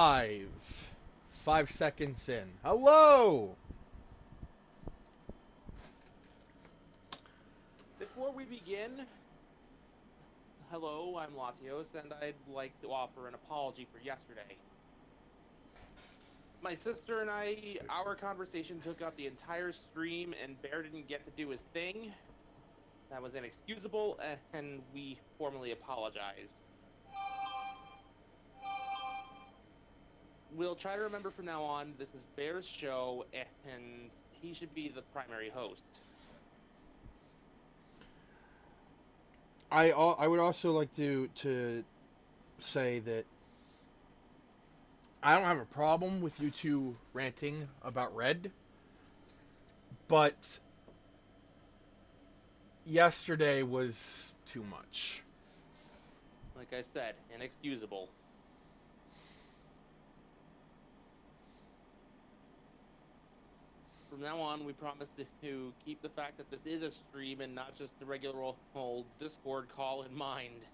Five. 5 seconds in. Hello! Before we begin, hello, I'm Latios, and I'd like to offer an apology for yesterday. My sister and our conversation took up the entire stream, and Bear didn't get to do his thing. That was inexcusable, and we formally apologize. We'll try to remember from now on this is Bear's show, and he should be the primary host. I would also like to say that I don't have a problem with you two ranting about Red, but yesterday was too much. Like I said, inexcusable. From now on, we promise to keep the fact that this is a stream and not just the regular old Discord call in mind.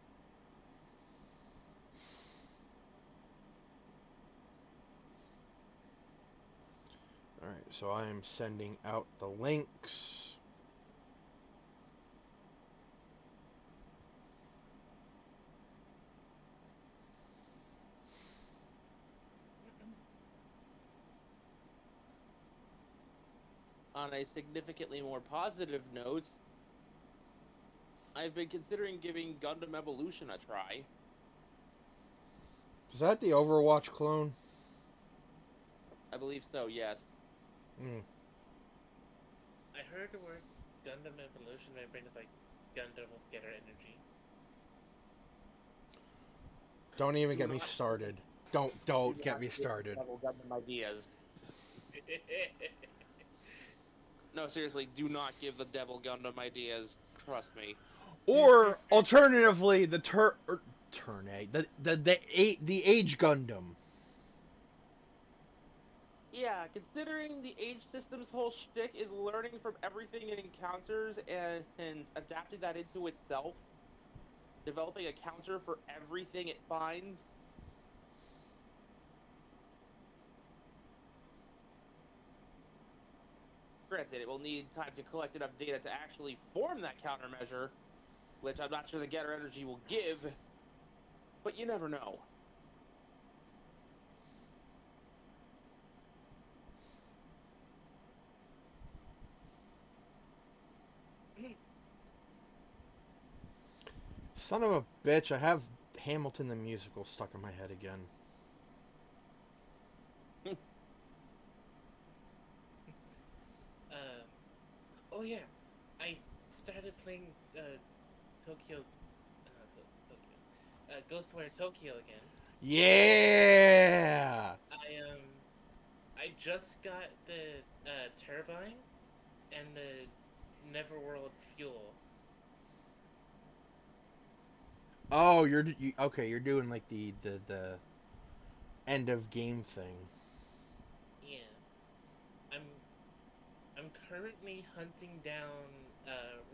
Alright, so I am sending out the links. On a significantly more positive note, I've been considering giving Gundam Evolution a try. Is that the Overwatch clone? I believe so, yes. Mm. I heard the words Gundam Evolution, my brain is like Gundam with Getter Energy. Don't even Do get me not- started. do Don't not get me give started. Devil Gundam ideas. No, seriously, do not give the Devil Gundam ideas. Trust me. Or alternatively, the the Age Gundam. Yeah, considering the age system's whole shtick is learning from everything it encounters and adapting that into itself, developing a counter for everything it finds. Granted, it will need time to collect enough data to actually form that countermeasure, which I'm not sure the Getter Energy will give, but you never know. Son of a bitch, I have Hamilton the Musical stuck in my head again. um, oh yeah, I started playing Tokyo, Ghostwire Tokyo again. Yeah! I just got the turbine and the Neverworld fuel. Oh, okay, you're doing like the end of game thing. Yeah, I'm I'm currently hunting down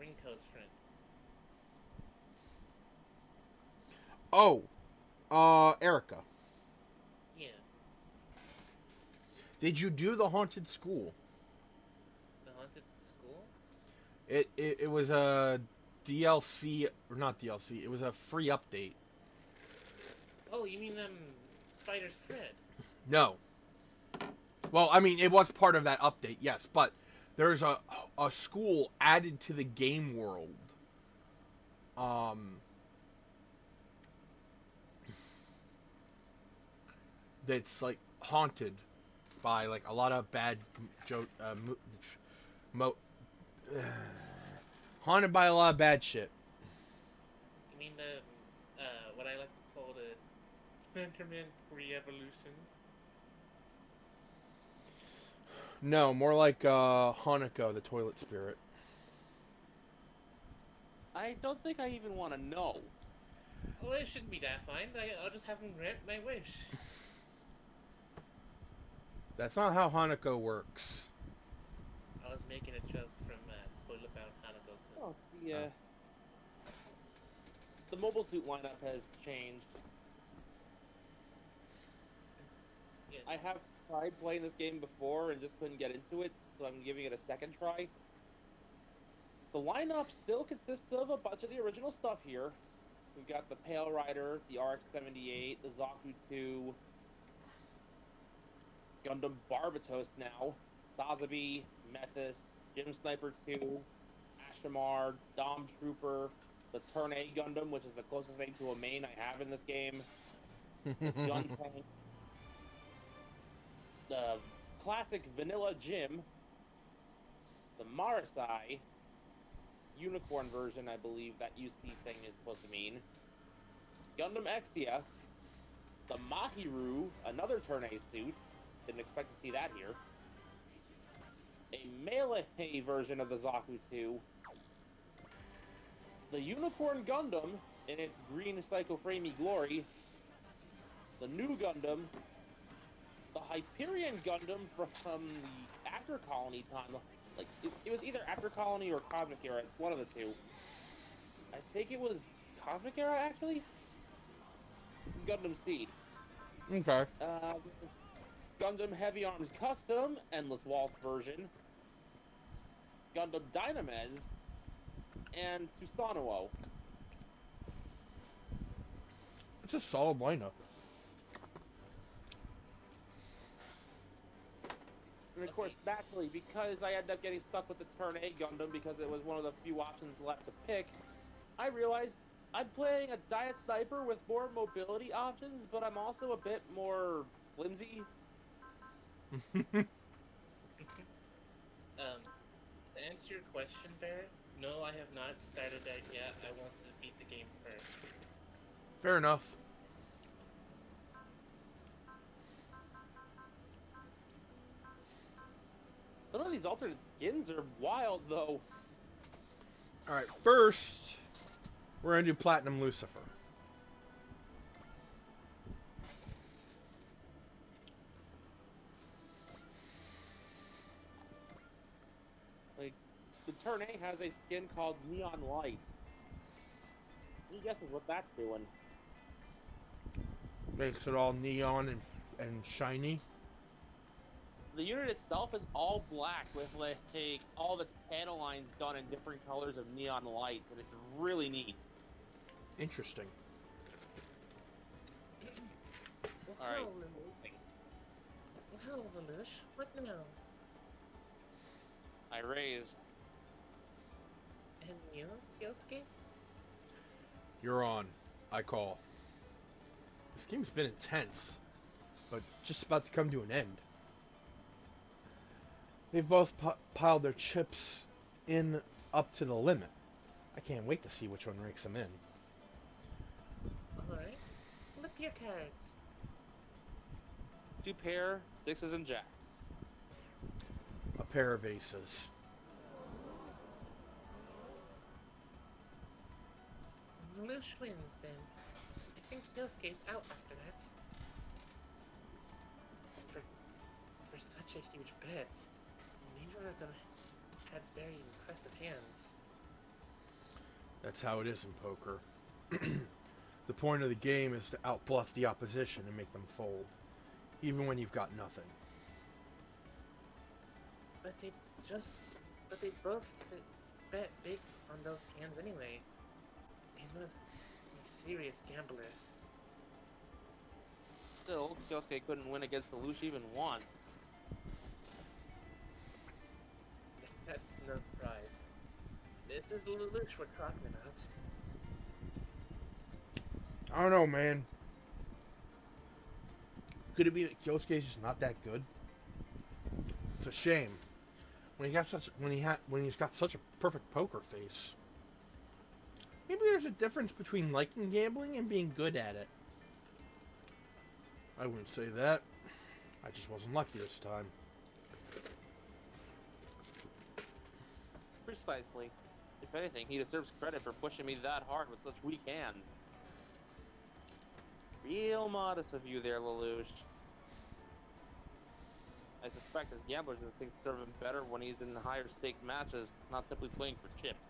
Rinko's friend. Oh, Erica. Yeah, Did you do the haunted school? the haunted school. It was a DLC or not DLC. It was a free update. Oh, you mean Spider's Fred? No. Well, I mean, it was part of that update, yes, but there's a school added to the game world. Um, that's like haunted by like a lot of bad mo- haunted by a lot of bad shit. You mean the what I like to call the Slenderman re-evolutions? No, more like Hanukkah, the toilet spirit. I don't think I even want to know. Oh, it shouldn't be that fine. I'll just have him grant my wish. That's not how Hanukkah works. I was making a joke from Toilet Bound Hanagoku. Oh, Oh. the mobile suit lineup has changed. Yeah. I have tried playing this game before and just couldn't get into it, so I'm giving it a second try. The lineup still consists of a bunch of the original stuff here. We've got the Pale Rider, the RX-78, the Zaku 2, Gundam Barbatos now, Sazabi, Mephis, Gym Sniper 2, Ashtamar, Dom Trooper, the Turn A Gundam, which is the closest thing to a main I have in this game, the Gun Tank, the classic Vanilla Jim, the Marasai, Unicorn version, I believe that UC thing is supposed to mean, Gundam Exia, the Mahiru, another Turn A suit, didn't expect to see that here, a Melee version of the Zaku 2, the Unicorn Gundam in its green Psycho Framey glory, the new Gundam, the Hyperion Gundam from the After Colony time. Like, it was either After Colony or Cosmic Era. It's one of the two. I think it was Cosmic Era, actually. Gundam Seed. Okay. Gundam Heavy Arms Custom, Endless Waltz version. Gundam Dynamez, and Susanoo. It's a solid lineup. And of course, naturally, because I ended up getting stuck with the Turn A Gundam because it was one of the few options left to pick, I realized I'm playing a Diet Sniper with more mobility options, but I'm also a bit more flimsy. To answer your question, Barrett, no, I have not started that yet. I want to beat the game first. Fair enough. Some of these alternate skins are wild, though. Alright, first, we're going to do Platinum Lucifer. Like, the Turn A has a skin called Neon Light. Any guesses what that's doing? Makes it all neon and shiny. The unit itself is all black with like all of its panel lines done in different colors of neon light, and it's really neat. Interesting. All right. Hello, Lelouch. What now? I raise. And you, Kyosuke? You're on. I call. This game's been intense, but just about to come to an end. They've both piled their chips in up to the limit. I can't wait to see which one rakes them in. Alright. Flip your cards. 2 pair, 6s and jacks. A pair of aces. Lelouch wins, then. I think Kyosuke's out after that. For such a huge bet, neither of them had very impressive hands. That's how it is in poker. The point of the game is to outbluff the opposition and make them fold, even when you've got nothing. But they both could bet big on those hands anyway. They must be serious gamblers. Still, Kyosuke couldn't win against Lelouch even once. That's no pride. This is Lelouch we're talking about. I don't know, man. Could it be that Kyosuke's just not that good? It's a shame. When he's got such a perfect poker face. Maybe there's a difference between liking gambling and being good at it. I wouldn't say that. I just wasn't lucky this time. Precisely. If anything, he deserves credit for pushing me that hard with such weak hands. Real modest of you there, Lelouch. I suspect his gambler's instincts serve him better when he's in higher stakes matches, not simply playing for chips.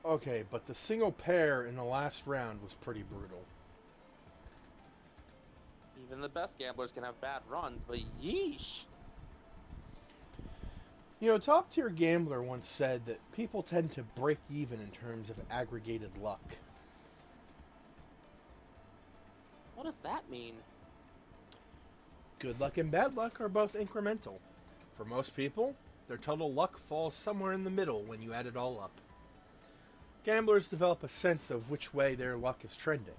Okay, but the single pair in the last round was pretty brutal. the best gamblers can have bad runs, but yeesh. You know, top tier gambler once said that people tend to break even in terms of aggregated luck. What does that mean? Good luck and bad luck are both incremental. For most people, their total luck falls somewhere in the middle when you add it all up. Gamblers develop a sense of which way their luck is trending.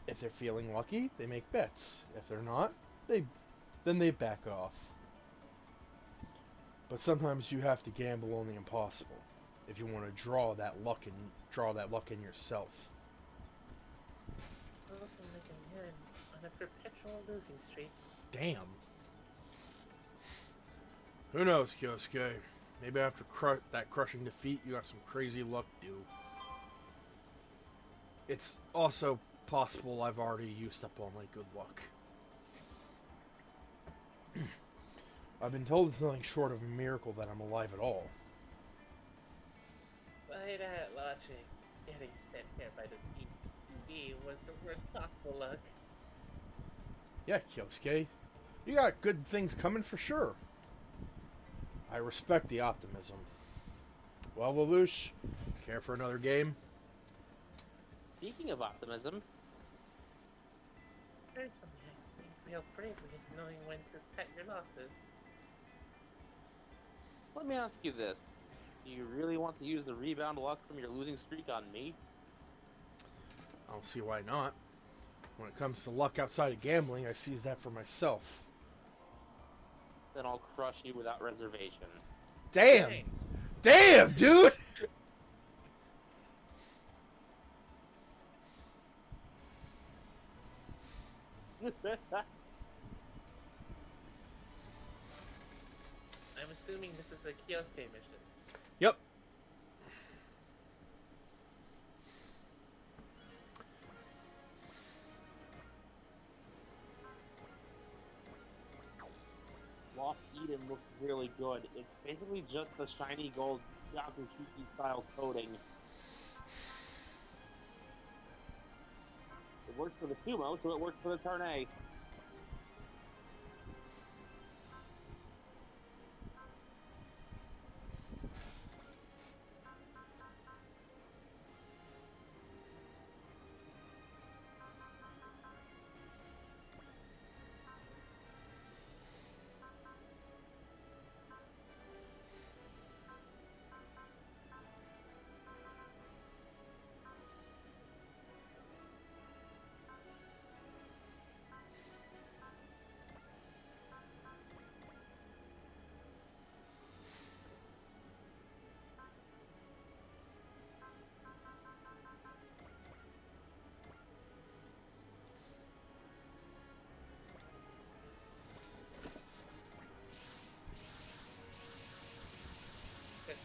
If they're feeling lucky, they make bets. If they're not, then they back off. But sometimes you have to gamble on the impossible if you want to draw that luck in yourself. Both of them again on a perpetual losing streak. Damn. Who knows, Kyosuke? Maybe after that crushing defeat, you got some crazy luck due. It's also possible I've already used up all my good luck. I've been told it's nothing short of a miracle that I'm alive at all. By that logic, getting sent here by the PPD was the worst possible luck. Yeah, Kyosuke. You got good things coming for sure. I respect the optimism. Well, Lelouch, care for another game? Speaking of optimism, Very something I think real bravery is knowing when to cut your losses. let me ask you this. Do you really want to use the rebound luck from your losing streak on me? I don't see why not. When it comes to luck outside of gambling, I seize that for myself. Then I'll crush you without reservation. Damn! Dang. Damn, dude! I'm assuming this is a Kyosuke mission. Yep. Lost Eden looks really good. It's basically just the shiny gold Yakushiki style coating. It works for the sumo, so it works for the turn A. Good.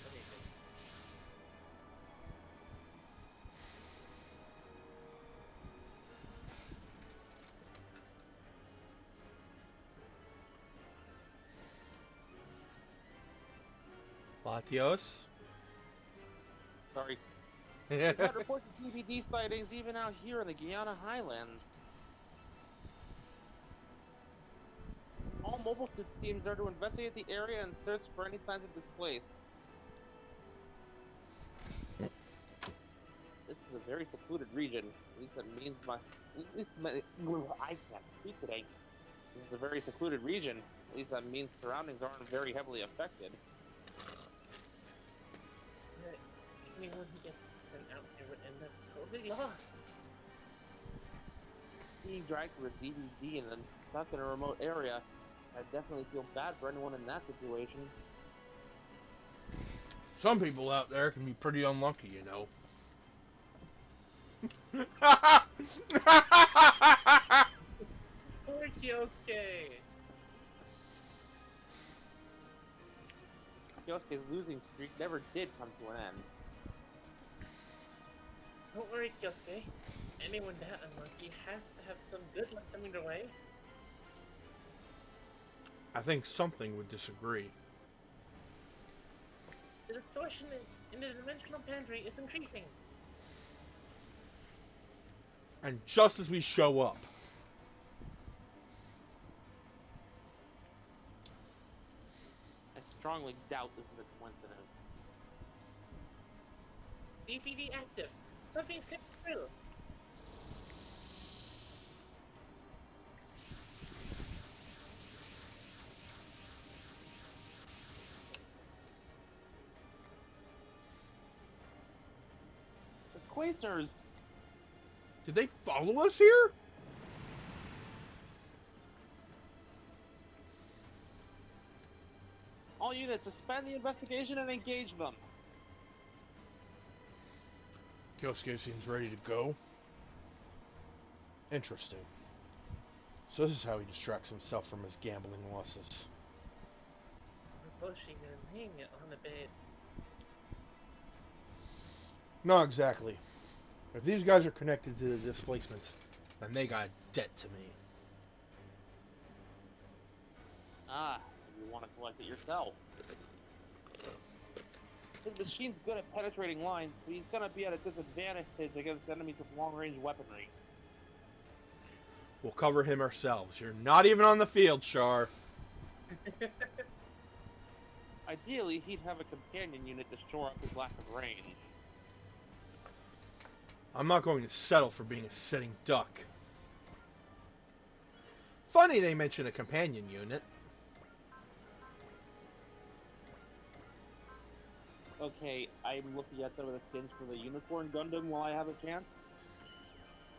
Okay, good. Latios? Sorry. We've had reports of DVD sightings even out here in the Guyana Highlands. All mobile suit teams are to investigate the area and search for any signs of displaced. This is a very secluded region. At least that means I can't speak today. This is a very secluded region. At least that means surroundings aren't very heavily affected. But anyone who gets sent out there would end up totally lost. Being dragged to a DVD and then stuck in a remote area, I definitely feel bad for anyone in that situation. Some people out there can be pretty unlucky, you know. Poor Kyosuke! Yosuke's losing streak never did come to an end. Don't worry, Kyosuke. Anyone that unlucky has to have some good luck coming their way. I think something would disagree. The distortion in the dimensional boundary is increasing. And just as we show up. strongly doubt this is a coincidence. DPD active. Something's coming through. The Quasars! Did they follow us here? All units, suspend the investigation and engage them. Kyosuke seems ready to go. Interesting. So this is how he distracts himself from his gambling losses. Pushing and hanging it on the bed. Not exactly. If these guys are connected to the displacements, then they got debt to me. Ah, you want to collect it yourself. His machine's good at penetrating lines, but he's gonna be at a disadvantage against enemies with long-range weaponry. We'll cover him ourselves. You're not even on the field, Char. Ideally, he'd have a companion unit to shore up his lack of range. I'm not going to settle for being a sitting duck. Funny they mention a companion unit. Okay, I'm looking at some of the skins for the Unicorn Gundam while I have a chance.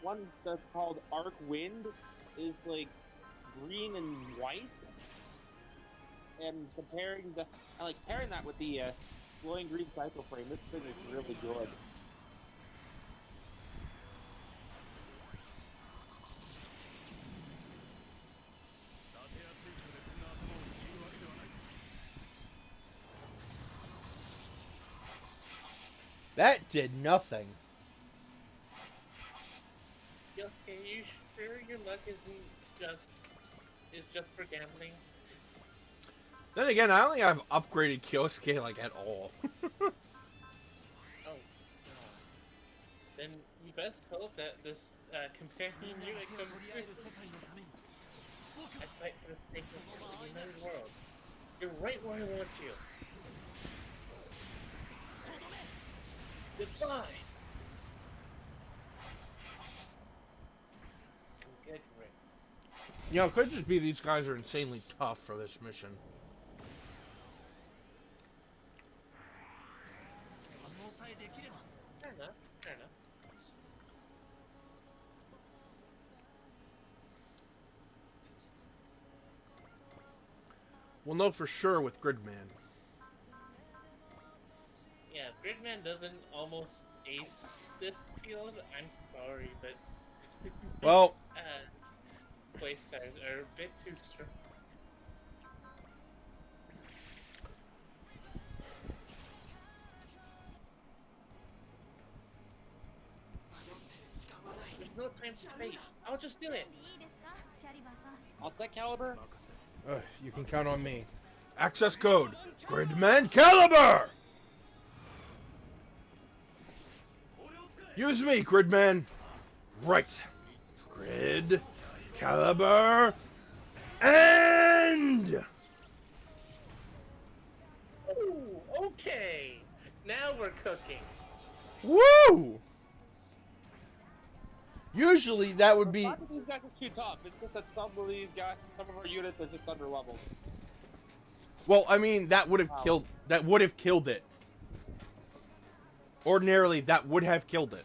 One that's called Arc Wind is like green and white, and comparing that with the glowing green cycle frame, this thing is really good. That did nothing. Yosuke, you sure your luck is just for gambling? Then again, I don't think I've upgraded Kyosuke like at all. Oh, no. Then you best hope that this companion unit comes through. I fight for the sake of the united world. You're right where I want you. Goodbye. Good, Rick. You know, it could just be these guys are insanely tough for this mission. Fair enough. Fair enough. We'll know for sure with Gridman. Yeah, Gridman doesn't almost ace this field. I'm sorry, but Well, playstars are a bit too strong. There's no time to wait. I'll just do it. All set, Caliber? you can count on me. Access code Gridman Caliber. Use me, Gridman. Right. Grid Caliber and Ooh, okay. Now we're cooking. woo! Usually that would be. Not that these guys are too tough. It's just that some of our units are just under leveled. Well, I mean, that would have killed. That would have killed it. Ordinarily, that would have killed it.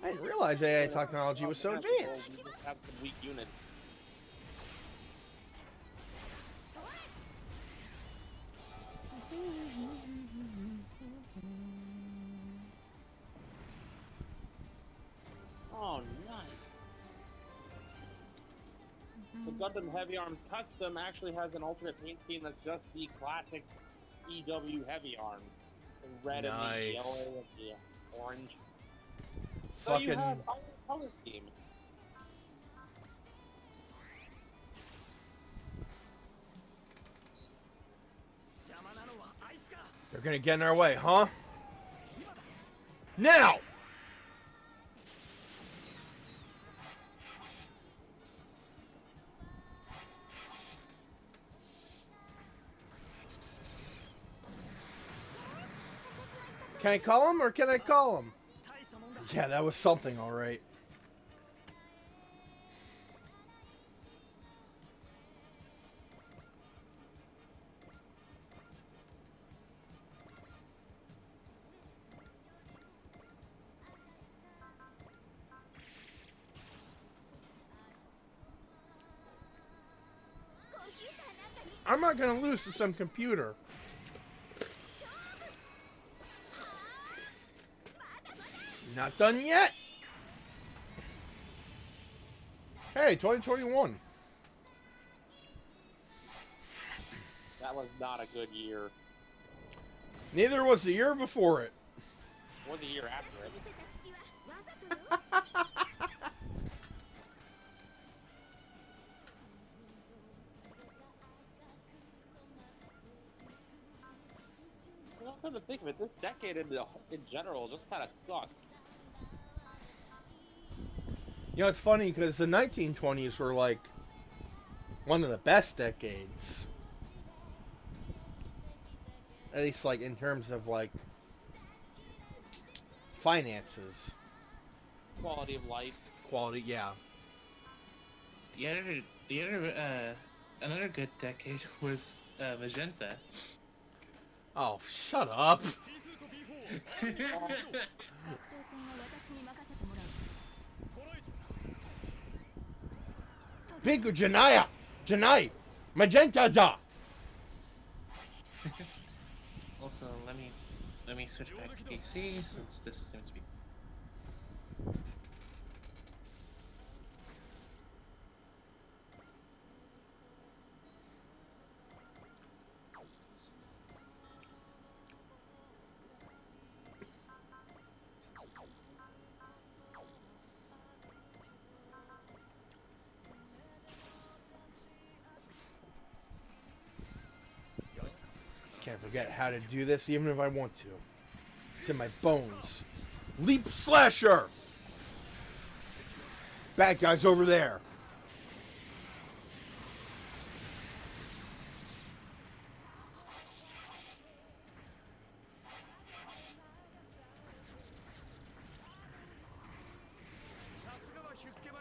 I didn't realize AI technology was so advanced. You just have some weak units. Oh, nice. The Gundam Heavy Arms Custom actually has an alternate paint scheme that's just the classic EW Heavy Arms. The red and the yellow and the orange. So you have our color scheme. They're gonna get in our way, huh? Now! Can I call him or can I call him? Yeah, that was something, all right. I'm not gonna lose to some computer. Not done yet. Hey, 2021. That was not a good year. Neither was the year before it. Or the year after it. Well, come to think of it, this decade in general just kind of sucked. You know, it's funny because the 1920s were like one of the best decades. At least like in terms of like finances. Quality of life. Quality, yeah. Another good decade was Magenta. Oh, shut up. Big Janai, Magenta da. Also, let me switch back to PC since this seems to be. Can't forget how to do this even if I want to. It's in my bones. Leap Slasher! Bad guys over there.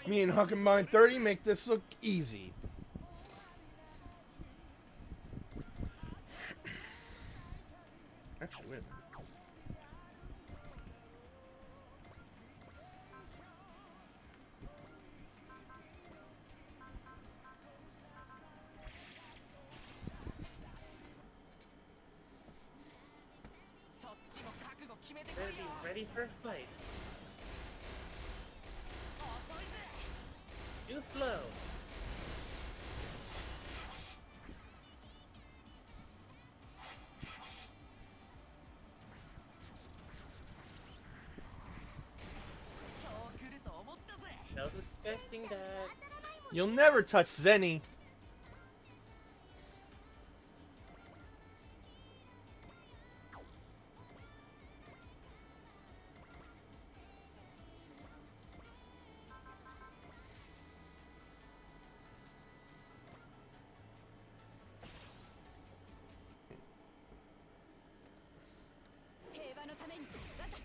Me and Huck and Mine 30 make this look easy. Actually, wait a minute. Better be ready for a fight. Too slow. I was expecting that. You'll never touch Zenny.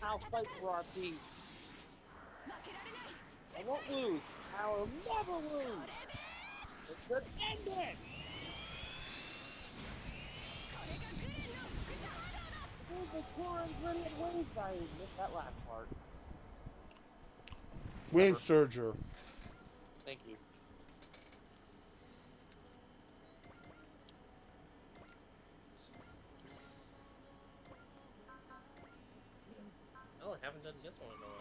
I'll fight for our peace. I won't lose. I will never lose. It should end it. The Corn's brilliant waves. I missed that last part. Wind Surger. Thank you. Oh, I haven't done this one in a while.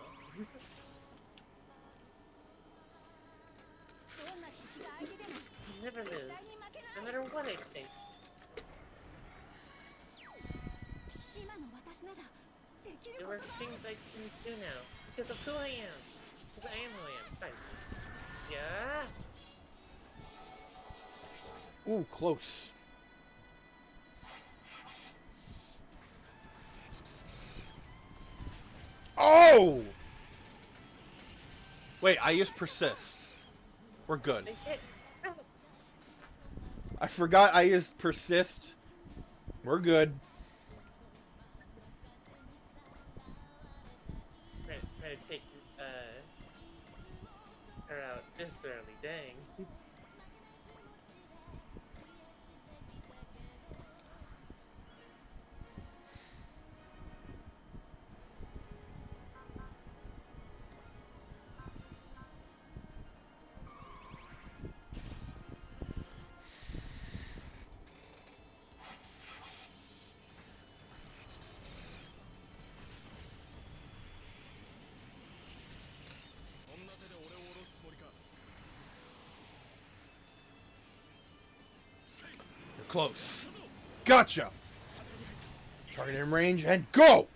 Never lose, no matter what I face. There are things I can do now because of who I am. Because I am who I am. Fight. Yeah. Ooh, close. Oh! Wait, I used persist. We're good. They hit. I forgot I used persist. We're good. her out this early, dang. You're close. Gotcha! Target in range and go!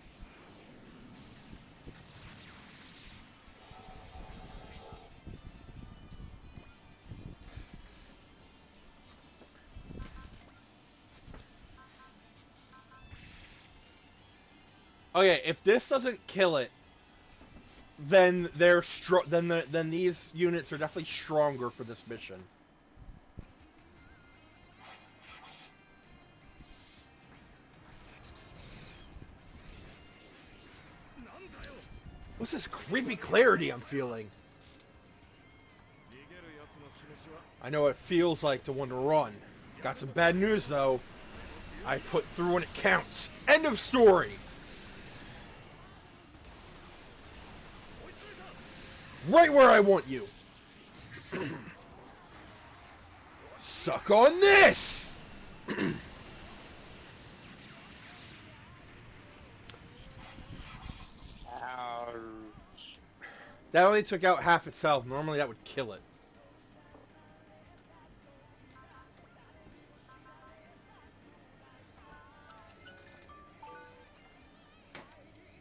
Okay, if this doesn't kill it, then they're then these units are definitely stronger for this mission. What's this creepy clarity I'm feeling? I know what it feels like to want to run. Got some bad news though. I put through when it counts. End of story! Right where I want you! Suck on this! Ouch. That only took out half its health. Normally that would kill it.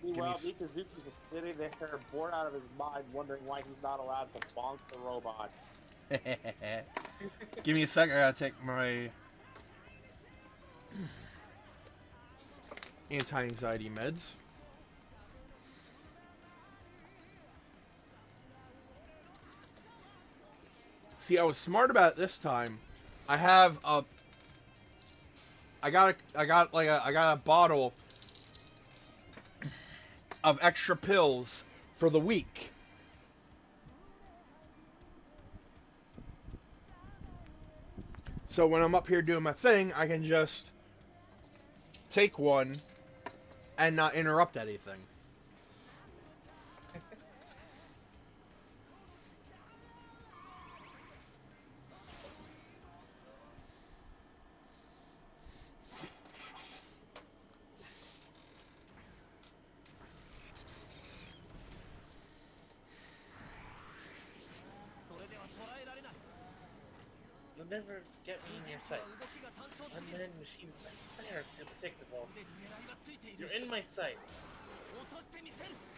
Meanwhile, Mikazuki's just sitting there bored out of his mind, wondering why he's not allowed to bonk the robot. Give me a sec, I gotta take my anti-anxiety meds. See, I was smart about it this time. I have a I got a bottle of extra pills for the week. So when I'm up here doing my thing, I can just take one and not interrupt anything. You'll never get me in your sights. Unmanned machines are far too predictable. You're in my sights.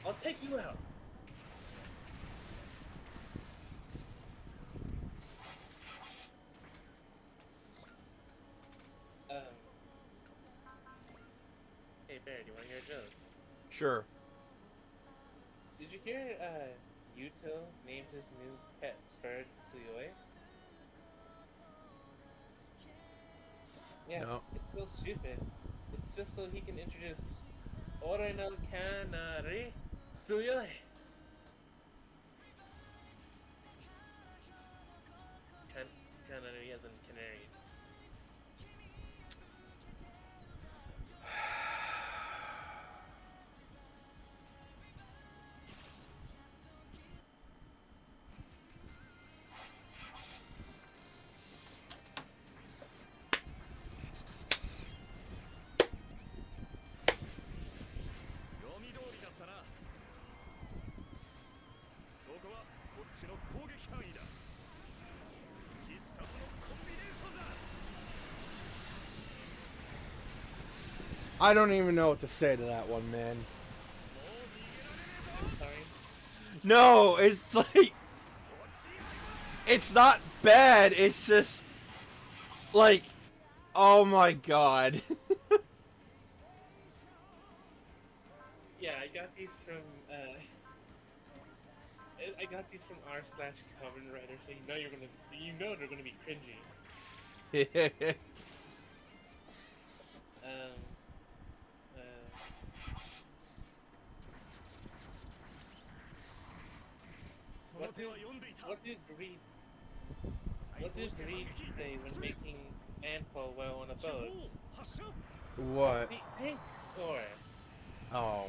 I'll take you out. Hey Bear, do you want to hear a joke? Sure. Did you hear, Yuto named his new pet bird Tsuyoi? Yeah, No. it's so stupid. It's just so he can introduce Ore no Kanari Tsuyoi. Kanari as in canary. I don't even know what to say to that one, man. Sorry. No, it's like... It's not bad, it's just... Like... Oh my god. Yeah, I got these from, I got these from r/Kamen Rider, so you know they're gonna be cringy. What what did Greed say when making landfall while on a boat? What? The tank score. Oh.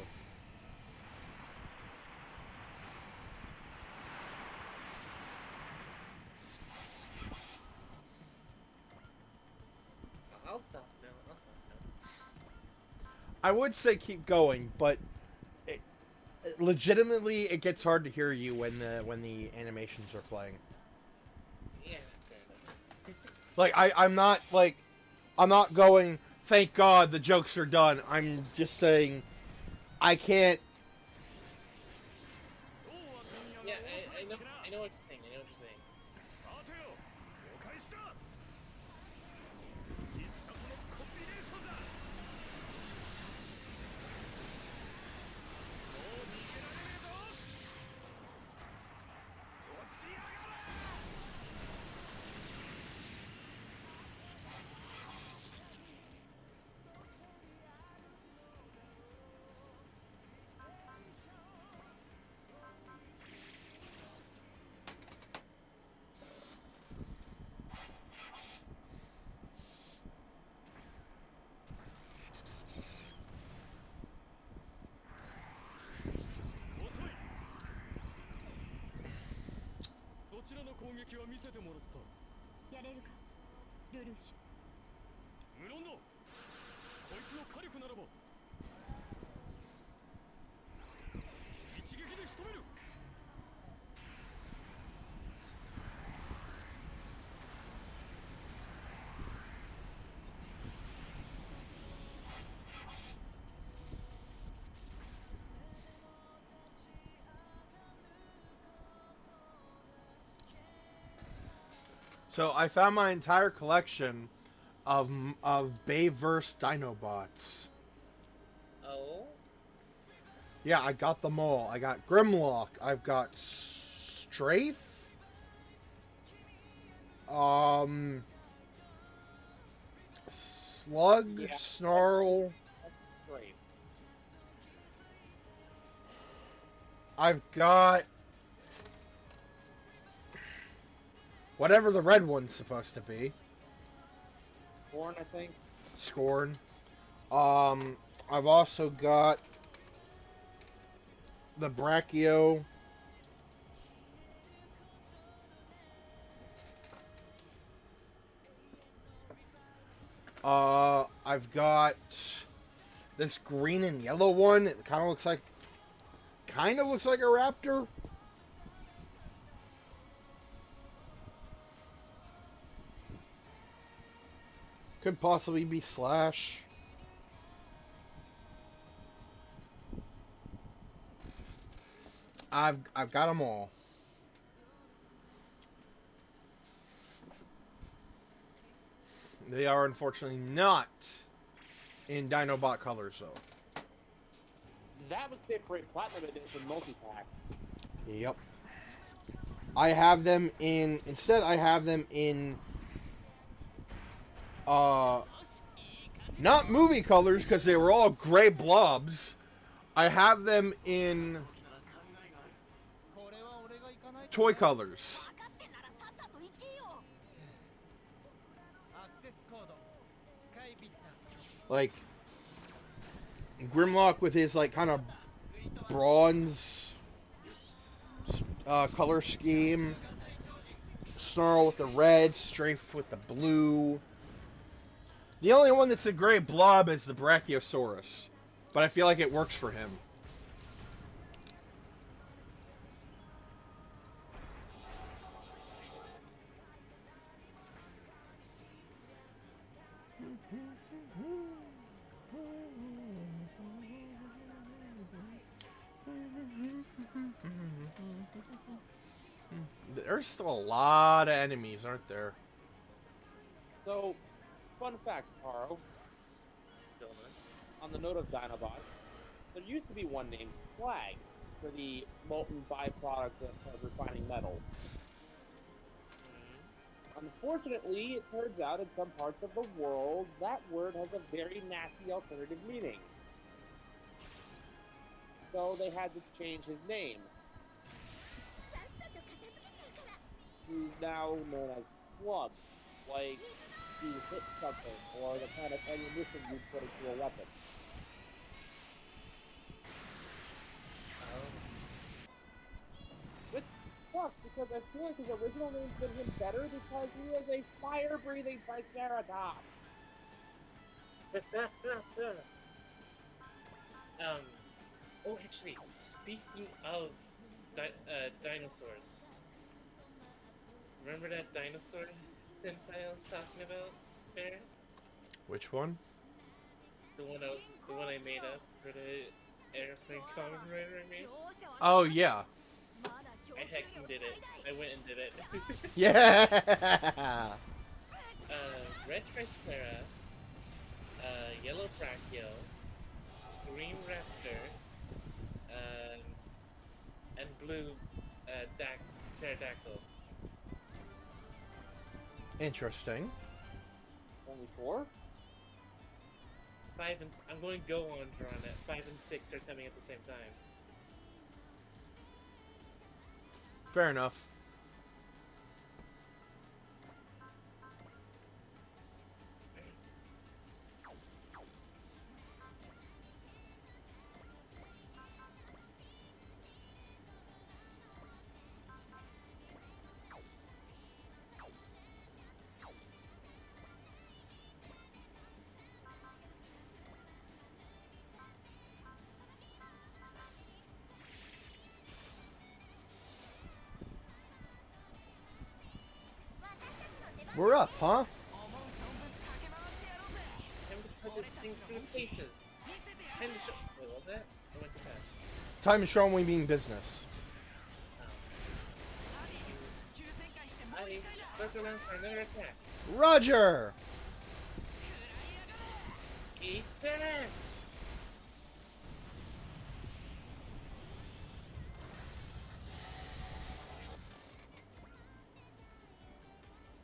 I'll stop now. I'll stop now. I would say keep going, but legitimately, it gets hard to hear you when the animations are playing. Yeah, fair enough. Like I'm not going. Thank God the jokes are done. I'm just saying, I can't. Yeah, I know what you're saying. I know what you're saying. So I found my entire collection of Bayverse Dinobots. Oh? Yeah, I got them all. I got Grimlock. I've got Strafe. Slug, Yeah. Snarl. Great. I've got whatever the red one's supposed to be. Born, I think. Scorn. I've also got the Brachio. I've got this green and yellow one. It kind of looks like a raptor. Could possibly be Slash. I've got them all. They are unfortunately not in Dinobot colors, though. That was fit for a Platinum Edition multi-pack. Yep. I have them in. Instead, I have them in. Not movie colors because they were all gray blobs. I have them in toy colors. Like Grimlock with his like kind of bronze color scheme. Snarl with the red, Strafe with the blue. The only one that's a gray blob is the Brachiosaurus, but I feel like it works for him. There's still a lot of enemies, aren't there? So, fun fact, Taro. On the note of Dinobots, there used to be one named Slag for the molten byproduct of refining metal. Unfortunately, it turns out in some parts of the world, that word has a very nasty alternative meaning. So they had to change his name. who's now known as Slug. Like, you hit something, or the kind of ammunition you put into a weapon. Oh, Which sucks, because I feel like his original name fit him better because he was a fire-breathing Triceratops. um. Oh, actually, speaking of dinosaurs, remember that dinosaur Sentai I was talking about, Bear? Which one? The one I made up for the airplane common rider I made. Oh yeah. I heckin' did it. I went and did it. Yeah. Red Tricera, Yellow Brachio, Green Raptor, and Blue Pterodactyl. Interesting. Only 4? I'm going to go on drawn it. 5 and 6 are coming at the same time. Fair enough. We're up, huh? Time to put this thing through its paces. Time to show. Wait, what was that? I went too fast. Time to show 'em we mean business. I look around for another attack. Roger! Eat this!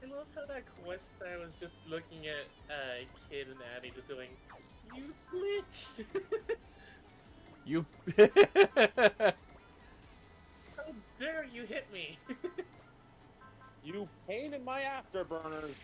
I love how that quest I was just looking at Kid and Addy just going, you glitched! You... How dare you hit me! You pain in my afterburners.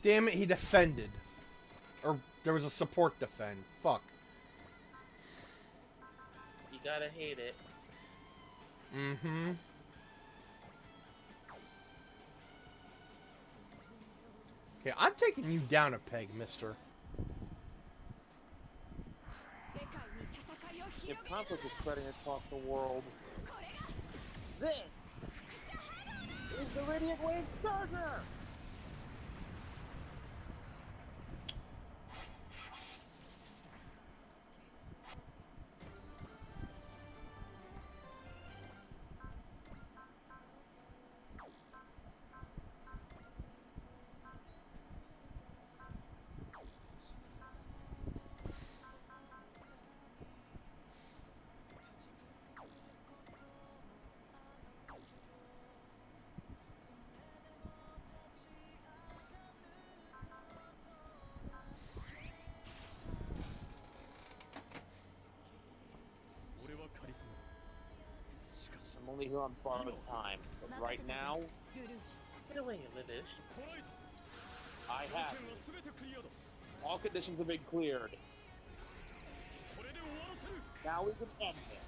Damn it, he defended. Or there was a support defend. Fuck. You gotta hate it. Mm-hmm. Okay, I'm taking you down a peg, mister. If conflict is spreading across the world, this is the Radiant Wave Starter! I'm only here on borrowed time, but right now, Get away, Lidish. I have it. All conditions have been cleared. Now we can end this.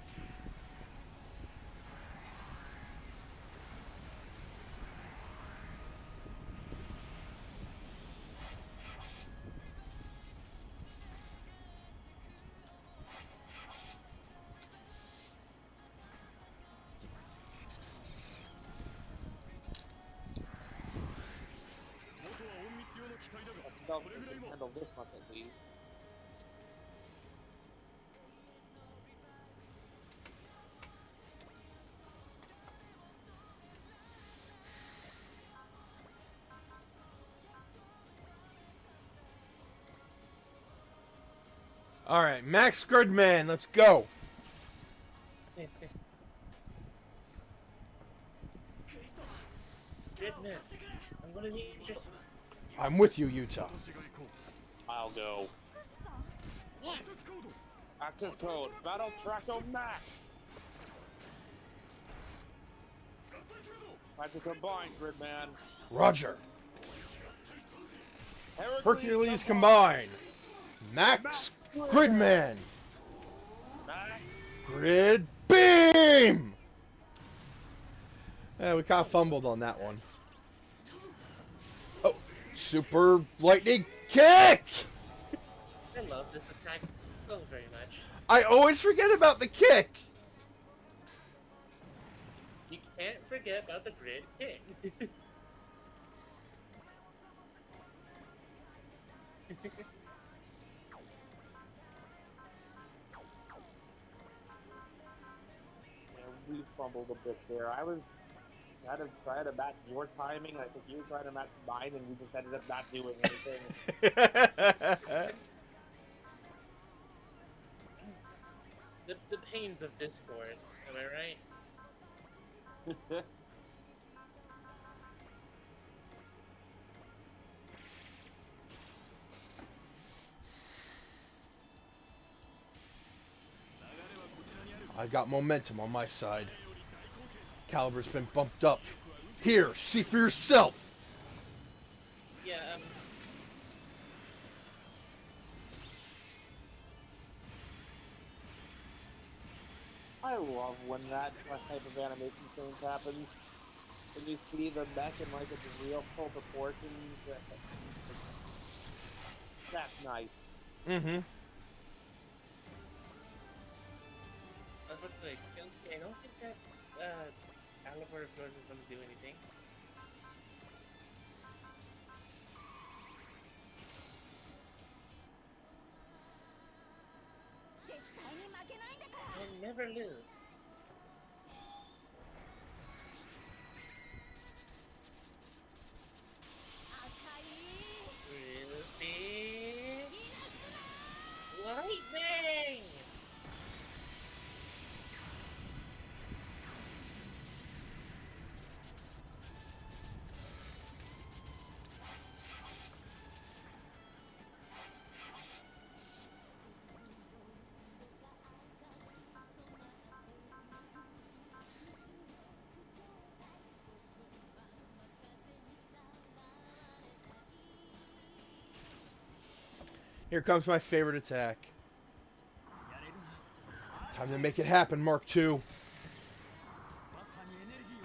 I think we can handle this much at least. Alright, Max Gridman, let's go! I'm gonna need just. I'm with you, Utah. I'll go. Access code. Battle Traco Max. Time to combine, Gridman. Roger. Hercules combine. Max Gridman. Max. Grid beam. Yeah, we kind of fumbled on that one. Oh, super lightning kick. I love this attack so very much. I always forget about the kick. You can't forget about the grid kick. Yeah, we fumbled a bit there. I was trying to match your timing. I think you were trying to match mine, and we just ended up not doing anything. The pains of Discord, am I right? I got momentum on my side. Caliber's been bumped up. Here, see for yourself. Yeah, I love when that type of animation change happens. When you see the mech in like its real full proportions. That's nice. Mm-hmm. I was about to say, Kensuke, I don't think that Caliber of Jordan is going to do anything. I'll never lose. Ruby. Lightning! Here comes my favorite attack. Time to make it happen, Mark II.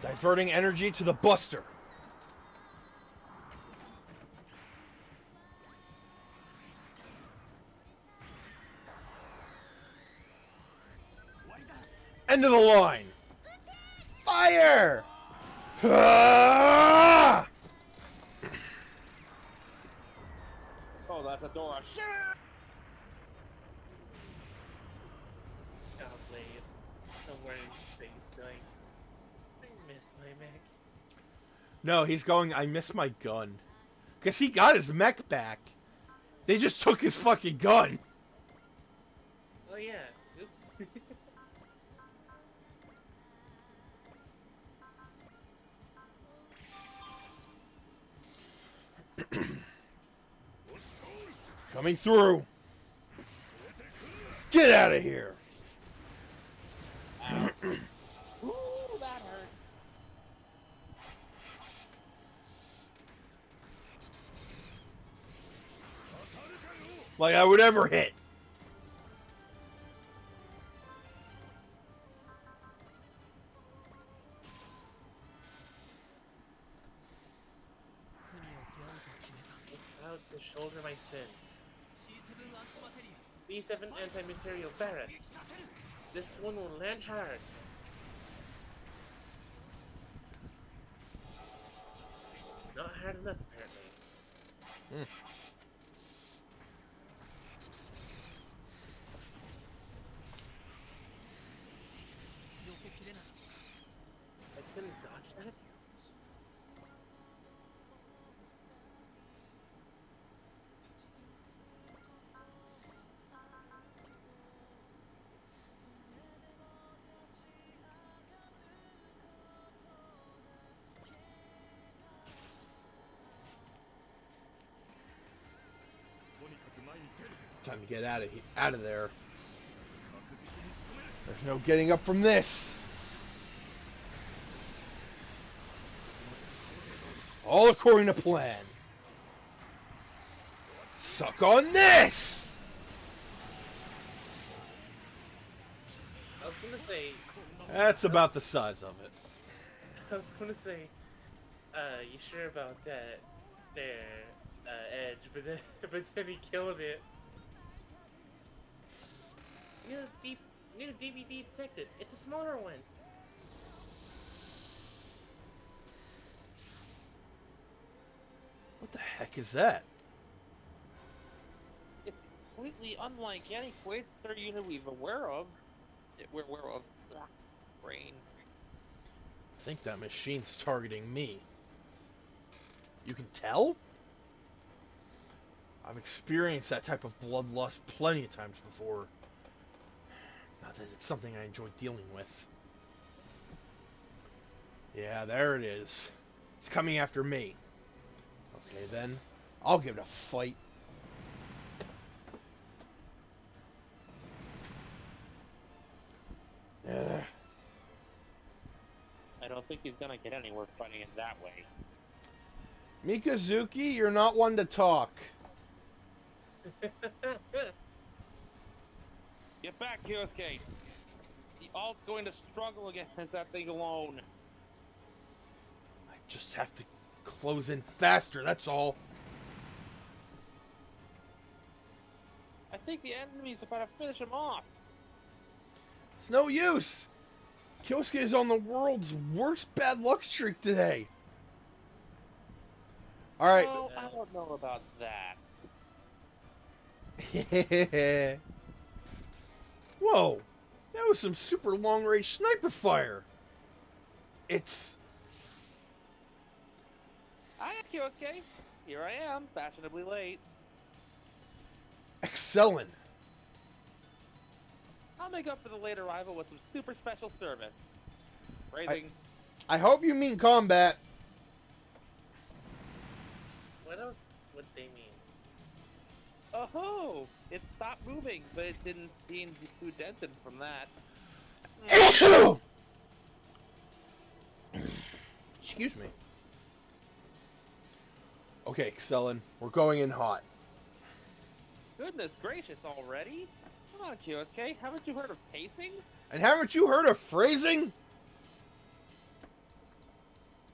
Diverting energy to the Buster. End of the line. Fire! Ah! Oh, that's a Dora. Shit! Blade somewhere in space going, I miss my mech. No, he's going, I miss my gun. Because he got his mech back. They just took his fucking gun. Oh yeah, oops. Coming through. Get out of here. Ooh, that hurt. Like I would ever hit. Out to shoulder my sins. C7 anti-material Varus. This one will land hard. Not hard enough, apparently. I couldn't dodge that? Time to get out of there. There's no getting up from this. All according to plan. Suck on this! I was gonna say. That's about the size of it. I was gonna say. You sure about that? There, Edge, but then he killed it. New DVD detected. It's a smaller one. What the heck is that? It's completely unlike any Quaidster unit we're aware of. Brain. I think that machine's targeting me. You can tell? I've experienced that type of bloodlust plenty of times before. Not that it's something I enjoy dealing with. Yeah, there it is. It's coming after me. Okay, then. I'll give it a fight. I don't think he's gonna get anywhere fighting it that way. Mikazuki, you're not one to talk. Get back, Kyosuke! The alt's going to struggle against that thing alone. I just have to close in faster, that's all. I think the enemy's about to finish him off. It's no use. Kyosuke is on the world's worst bad luck streak today. Alright. Oh, I don't know about that. Whoa. That was some super long-range sniper fire. It's... Hi, Kyosuke. Here I am, fashionably late. excellent. I'll make up for the late arrival with some super special service. Phrasing. I hope you mean combat. What else would they mean? Oh, it stopped moving, but it didn't seem too dented from that. Excuse me. Okay, Xellen, we're going in hot. Goodness gracious, already? Come on, Kyosuke, haven't you heard of pacing? And haven't you heard of phrasing?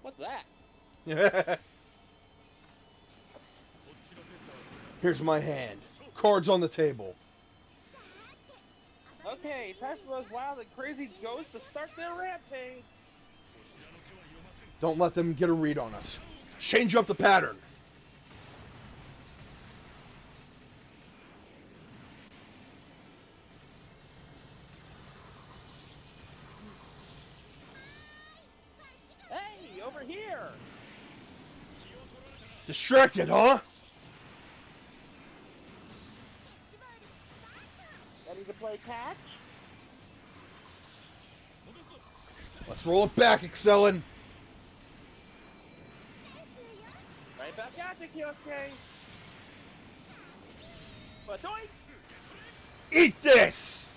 What's that? Here's my hand. Cards on the table. Okay, time for those wild and crazy ghosts to start their rampage! Don't let them get a read on us. Change up the pattern. Hey, over here! Distracted, huh? Ready to play catch? Let's roll it back, Xellen. Right back at you, Kyosuke! But doink! Eat this!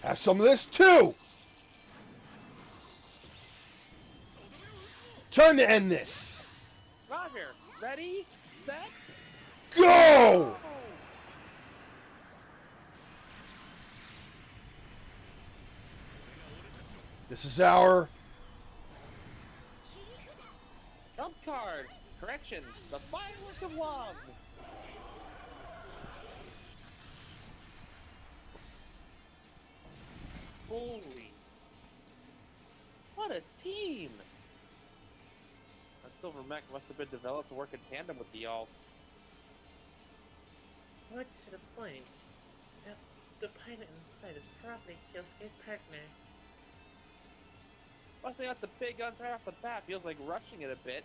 Have some of this, too! Time to end this! Roger, ready, set, Go! This is our... Trump card! Correction, the fireworks of love! Holy. What a team! That silver mech must have been developed to work in tandem with the alt. More to the point, the pilot inside is probably Kyosuke's partner. Busting out the big guns right off the bat feels like rushing it a bit,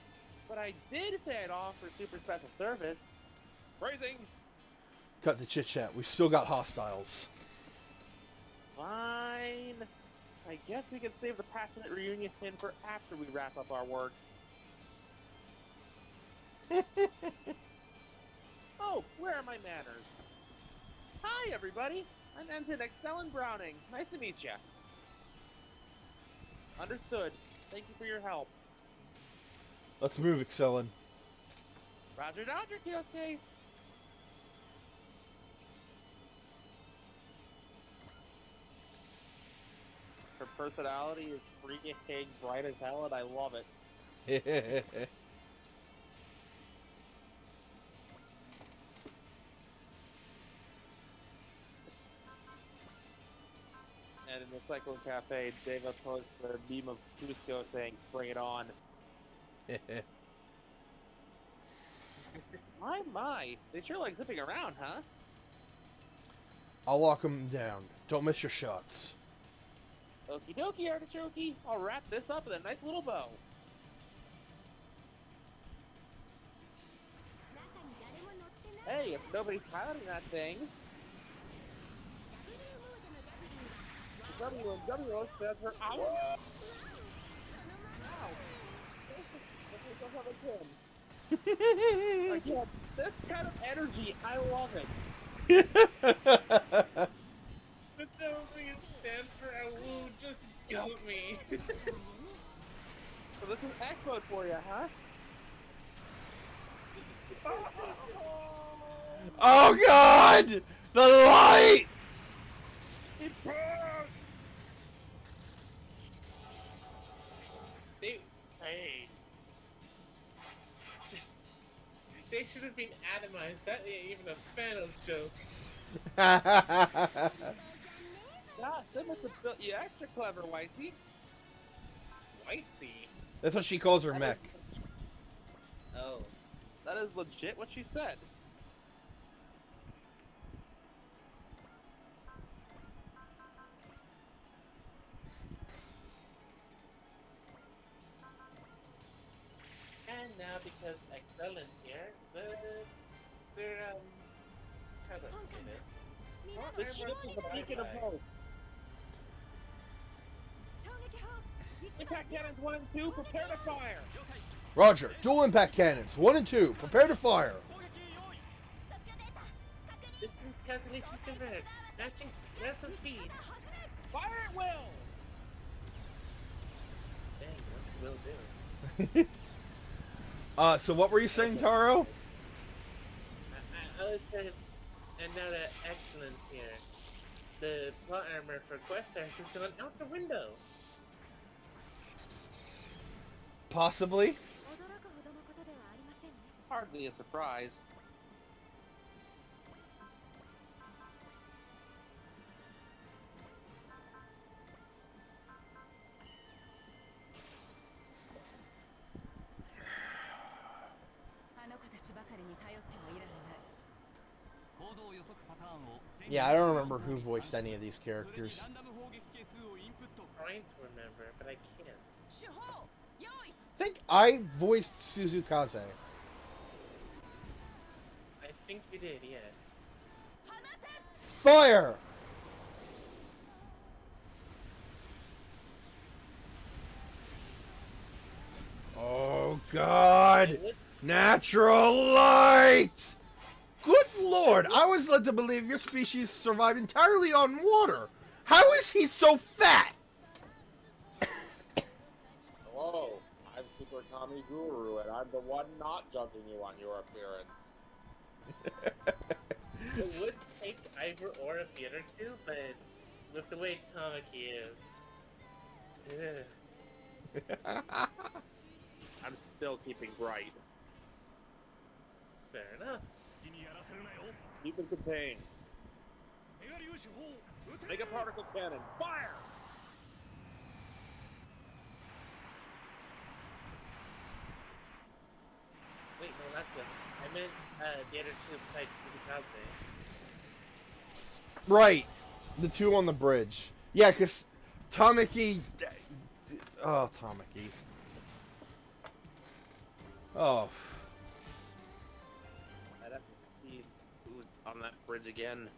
but I did say I'd offer super special service. Phrasing! Cut the chit-chat. We've still got hostiles. Fine. I guess we can save the passionate reunion for after we wrap up our work. Oh, we're Where are my manners? Hi, everybody. I'm Ensign Excellen Browning. Nice to meet you. Understood. Thank you for your help. Let's move, Excellen. Roger, Dodger, Kyosuke. Her personality is freaking bright as hell, and I love it. And in the Cyclone Cafe, Deva posts a meme of Cusco saying, "Bring it on." My, they sure like zipping around, huh? I'll lock him down. Don't miss your shots. Okie dokie, Artichoke. I'll wrap this up with a nice little bow. Hey, if nobody's piloting that thing, the W and W stands for ow. Wow. Don't have a pin. Again, this kind of energy, I love it. The W stands for Awu, just goat me. So this is X mode for you, huh? Oh God! The light! It burns! They should have been atomized. That ain't even a Thanos joke. Gosh, they must have built you extra clever, Weissy. Weissy? That's what she calls her mech. Oh. That is legit what she said. And now, because Excellent here, they're, how do I say this? This ship is a beacon of hope. Impact cannons 1 and 2, prepare to fire! Roger. Dual impact cannons. 1 and 2. Prepare to fire. Distance calculations confirmed. Matching speed. Fire at will! Dang, what will do? So what were you saying, Taro? I was saying, and now that Excellent here, the plot armor for Quest Stars has gone out the window. Possibly. Hardly a surprise. Yeah, I don't remember who voiced any of these characters. Trying to remember, but I can't. I think I voiced Suzukaze. I think you did, yeah. Fire! Oh God! Natural light! Good Lord! I was led to believe your species survived entirely on water. How is he so fat? Hello, I'm Super Tommy Guru, and I'm the one not judging you on your appearance. It would take either or of the other two, but with the way Tamaki is... Ugh. I'm still keeping bright. Fair enough. Keep it contained. Make a particle cannon. Fire! Wait, no, that's good. I meant the other two besides Kuzukaze. Right. The two on the bridge. Yeah, because Tamaki... Oh, Tamaki. Oh. I'd have to see who's on that bridge again.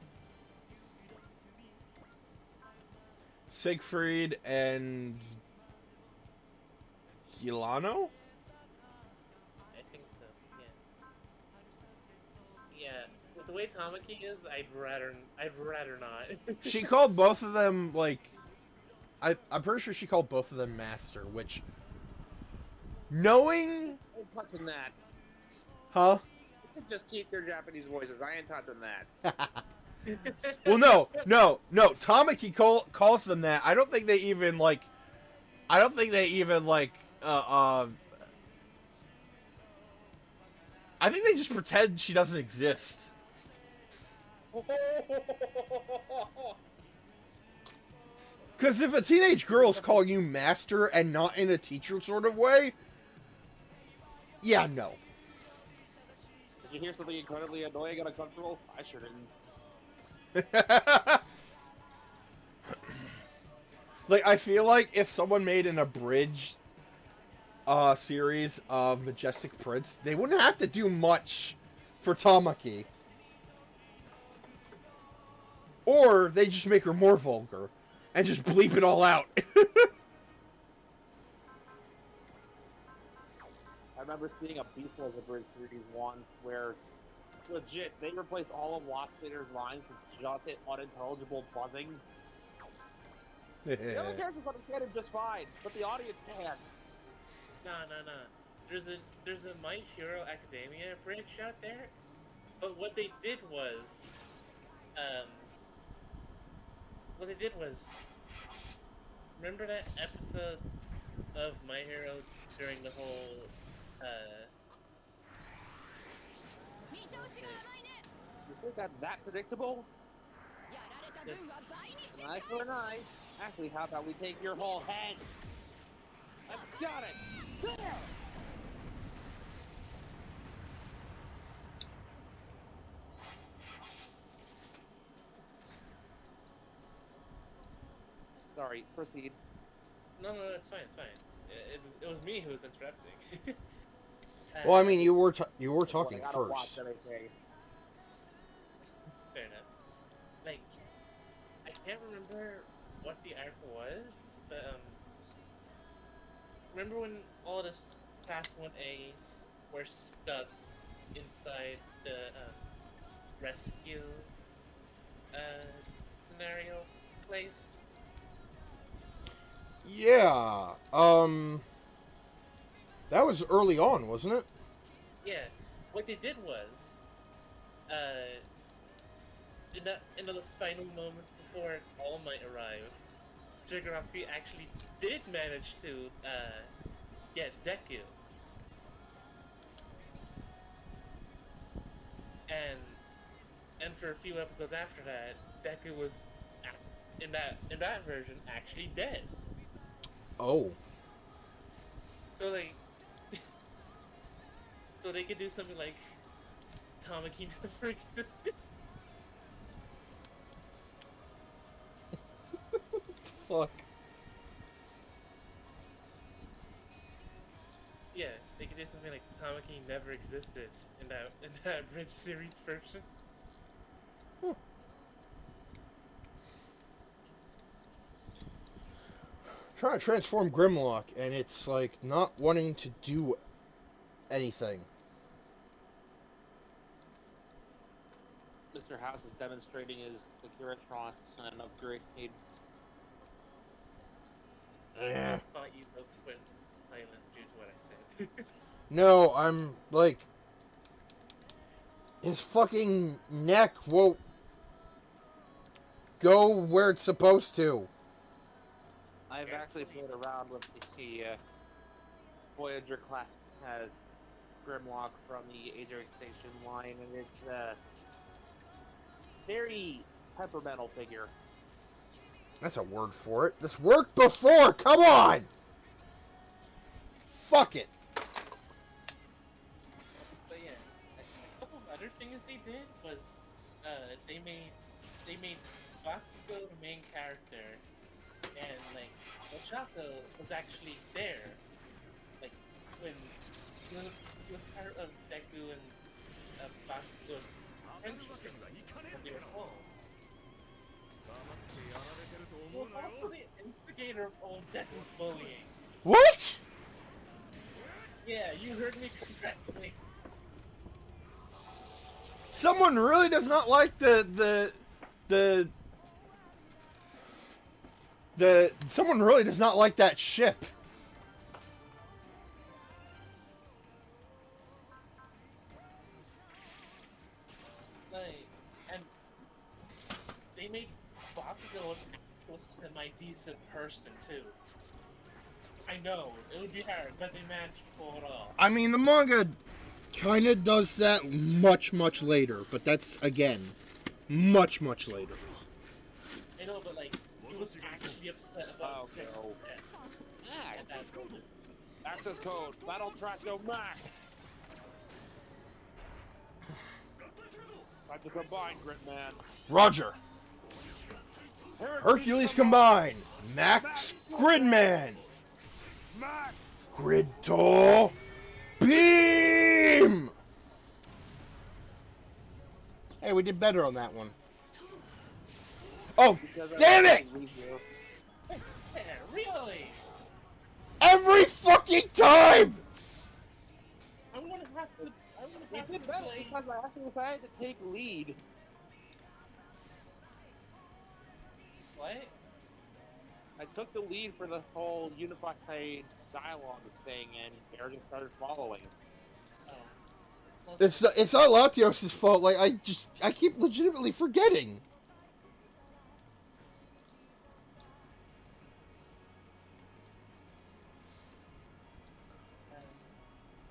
Siegfried and... Hilano? I think so, yeah. Yeah, with the way Tamaki is, I'd rather not. She called both of them, like... I'm pretty sure she called both of them Master, which... Knowing... I ain't touching that. Huh? Just keep their Japanese voices. I ain't touching that. Well, no. Tamaki calls them that. I don't think they even, like... I think they just pretend she doesn't exist. Because if a teenage girl's calling you master and not in a teacher sort of way, yeah, no. Did you hear something incredibly annoying and uncomfortable? I sure didn't. Like, I feel like if someone made an abridged series of Majestic Prince, they wouldn't have to do much for Tamaki. Or they just make her more vulgar and just bleep it all out. I remember seeing a Beast Wars abridged series once where, legit, they replaced all of Waspinator's lines with just unintelligible buzzing. The other characters understand it just fine, but the audience can't. No. There's a My Hero Academia bridge out there, but what they did was, remember that episode of My Hero during the whole, You think I'm that predictable? An eye for an eye. Actually, how about we take your whole head? I've got it! There! Sorry, proceed. No, it's fine. It was me who was interrupting. Well, I mean, you were talking I gotta watch first. everything. Fair enough. Like, I can't remember what the arc was, but, remember when all of us past 1A were stuck inside the, rescue, scenario place? Yeah, that was early on, wasn't it? Yeah. What they did was, in the final moments before All Might arrived, Shigaraki actually did manage to get Deku. And for a few episodes after that, Deku was in that version actually dead. Oh. So like, so they could do something like Tamaki never existed. Fuck. Yeah, they could do something like Tamaki never existed in that Bridge series version. Trying to transform Grimlock, and it's like not wanting to do anything. Mr. House is demonstrating his Securitron of Grace Speed. Yeah. I thought you both went silent due to what I said. No, I'm like, his fucking neck won't go where it's supposed to. I've actually played around with the Voyager class as Grimlock from the Ajax Station line, and it's a very temperamental figure. That's a word for it. This worked before! Come on! Fuck it! But yeah, a couple of other things they did was, they made Bakugo the main character, and like, Ochako was actually there, like, when he was part of Deku and Bakugo's friendship when they were small. He was also the instigator of all Deku's bullying. What? Yeah, you heard me correctly. Someone really does not like the someone really does not like that ship. Like, and they made Bakugo an actual semi-decent person too. I know it would be hard, but they managed to pull it off. I mean, the manga kind of does that much later, but that's again much later. I know, but like, he was actually upset about Oh, no. at that moment. Access code. Battle track go Mac. Time to combine, Gridman. Roger. Hercules combine. Max Gridman. Max. Gridtol Beam. Hey, we did better on that one. Oh, damn it! Yeah, really? Every fucking time! I'm gonna have to. We did better because I actually decided to take lead. What? I took the lead for the whole unified dialogue thing, and Bear just started following. Oh. Well, It's not Latios' fault. Like I keep legitimately forgetting.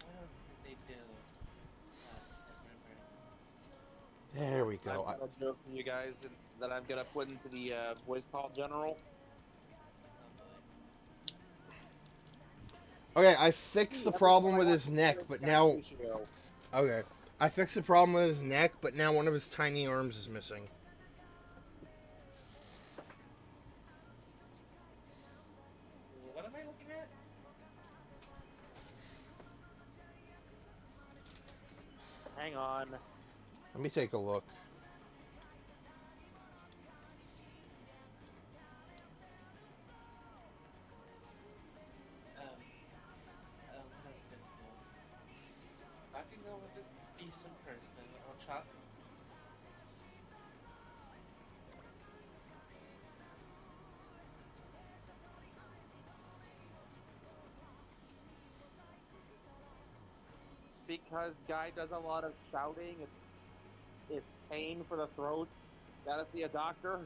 what else did they do? I can't remember. There we go. I've got a joke for you guys that I'm gonna put into the voice call general. Okay, I fixed the problem with his neck, but now okay, I fixed the problem with his neck, but now one of his tiny arms is missing. What am I looking at? Hang on. Let me take a look. Bakugo was a decent person. I'll chalk. Because Guy does a lot of shouting, it's pain for the throat. Gotta see a doctor.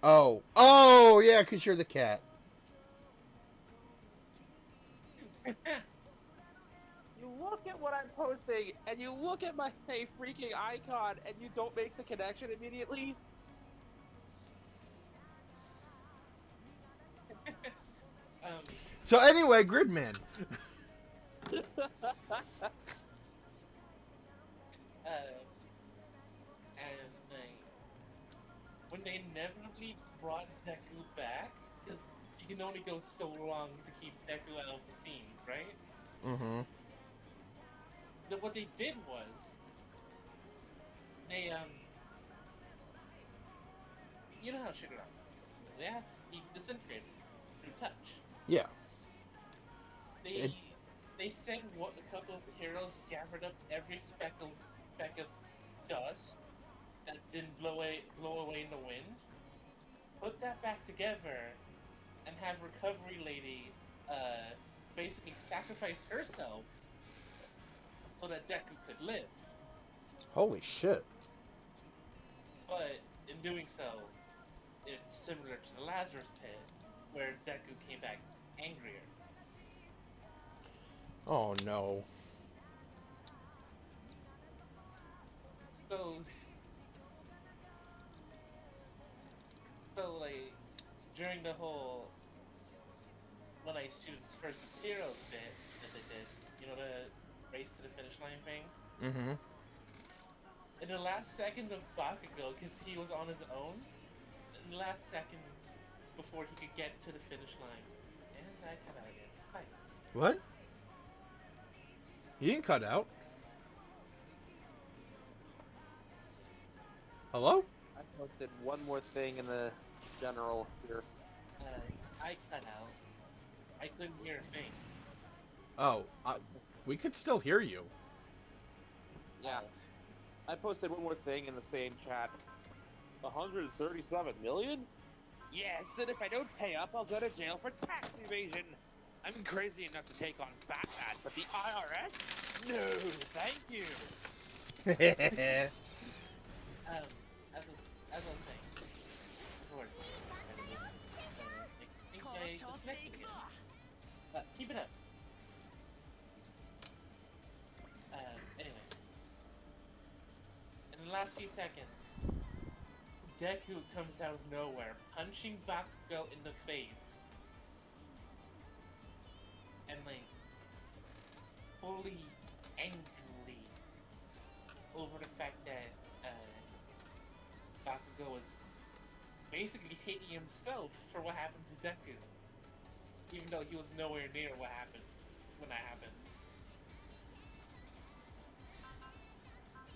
Oh yeah, 'cause you're the cat. You look at what I'm posting, and you look at my freaking icon, and you don't make the connection immediately. So anyway, Gridman. And like, when they inevitably brought Deku back, because you can only go so long to keep Deku out of the scenes, right? Mm-hmm. What they did was, they you know how Shigurama, yeah, he disintegrates through touch. Yeah. They sent a couple of heroes gathered up every speck of dust that didn't blow away in the wind, put that back together, and have Recovery Lady basically sacrifice herself so that Deku could live. Holy shit. But in doing so, it's similar to the Lazarus Pit, where Deku came back angrier. Oh no. So like, during the whole One Eye Students versus Heroes bit that they did, you know, the race to the finish line thing? Mm-hmm. In the last second of Bakugo, because he was on his own, in the last seconds before he could get to the finish line, and I cut out again. Hi. What? You didn't cut out. Hello? I posted one more thing in the general here. I cut out. I couldn't hear a thing. Oh, we could still hear you. Yeah. I posted one more thing in the same chat. 137 million? Yes, and if I don't pay up, I'll go to jail for tax evasion. I'm crazy enough to take on Batman, but the IRS? No, thank you. As I was saying, Lord, I think I disconnected again. Keep it up. Anyway. In the last few seconds, Deku comes out of nowhere, punching Bakugo in the face. And, like, fully angry over the fact that, Bakugo was basically hating himself for what happened to Deku. Even though he was nowhere near what happened when that happened.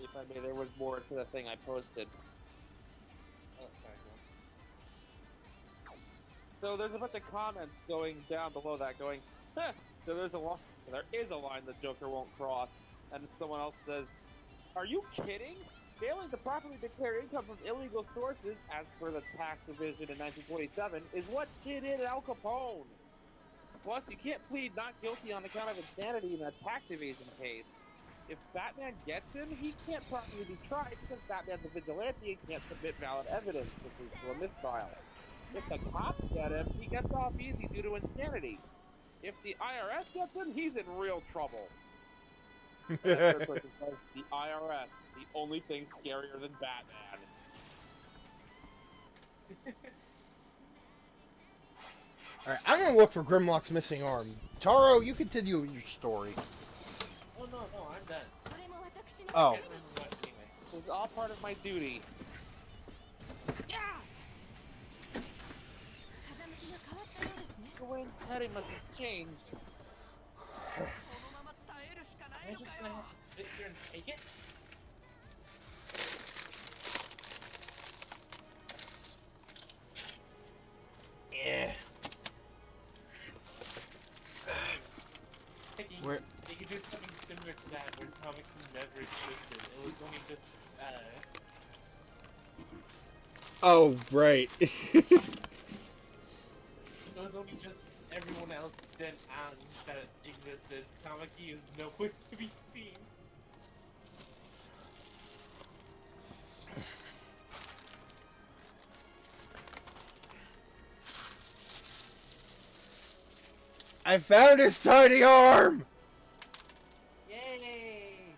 If I may, there was more to the thing I posted. Oh, sorry, go on. So there's a bunch of comments going down below that going, huh, so there is a line the Joker won't cross. And someone else says, are you kidding? Failing to properly declare income from illegal sources, as per the tax revision in 1927, is what did it Al Capone. Plus, you can't plead not guilty on account of insanity in a tax evasion case. If Batman gets him, he can't properly be tried because Batman's a vigilante and can't submit valid evidence, which leads to a mistrial. If the cops get him, he gets off easy due to insanity. If the IRS gets him, he's in real trouble. And the third person says, the IRS, the only thing scarier than Batman. Alright, I'm gonna look for Grimlock's missing arm. Taro, you continue your story. Oh, no, I'm done. Oh. I can't remember what anyway. This is all part of my duty. Yeah! Gawain's heading must have changed. Am I just gonna have to sit here and take it? Yeah. Where? They could do something similar to that where Comic never existed. It was only just, Oh, right. it was only just everyone else than Alan that existed. Kamiki is nowhere to be seen. I found his tiny arm! Yay!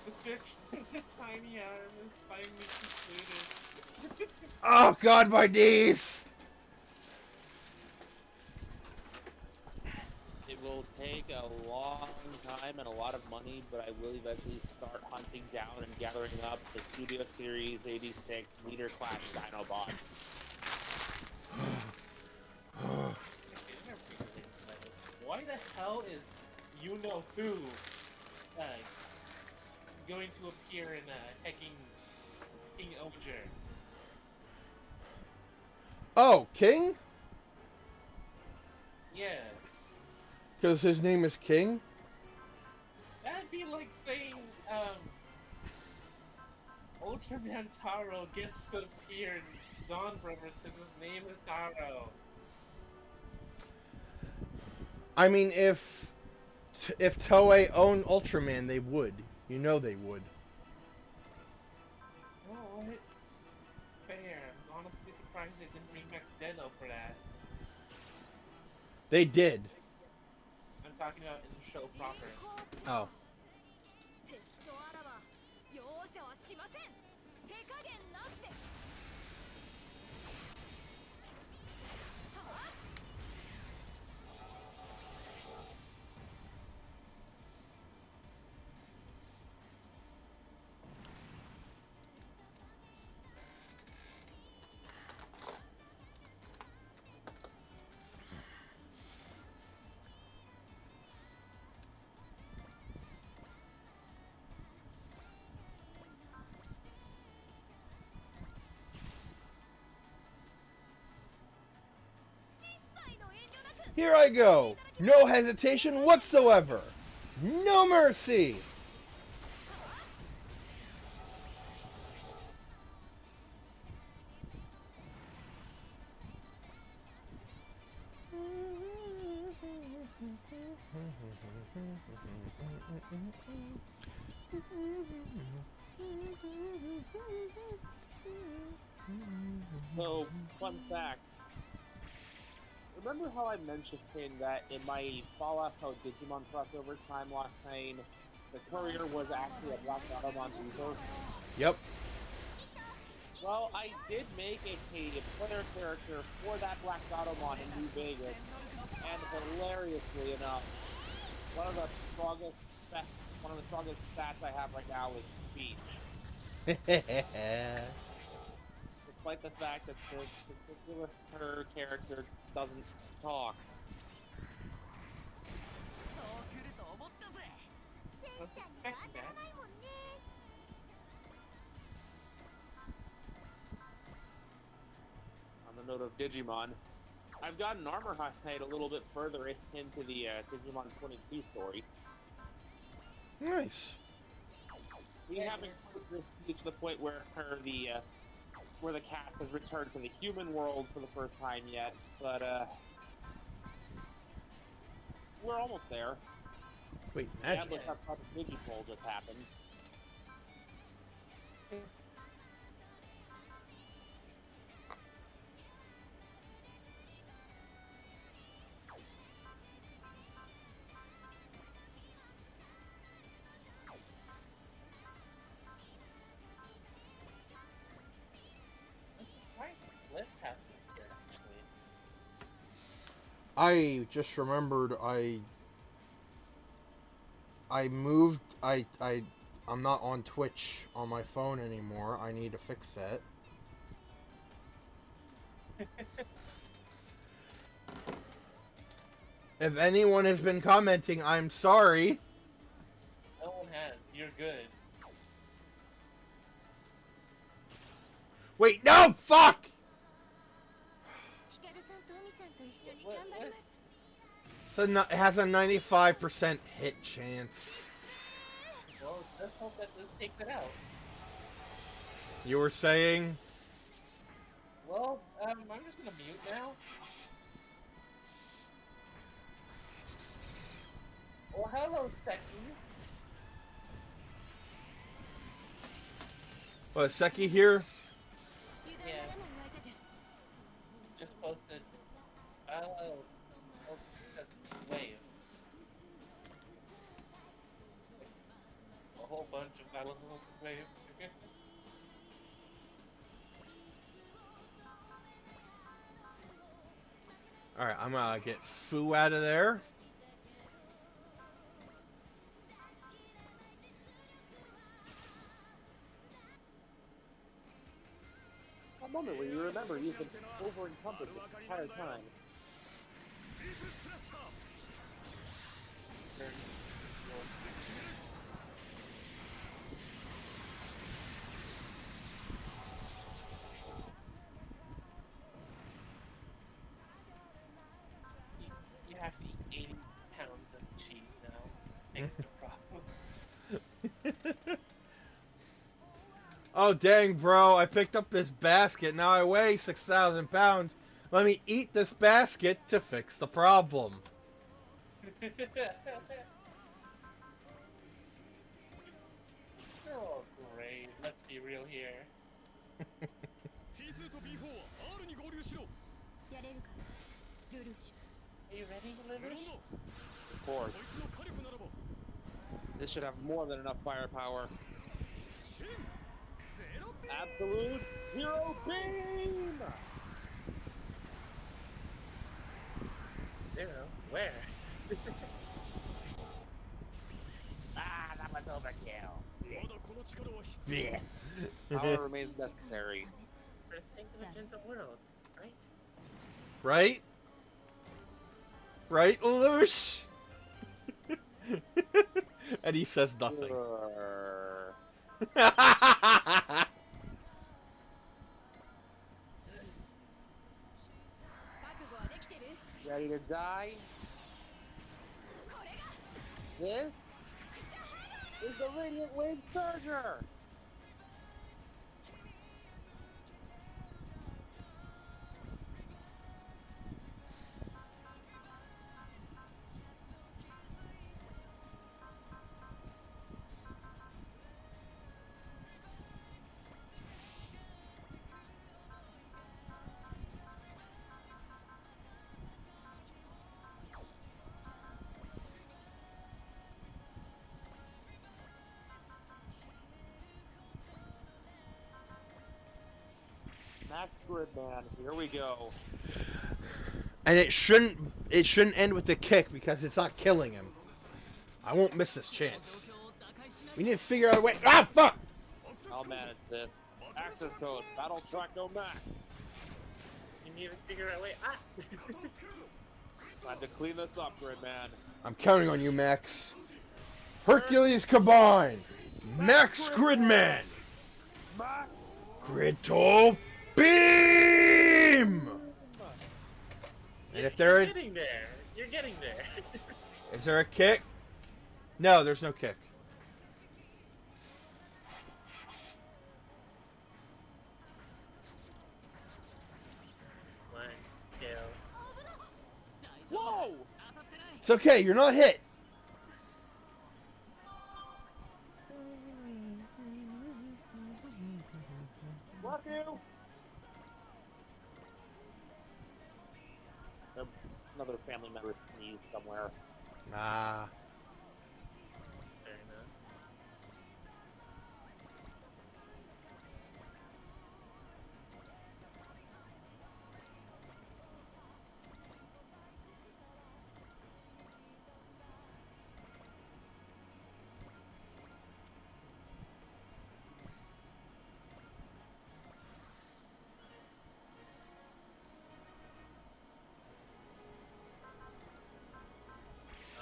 The search for the tiny arm is finally completed. Oh god, my knees! It will take a long time and a lot of money, but I will eventually start hunting down and gathering up the Studio Series 86 Leader Class Dinobots. Why the hell is you-know-who going to appear in hecking King Oger? Oh, King? Yeah. Because his name is King? That'd be like saying, Ultraman Taro gets to appear in Dawn Brothers because his name is Taro. I mean, if Toei owned Ultraman, they would. You know they would. Oh, what? Fair. I'm honestly surprised they didn't bring back Deno for that. They did. I'm talking about in the show proper. Oh. Here I go. No hesitation whatsoever. No mercy. So, fun fact. Remember how I mentioned that in my Fallout Code Digimon crossover timeline, the courier was actually a Black Automon Reaper? Yep. Well, I did make a player character for that Black Automon in New Vegas, and hilariously enough, one of the strongest stats I have right now is speech. Despite the fact that this particular character doesn't talk. On the note of Digimon, I've gotten Armor Knight a little bit further into the Digimon 22 story. Nice. We haven't reached to the point where the cast has returned to the human world for the first time yet, but we're almost there. Wait, The magic. Atlas outside of Digipole just happened. What happened here, actually? I just remembered I moved I'm not on Twitch on my phone anymore. I need to fix that. If anyone has been commenting, I'm sorry. No one has. You're good. Wait, no, fuck! So it has a 95% hit chance. Well, let's hope that this takes it out. You were saying? Well, I'm just gonna mute now. Well, hello, Seki. What, Seki here? Yeah. Just posted. Oh, that's wave. A whole bunch of battles of wave. Alright, I'm gonna get Fu out of there. A moment where you remember you've been over-encumbered this entire time. You have to eat 80 pounds of cheese now. Makes the problem. Oh dang, bro, I picked up this basket, now I weigh 6,000 pounds. Let me eat this basket to fix the problem. Oh, great. Let's be real here. Are you ready, Lelouch? Of course. This should have more than enough firepower. Absolute Zero Beam! Zero? Where? That was overkill. Yeah. Power remains necessary. First thing to the gentle world, right? Right? Right, Lelouch? And he says nothing. Ready to die? This is the Radiant Wave Surger! Max Gridman, here we go. And it shouldn't end with the kick because it's not killing him. I won't miss this chance. We need to figure out a way. Ah, fuck! I'll manage this. Access code, Battle Track No Max. You need to figure out a way. Ah! Time to clean this up, Gridman. I'm counting on you, Max. Hercules combined. Max Gridman. Max! Gridto beam. And if there You're is, getting there. You're getting there. is there a kick? No, there's no kick. One, two. Whoa! It's okay. You're not hit. Love you! Another family member sneezed somewhere. Nah. Fair enough.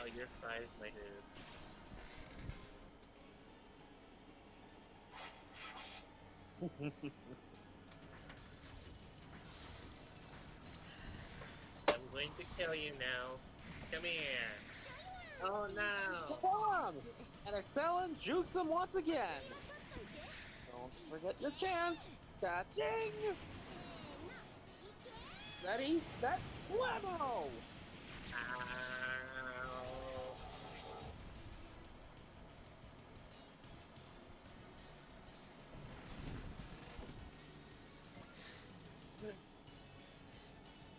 Oh, you're fine, my dude. I'm going to kill you now. Come here. Oh no! Come on! And Excellent jukes him once again! Don't forget your chance! Catching! Ready, set, whammo! Ow.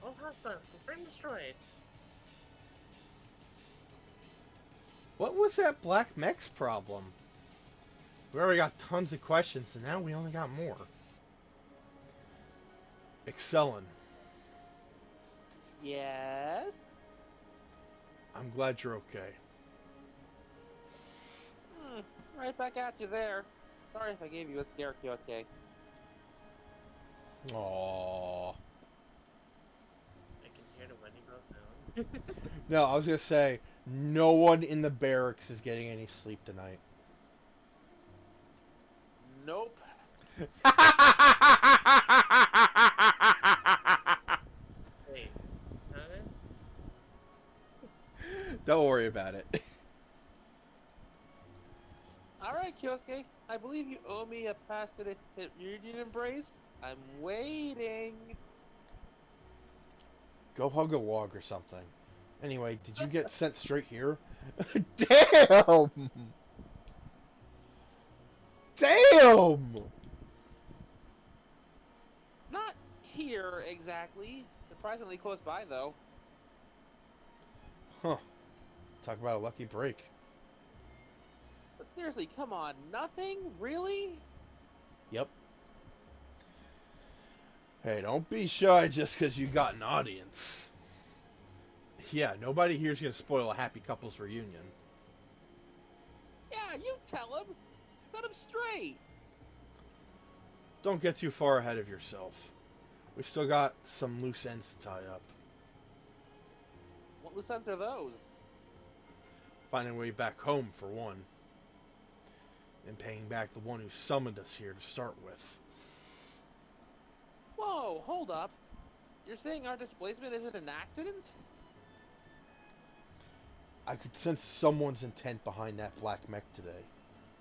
Oh, hostile! Frame destroyed! What was that Black Mech's problem? We already got tons of questions, and now we only got more. Excellent. Yes? I'm glad you're okay. Right back at you there. Sorry if I gave you a scare, Kyosuke. Aww. I can hear the wedding bells now. No, I was gonna say, no one in the barracks is getting any sleep tonight. Nope. Wait, huh? Don't worry about it. Alright, Kyosuke. I believe you owe me a passionate reunion embrace. I'm waiting. Go hug a log or something. Anyway, did you get sent straight here? Damn! Damn! Not here, exactly. Surprisingly close by, though. Huh. Talk about a lucky break. But seriously, come on. Nothing? Really? Yep. Hey, don't be shy just because you got an audience. Yeah, nobody here's gonna spoil a happy couples reunion. Yeah, you tell him. Set him straight. Don't get too far ahead of yourself. We still got some loose ends to tie up. What loose ends are those? Finding a way back home, for one. And paying back the one who summoned us here to start with. Whoa, hold up. You're saying our displacement isn't an accident? I could sense someone's intent behind that black mech today.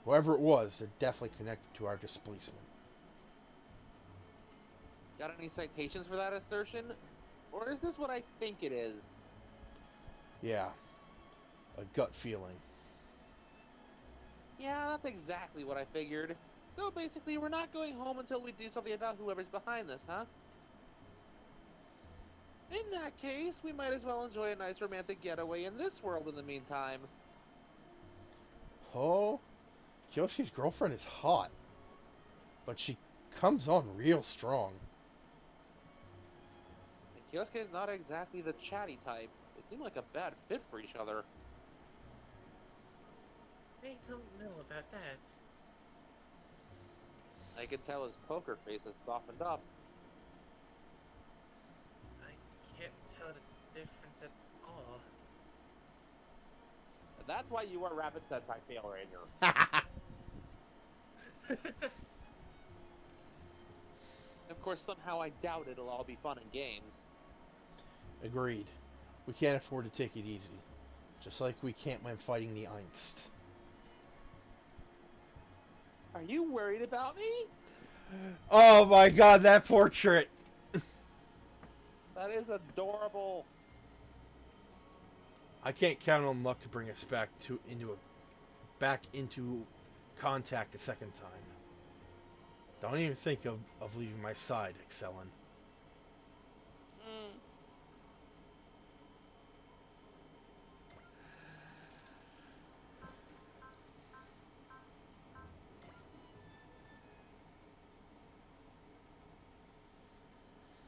Whoever it was, they're definitely connected to our displacement. Got any citations for that assertion? Or is this what I think it is? Yeah. A gut feeling. Yeah, that's exactly what I figured. So basically, we're not going home until we do something about whoever's behind this, huh? In that case, we might as well enjoy a nice romantic getaway in this world in the meantime. Oh, Kyoshi's girlfriend is hot. But she comes on real strong. Kyosuke is not exactly the chatty type. They seem like a bad fit for each other. I don't know about that. I can tell his poker face has softened up. I can't tell the difference at all. And that's why you are Rapid Sentai Fail Ranger. Of course, somehow I doubt it'll all be fun and games. Agreed. We can't afford to take it easy. Just like we can't when fighting the Einst. Are you worried about me? Oh my god, that portrait! That is adorable. I can't count on luck to bring us back into contact a second time. Don't even think of leaving my side, Excellent. Mm.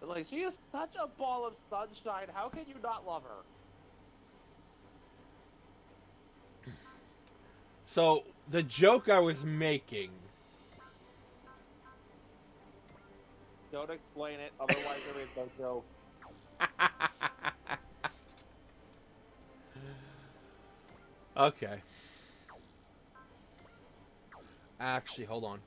Like, she is such a ball of sunshine. How can you not love her? So, the joke I was making... Don't explain it, otherwise there is no joke. Okay. Actually, hold on.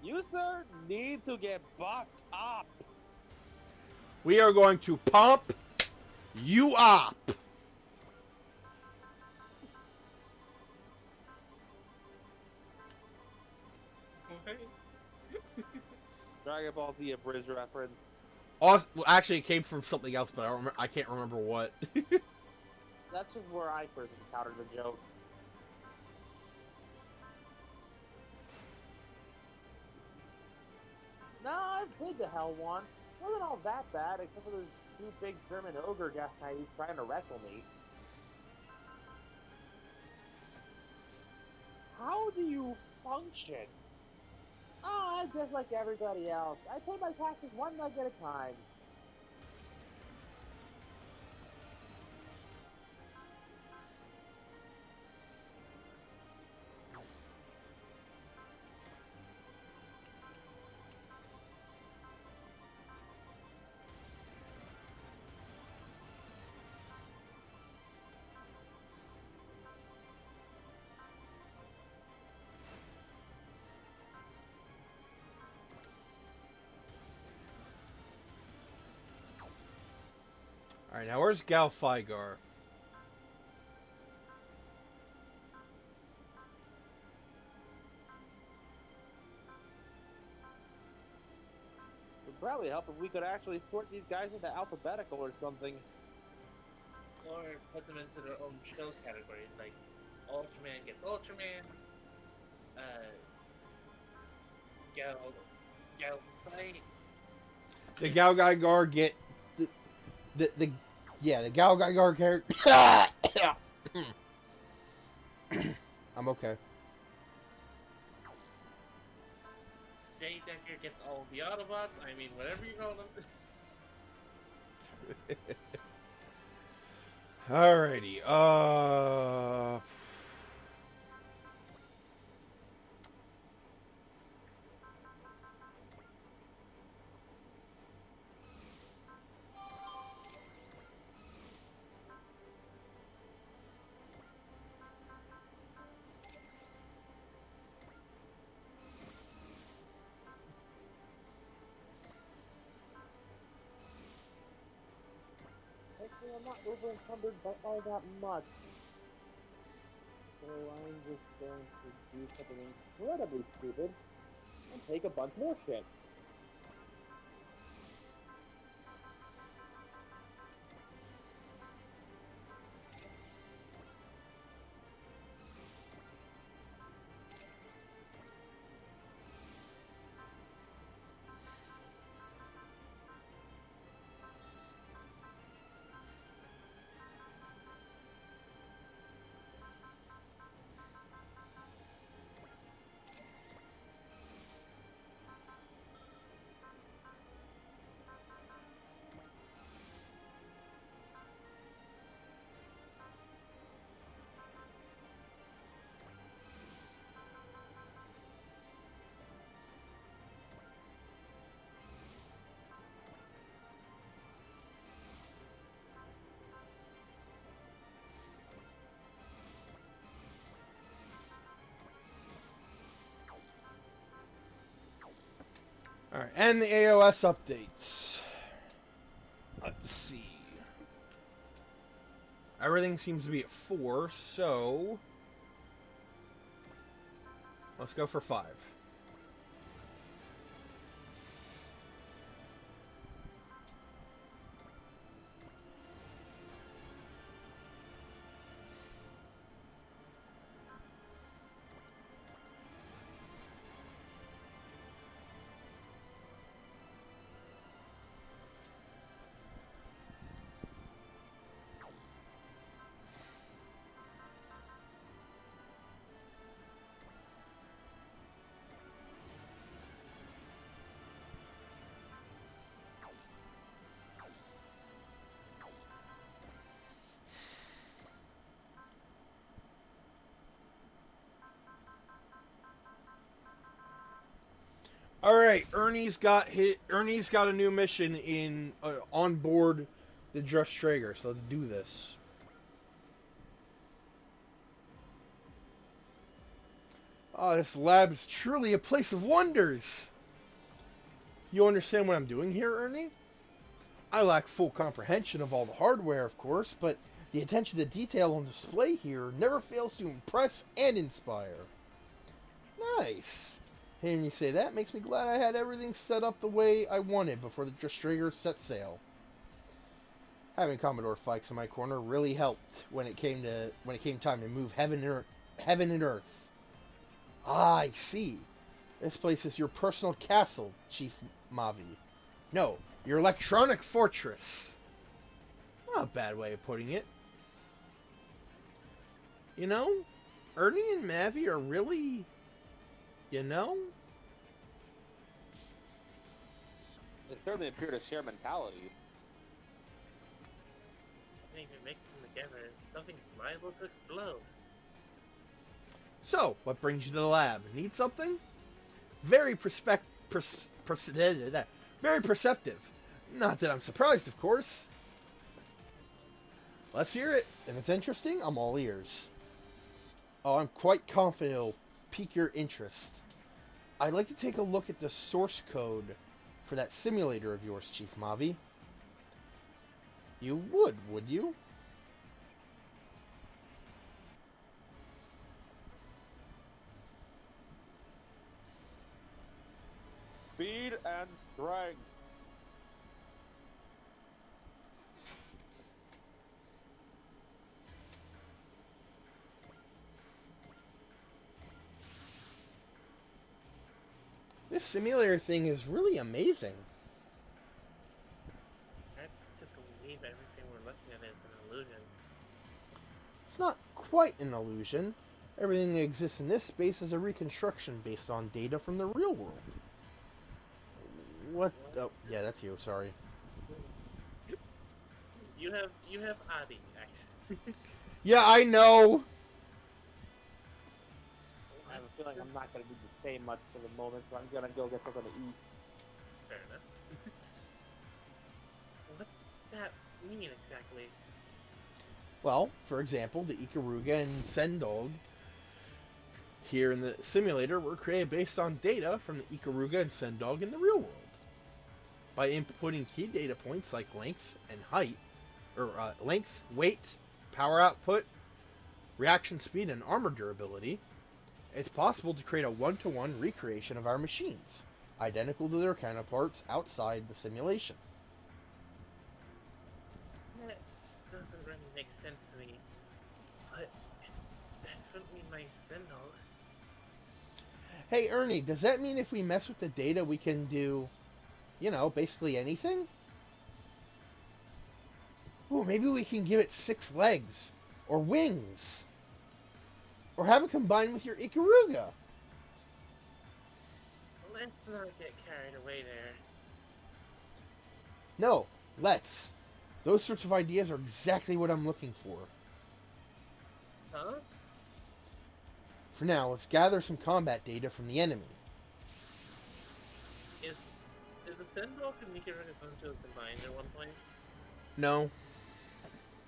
You, sir, need to get buffed up. We are going to pump you up. Dragon Ball Z abridged reference. Also, well, actually, it came from something else, but I can't remember what. That's just where I first encountered the joke. Nah, I've played the Hell one. Wasn't all that bad, except for those two big German ogre guys trying to wrestle me. How do you function? Oh, I'm just like everybody else. I pay my taxes one leg at a time. Alright, now where's Gal Figar? It would probably help if we could actually sort these guys into alphabetical or something. Or put them into their own show categories, like Ultraman gets Ultraman, Gal Fight. The Gal Gaigar get the Gal Gaigar character. I'm okay. Jay Decker gets all the Autobots. I mean, whatever you call them. Alrighty. Actually, I'm not over-encumbered by all that much. So I'm just going to do something incredibly stupid and take a bunch more shit. Alright, and the AOS updates. Let's see. Everything seems to be at 4, so let's go for 5. All right, Ernie's got a new mission in on board the Just Traeger. So let's do this. Oh, this lab is truly a place of wonders. You understand what I'm doing here, Ernie? I lack full comprehension of all the hardware, of course, but the attention to detail on display here never fails to impress and inspire. Nice. Hearing you say that makes me glad I had everything set up the way I wanted before the Just Traeger set sail. Having Commodore Fikes in my corner really helped when it came time to move heaven and earth. Ah, I see. This place is your personal castle, Chief Mavi. No, your electronic fortress. Not a bad way of putting it. You know, Ernie and Mavi are really, you know? They certainly appear to share mentalities. I think if you mix them together, something's liable to explode. So, what brings you to the lab? Need something? Very very perceptive. Not that I'm surprised, of course. Let's hear it. If it's interesting, I'm all ears. Oh, I'm quite confident it'll pique your interest. I'd like to take a look at the source code for that simulator of yours, Chief Mavi. You would you? Speed and strength. This simulator thing is really amazing. I to believe everything we're looking at is an illusion. It's not quite an illusion. Everything that exists in this space is a reconstruction based on data from the real world. What? Oh, yeah, that's you. Sorry. You have Adi, actually. Yeah, I know. I have a feeling I'm not going to do the same much for the moment, so I'm going to go get something to eat. Fair enough. What's that mean exactly? Well, for example, the Ikaruga and Sendog here in the simulator were created based on data from the Ikaruga and Sendog in the real world. By inputting key data points like length and height, or length, weight, power output, reaction speed, and armor durability, it's possible to create a one-to-one recreation of our machines, identical to their counterparts outside the simulation. That doesn't really make sense to me, but it's definitely my Sendog. Hey Ernie, does that mean if we mess with the data we can do, you know, basically anything? Ooh, maybe we can give it 6 legs, or wings, or have it combined with your Ikaruga. Let's not get carried away there. No, let's. Those sorts of ideas are exactly what I'm looking for. Huh? For now, let's gather some combat data from the enemy. Is the Sendog and Ikaruga going to combine at one point? No.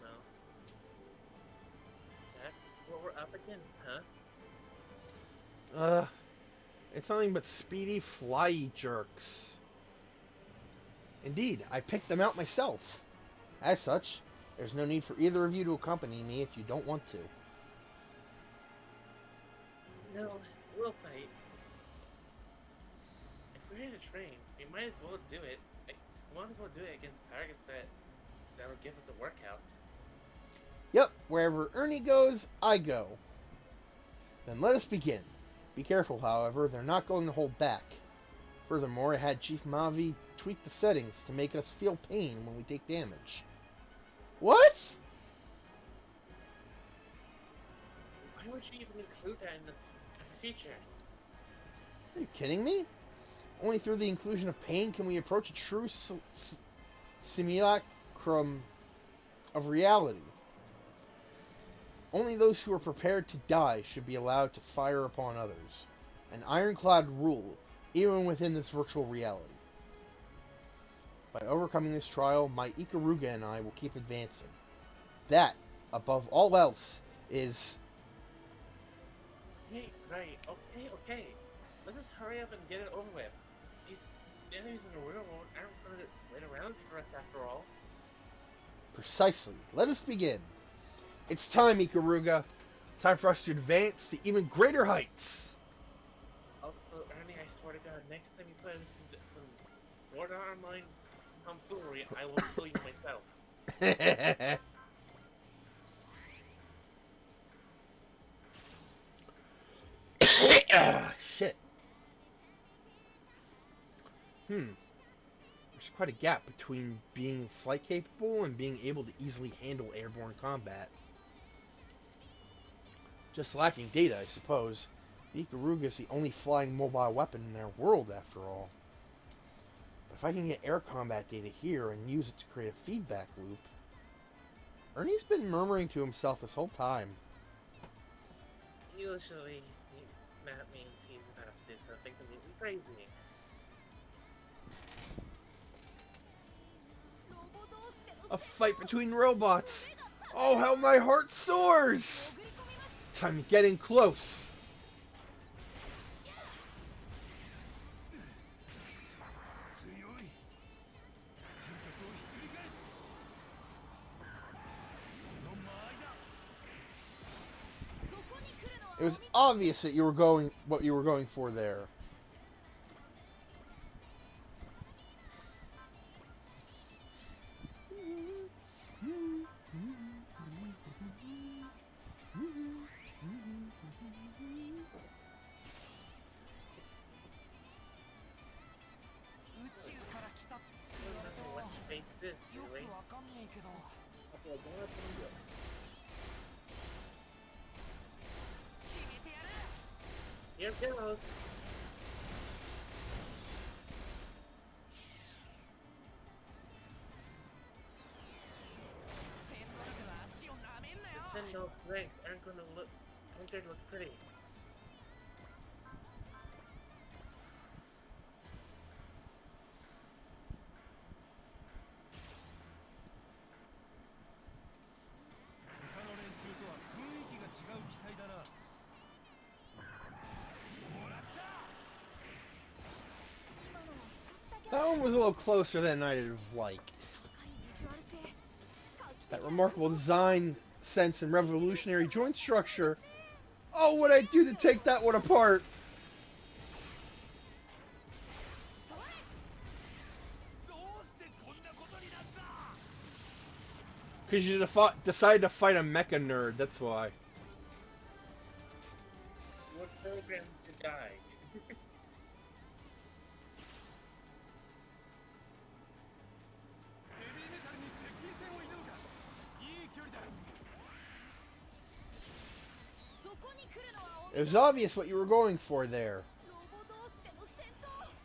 No. That's what we're up against, huh? It's nothing but speedy fly jerks. Indeed, I picked them out myself. As such, there's no need for either of you to accompany me if you don't want to. No, we'll fight. If we're in a train, we might as well do it. We might as well do it against targets that'll give us a workout. Yep, wherever Ernie goes, I go. Then let us begin. Be careful, however, they're not going to hold back. Furthermore, I had Chief Mavi tweak the settings to make us feel pain when we take damage. What? Why would you even include that in as a feature? Are you kidding me? Only through the inclusion of pain can we approach a true simulacrum of reality. Only those who are prepared to die should be allowed to fire upon others. An ironclad rule, even within this virtual reality. By overcoming this trial, my Ikaruga and I will keep advancing. That, above all else, is... Hey, right, okay. Let us hurry up and get it over with. These enemies in the real world aren't going to wait around for us after all. Precisely. Let us begin. It's time, Ikaruga. Time for us to advance to even greater heights. Also, Ernie, I swear to God, next time you play this in some Sword Art Online tomfoolery, I will kill you myself. Shit. There's quite a gap between being flight capable and being able to easily handle airborne combat. Just lacking data, I suppose. The Ikaruga is the only flying mobile weapon in their world, after all. But if I can get air combat data here and use it to create a feedback loop... Ernie's been murmuring to himself this whole time. Usually, that means he's about to do something completely crazy. A fight between robots! Oh, how my heart soars! Time to get in close! It was obvious that you were going what you were going for there. Here goes. Then those legs aren't gonna look pretty. That one was a little closer than I'd have liked. That remarkable design, sense, and revolutionary joint structure. Oh, what I'd do to take that one apart! Because you decided to fight a mecha nerd, that's why. We're programmed to die. It was obvious what you were going for there.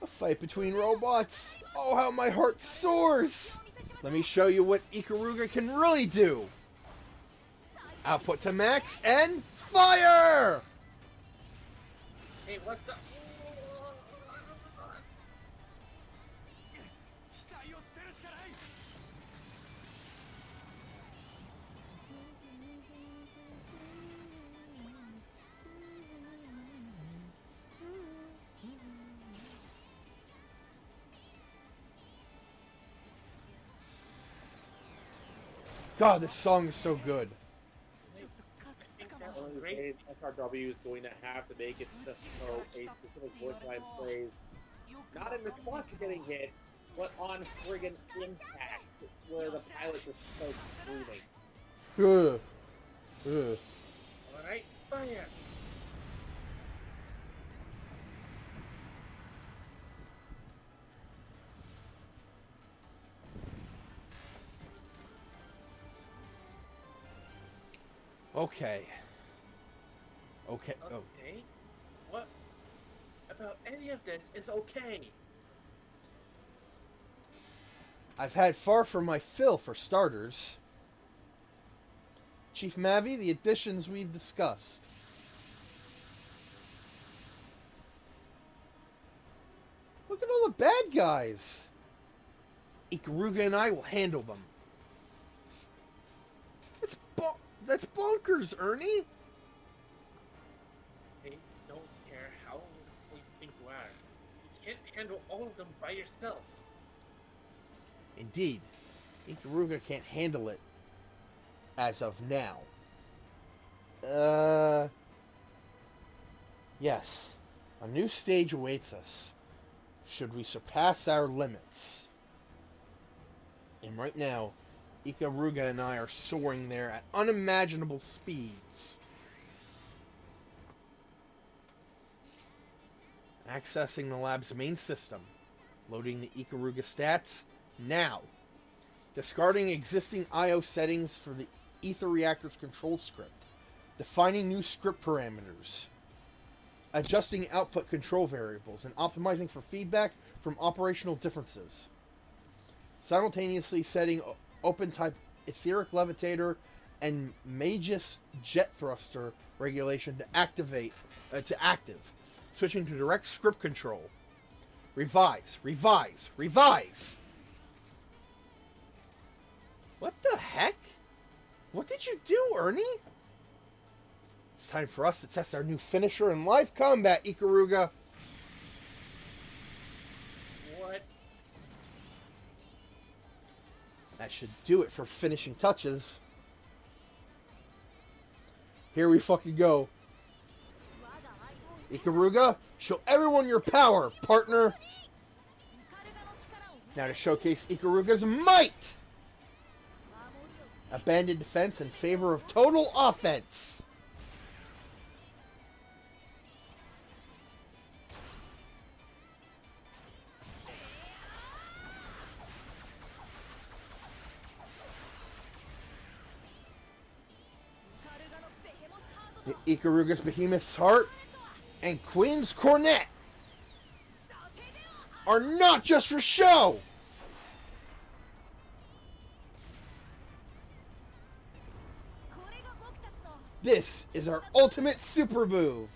A fight between robots. Oh, how my heart soars! Let me show you what Ikaruga can really do. Output to max and fire! Hey, what's up? God, this song is so good. I think that's One of these great. days, SRW is going to have to make it just so a specific voice line plays not in response to getting hit, but on friggin' impact, where the pilot just starts screaming. Ugh. Ugh. Alright, fire! Okay. Okay. Oh. Okay. What about any of this is okay? I've had far from my fill for starters. Chief Mavi, the additions we've discussed. Look at all the bad guys. Ikaruga and I will handle them. That's bonkers, Ernie. They don't care how wonderful you think you are. You can't handle all of them by yourself. Indeed, Ikaruga can't handle it as of now. Yes, a new stage awaits us. Should we surpass our limits? And right now, Ikaruga and I are soaring there at unimaginable speeds. Accessing the lab's main system. Loading the Ikaruga stats now. Discarding existing I/O settings for the Ether Reactor's control script. Defining new script parameters. Adjusting output control variables and optimizing for feedback from operational differences. Simultaneously setting open-type etheric levitator and Magus jet thruster regulation to active. Switching to direct script control. Revise. What the heck? What did you do, Ernie? It's time for us to test our new finisher in live combat, Ikaruga. What? That should do it for finishing touches. Here we fucking go. Ikaruga, show everyone your power, partner. Now to showcase Ikaruga's might. Abandon defense in favor of total offense. Ikaruga's Behemoth's Heart and Quinn's Cornet are not just for show! This is our ultimate super move!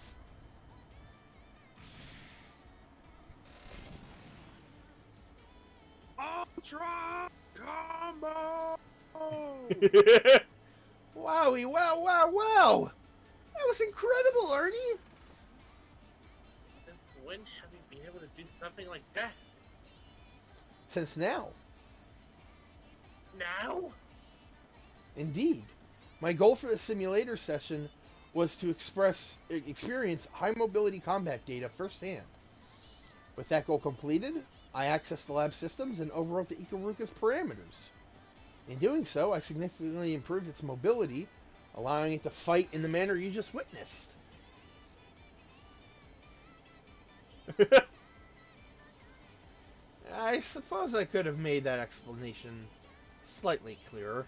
Ultra Combo! Wowie, wow! That was incredible, Ernie! Since when have you been able to do something like that? Since now. Now? Indeed. My goal for the simulator session was to experience high mobility combat data firsthand. With that goal completed, I accessed the lab systems and overwrote the Ikaruga's parameters. In doing so, I significantly improved its mobility, allowing it to fight in the manner you just witnessed. I suppose I could have made that explanation slightly clearer.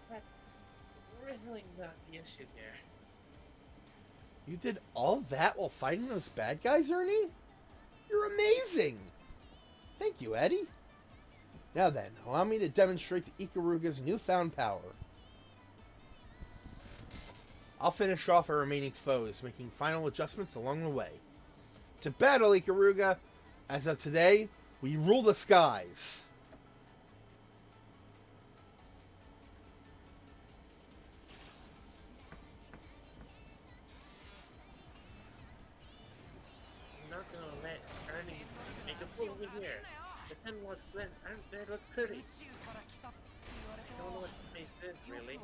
That's really not the issue here. You did all that while fighting those bad guys, Ernie? You're amazing! Thank you, Eddie. Now then, allow me to demonstrate the Ikaruga's newfound power. I'll finish off our remaining foes, making final adjustments along the way. To battle, Ikaruga! As of today, we rule the skies! I'm not gonna let Ernie make a fool of me here. The 10 more Flint aren't there to look pretty. don't know what the face is, really.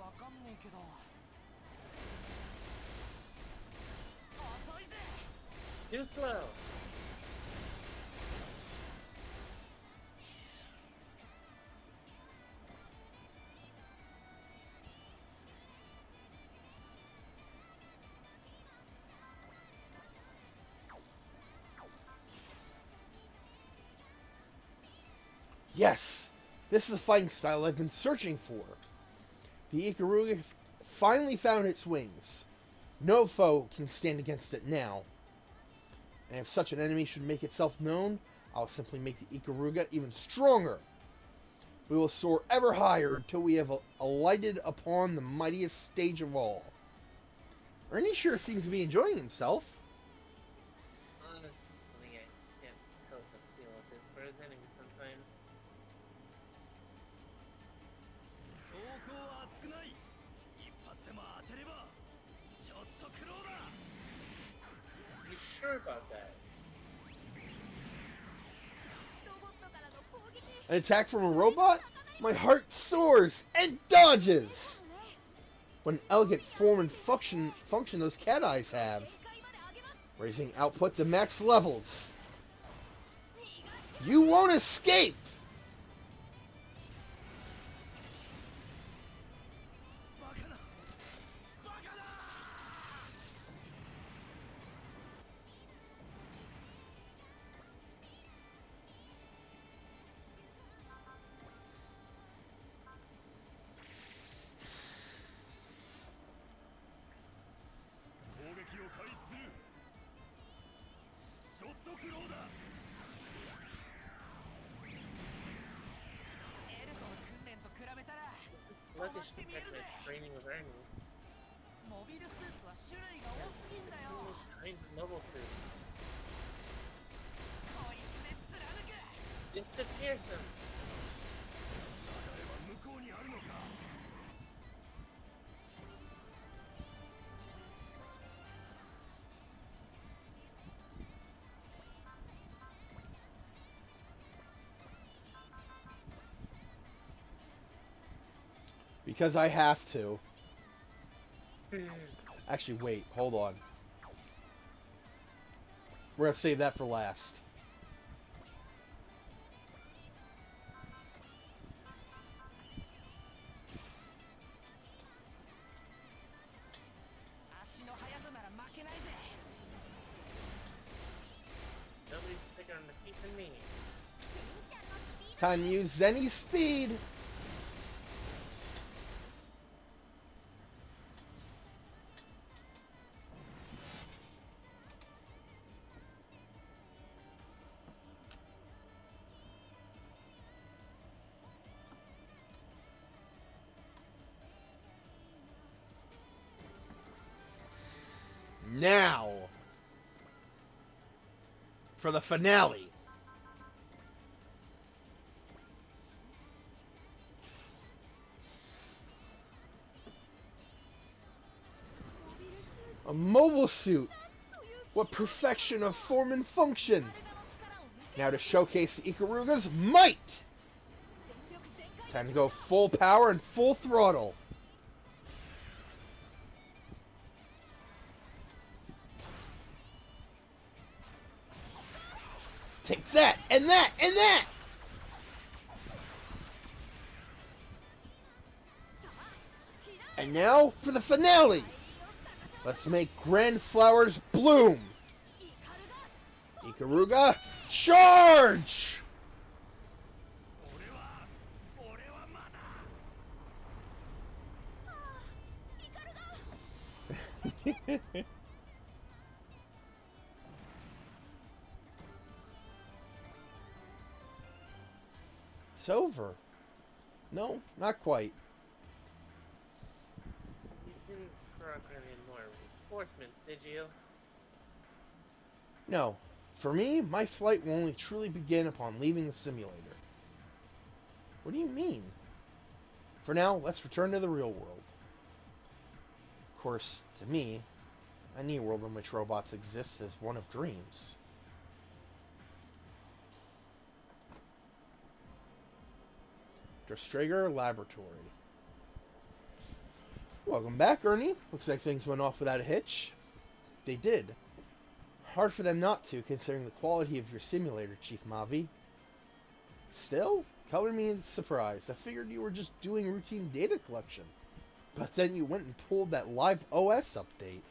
Too slow! Yes! This is the fighting style I've been searching for. The Ikaruga finally found its wings. No foe can stand against it now. And if such an enemy should make itself known, I'll simply make the Ikaruga even stronger. We will soar ever higher until we have alighted upon the mightiest stage of all. Ernie sure seems to be enjoying himself. Honestly, I can't help but feel a bit for his enemy sometimes. You sure about that? An attack from a robot? My heart soars and dodges! What an elegant form and function those cat eyes have. Raising output to max levels. You won't escape! Sluggish compared to training with Ernie. Kinds of mobile suit. It's the Pearson. Because I have to. Actually, wait, hold on. We're gonna save that for last. Nobody's bigger on the feet than me. Time to use Zenny's speed! Now, for the finale. A mobile suit. What perfection of form and function. Now to showcase the Ikaruga's might. Time to go full power and full throttle. Take that, and that, and that! And now for the finale! Let's make grand flowers bloom! Ikaruga, charge! It's over. No, not quite. You didn't program in more reinforcements, did you? No. For me, my flight will only truly begin upon leaving the simulator. What do you mean? For now, let's return to the real world. Of course, to me, any world in which robots exist is one of dreams. Strager Laboratory. Welcome back, Ernie. Looks like things went off without a hitch. They did. Hard for them not to, considering the quality of your simulator, Chief Mavi. Still, color me surprised. I figured you were just doing routine data collection. But then you went and pulled that live OS update.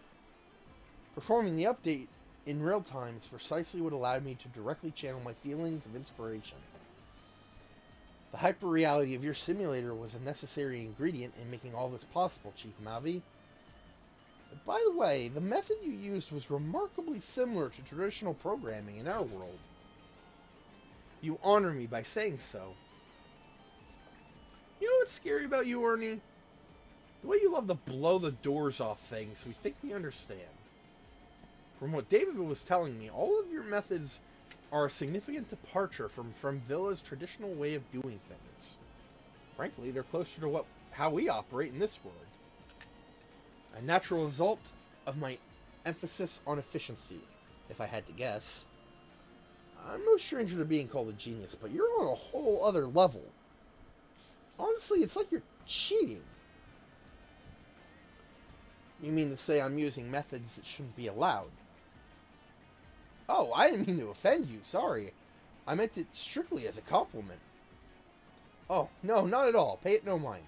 Performing the update in real time is precisely what allowed me to directly channel my feelings of inspiration. The hyper-reality of your simulator was a necessary ingredient in making all this possible, Chief Mavi. By the way, the method you used was remarkably similar to traditional programming in our world. You honor me by saying so. You know what's scary about you, Ernie? The way you love to blow the doors off things we think we understand. From what David was telling me, all of your methods are a significant departure from Villa's traditional way of doing things. Frankly, they're closer to how we operate in this world. A natural result of my emphasis on efficiency, if I had to guess. I'm no stranger to being called a genius, but you're on a whole other level. Honestly, it's like you're cheating. You mean to say I'm using methods that shouldn't be allowed? Oh, I didn't mean to offend you, sorry. I meant it strictly as a compliment. Oh, no, not at all. Pay it no mind.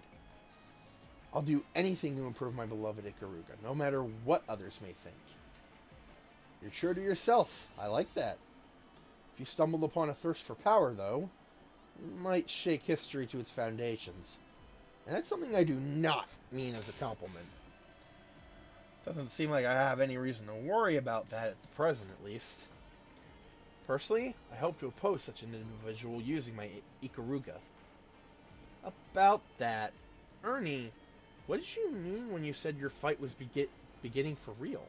I'll do anything to improve my beloved Ikaruga, no matter what others may think. You're true to yourself. I like that. If you stumbled upon a thirst for power, though, you might shake history to its foundations. And that's something I do not mean as a compliment. Doesn't seem like I have any reason to worry about that at the present, at least. Personally, I hope to oppose such an individual using my Ikaruga. About that, Ernie, what did you mean when you said your fight was beginning for real?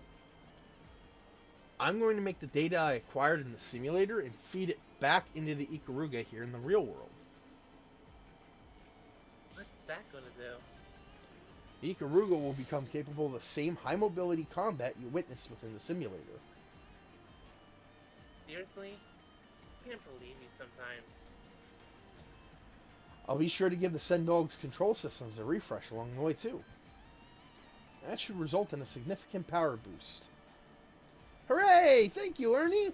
I'm going to make the data I acquired in the simulator and feed it back into the Ikaruga here in the real world. What's that gonna do? The Ikaruga will become capable of the same high-mobility combat you witnessed within the simulator. Seriously? I can't believe you sometimes. I'll be sure to give the Sendog's control systems a refresh along the way, too. That should result in a significant power boost. Hooray! Thank you, Ernie!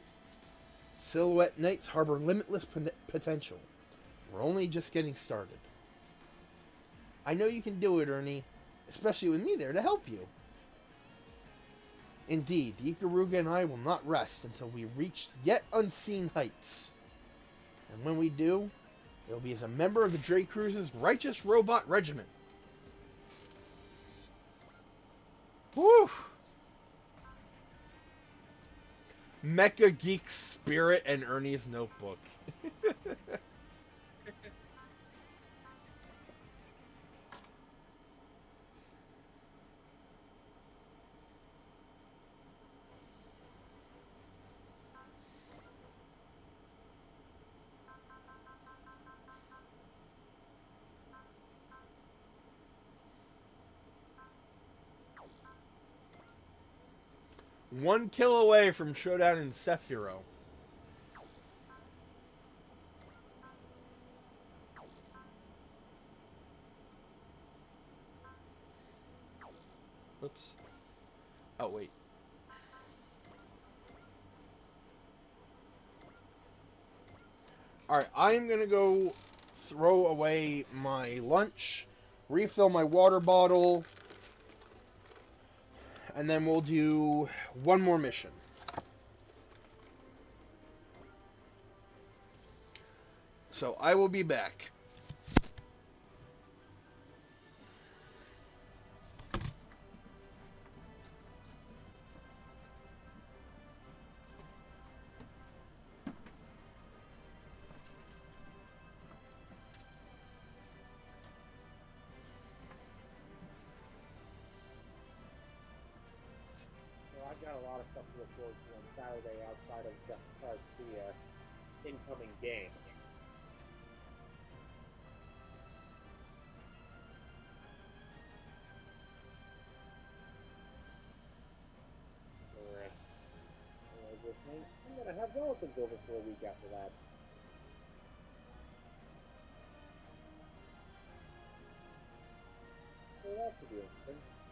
Silhouette Knights harbor limitless potential. We're only just getting started. I know you can do it, Ernie. Especially with me there to help you. Indeed, the Ikaruga and I will not rest until we reach yet unseen heights. And when we do, it will be as a member of the Dre Cruise's Righteous Robot Regiment. Whew! Mecha Geek Spirit and Ernie's Notebook. One kill away from Showdown in Sephiroth. Oops. Oh, wait. Alright, I'm gonna go throw away my lunch, refill my water bottle, and then we'll do one more mission. So I will be back. I've got a lot of stuff to look forward to on Saturday outside of just the incoming game. I'm going to have relatives over for a week after that. So that should be interesting.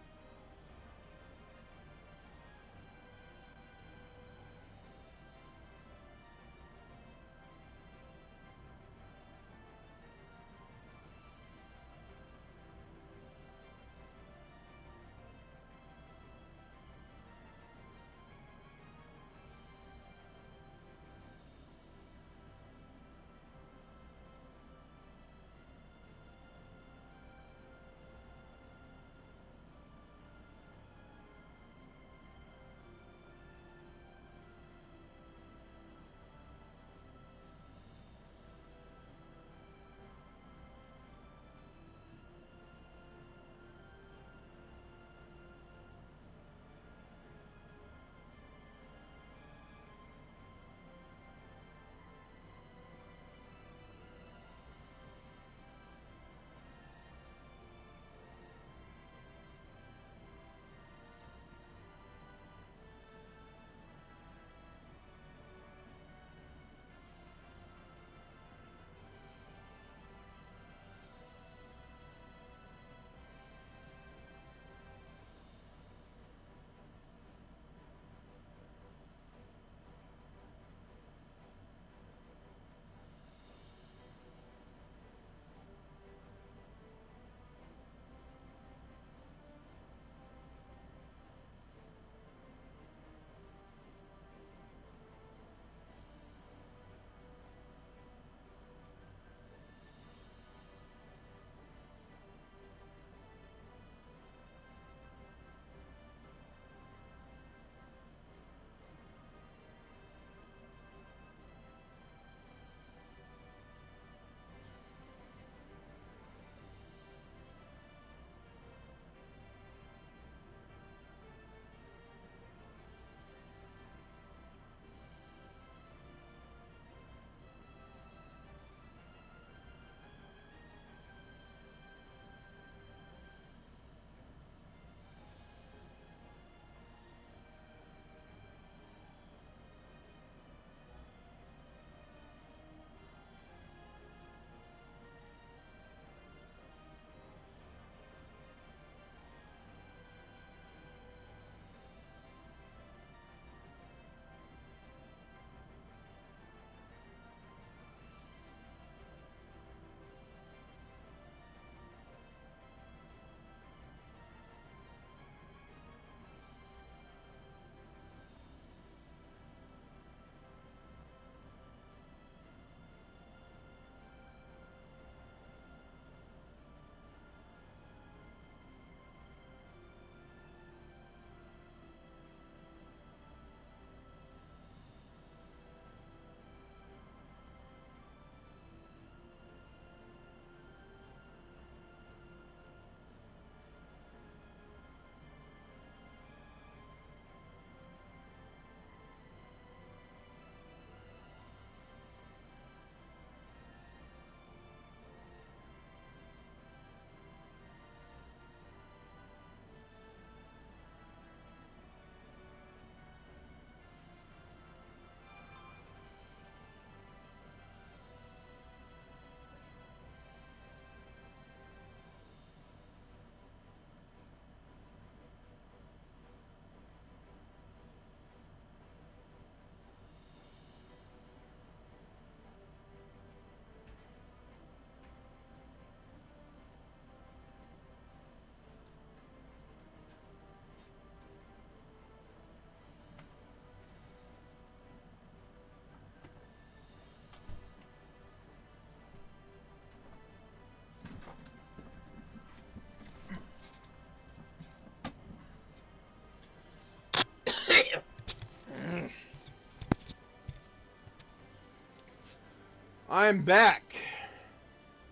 I'm back.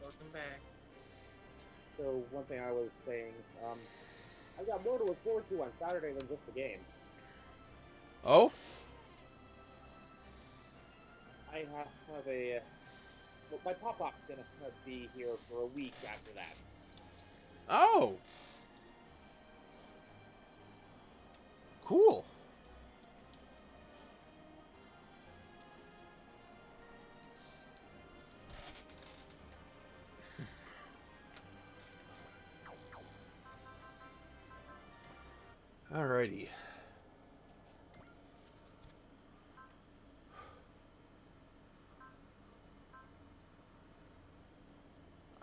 Welcome back. So one thing I was saying, I got more to look forward to on Saturday than just the game. Oh? I have a well, my pop-up's gonna be here for a week after that. Oh. Cool. Alrighty.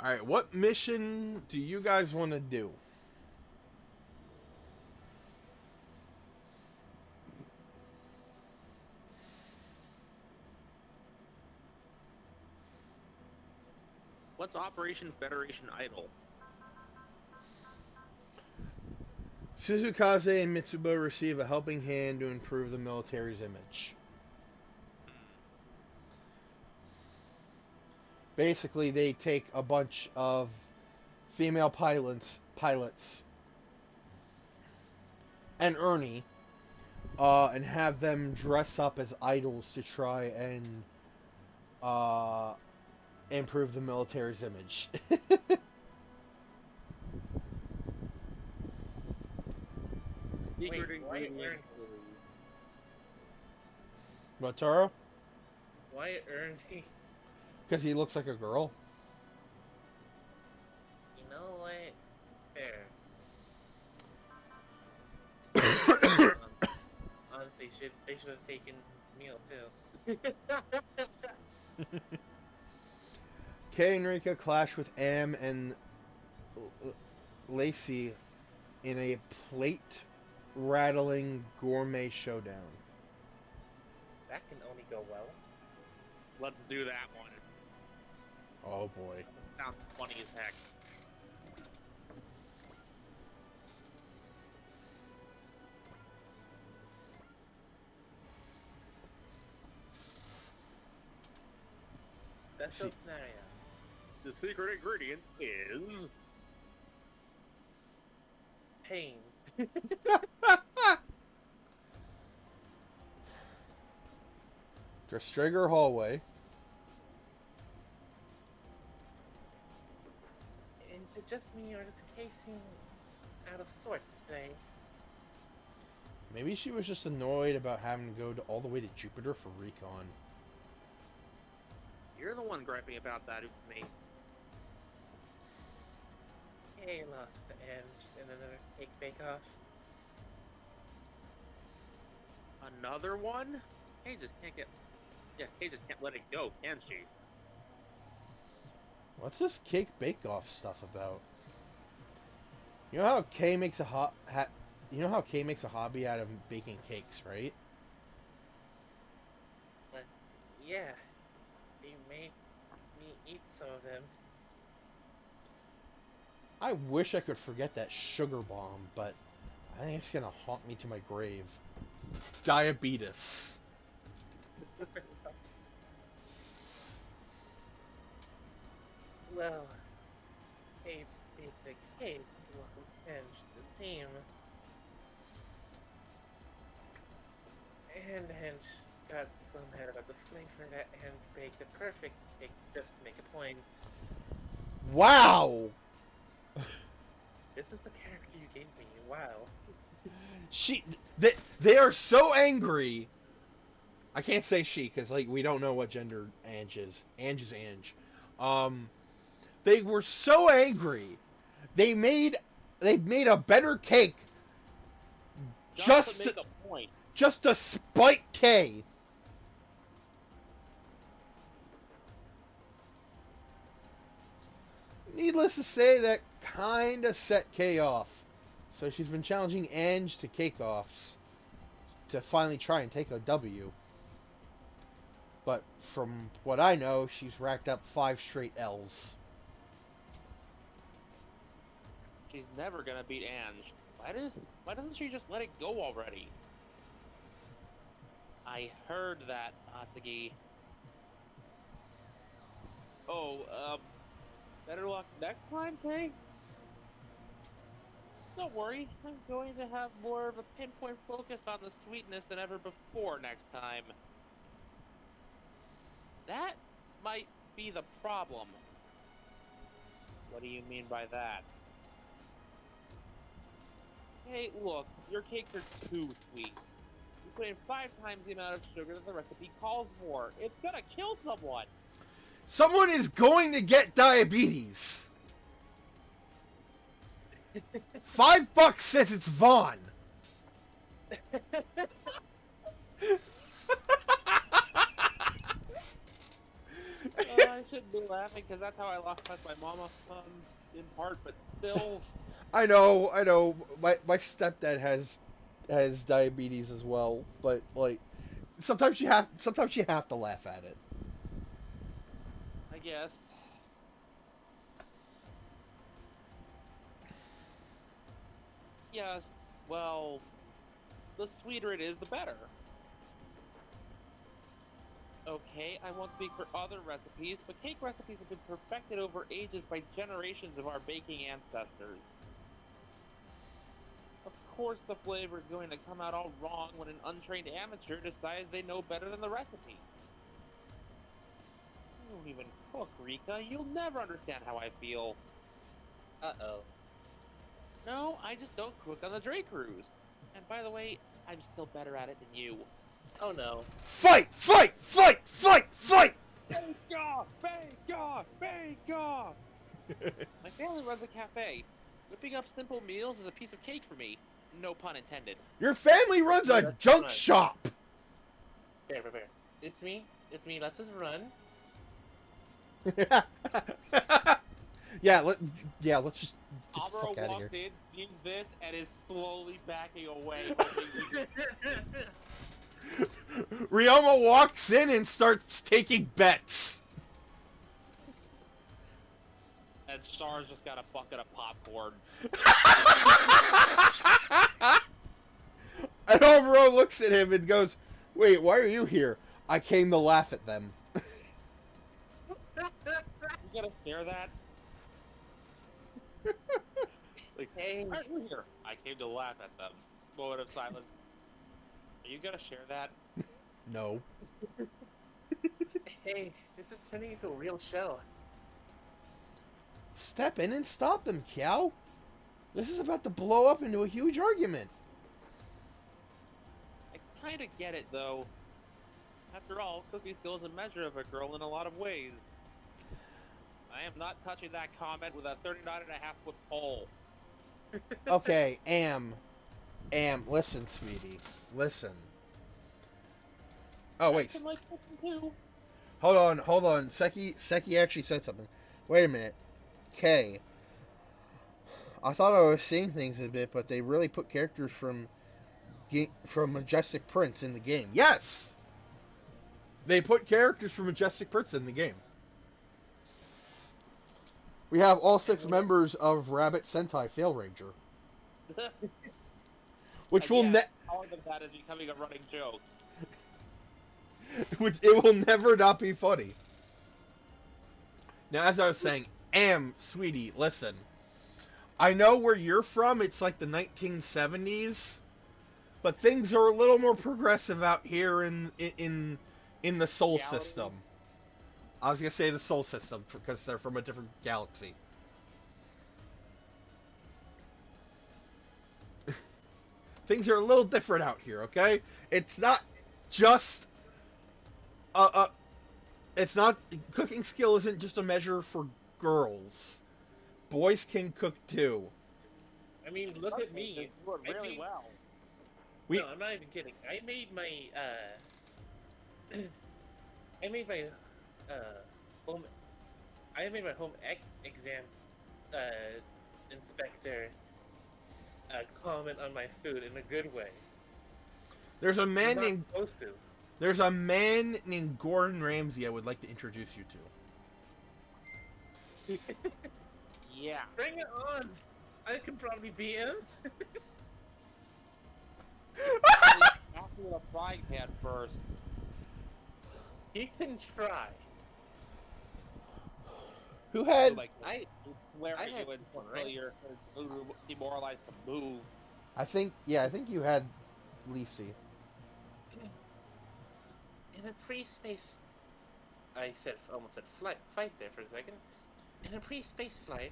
Alright, what mission do you guys want to do? What's Operation Federation Idol? Suzukaze and Mitsubo receive a helping hand to improve the military's image. Basically, they take a bunch of female pilots, and Ernie, and have them dress up as idols to try and improve the military's image. Secret Wait, why ingredient Ernie? is What, Taro? Why Ernie? Because he looks like a girl. You know what? Fair. Honestly, they should have taken Neil too. Kay and Rika clash with Am and Lacey in a plate-rattling gourmet showdown. That can only go well. Let's do that one. Oh boy. Sounds funny as heck. That's the scenario. The secret ingredient is Pain. Strager hallway. Is it just me, or does the case seem out of sorts today? Maybe she was just annoyed about having to go all the way to Jupiter for recon. you're the one griping about that. It's me. Hey, lost the edge in another cake bake-off. Another one? Kay just can't get. Yeah, Kay just can't let it go, can she? What's this cake bake-off stuff about? You know how Kay makes a you know how Kay makes a hobby out of baking cakes, right? But, yeah, you made me eat some of them. I wish I could forget that sugar bomb, but I think it's gonna haunt me to my grave. Diabetes. Well, hey, beat the cake to avenge the team. And Hench got so mad about the flavor that Hench baked the perfect cake just to make a point. Wow! This is the character you gave me, wow. They are so angry. I can't say she, because, like, we don't know what gender Ange is. Ange is Ange. They were so angry. They made a better cake Just to make a point. just to spite Kay. Needless to say, that kind of set Kay off. So she's been challenging Ange to cake-offs to finally try and take a W. But from what I know, she's racked up 5 straight L's. She's never gonna beat Ange. Why doesn't she just let it go already? I heard that, Asagi. Oh, better luck next time, Kay? Don't worry, I'm going to have more of a pinpoint focus on the sweetness than ever before next time. That might be the problem. What do you mean by that? Hey, look, your cakes are too sweet. You put in 5 times the amount of sugar that the recipe calls for. It's gonna kill someone! Someone is going to get diabetes. $5 says it's Vaughn. I shouldn't be laughing because that's how I lost my mama, in part, but still. I know. My stepdad has diabetes as well, but like sometimes you have to laugh at it. I guess. Yes, well, the sweeter it is, the better. Okay, I won't speak for other recipes, but cake recipes have been perfected over ages by generations of our baking ancestors. Of course the flavor is going to come out all wrong when an untrained amateur decides they know better than the recipe. You don't even cook, Rika. You'll never understand how I feel. Uh-oh. No, I just don't cook on the Dre Cruise. And by the way, I'm still better at it than you. Oh no. Fight! Fight! Fight! Fight! Fight! Bake off! Bake off! Bake off! My family runs a cafe. Whipping up simple meals is a piece of cake for me. No pun intended. Your family runs a That's junk fine. shop. Fair. It's me. Let's just run. Let's just get the Amuro fuck out of walks here. in, sees this, and is slowly backing away. Ryoma walks in and starts taking bets. And Star's just got a bucket of popcorn. And Amuro looks at him and goes, "Wait, why are you here? I came to laugh at them." You gonna share that? Like, Hey. why are you here? I came to laugh at them. Moment of silence. Are you gonna share that? No. Hey, this is turning into a real show. Step in and stop them, Kiao. This is about to blow up into a huge argument. I kinda get it, though. After all, cooking skill is a measure of a girl in a lot of ways. I am not touching that comment with a 39.5-foot pole. Okay, Am, listen, sweetie. Listen. Oh, wait. I like cooking too. Hold on. Seki actually said something. Wait a minute. K. I thought I was seeing things a bit, but they really put characters from Majestic Prince in the game. Yes! They put characters from Majestic Prince in the game. We have all 6 members of Rabbit Sentai Fail Ranger. Which will Calling them that is becoming a running joke. it will never not be funny. Now, as I was saying, sweetie, listen. I know where you're from, it's like the 1970s, but things are a little more progressive out here in the Sol Reality. system. I was gonna say the Sol system because they're from a different galaxy. Things are a little different out here, okay? It's not just it's not cooking skill isn't just a measure for girls. Boys can cook too. I mean, look at me. You do it really made- well. No, I'm not even kidding. I made my home. I made my home exam inspector comment on my food in a good way. There's a I'm man not named supposed to. There's a man named Gordon Ramsay I would like to introduce you to. Yeah. Bring it on. I can probably be him. After the frying pan first. He can try. Who had? Like, I swear I at had you one, until right? you're demoralized to move. I think you had Lisi. In a pre-space, I said almost said fight there for a second. In a pre-space flight,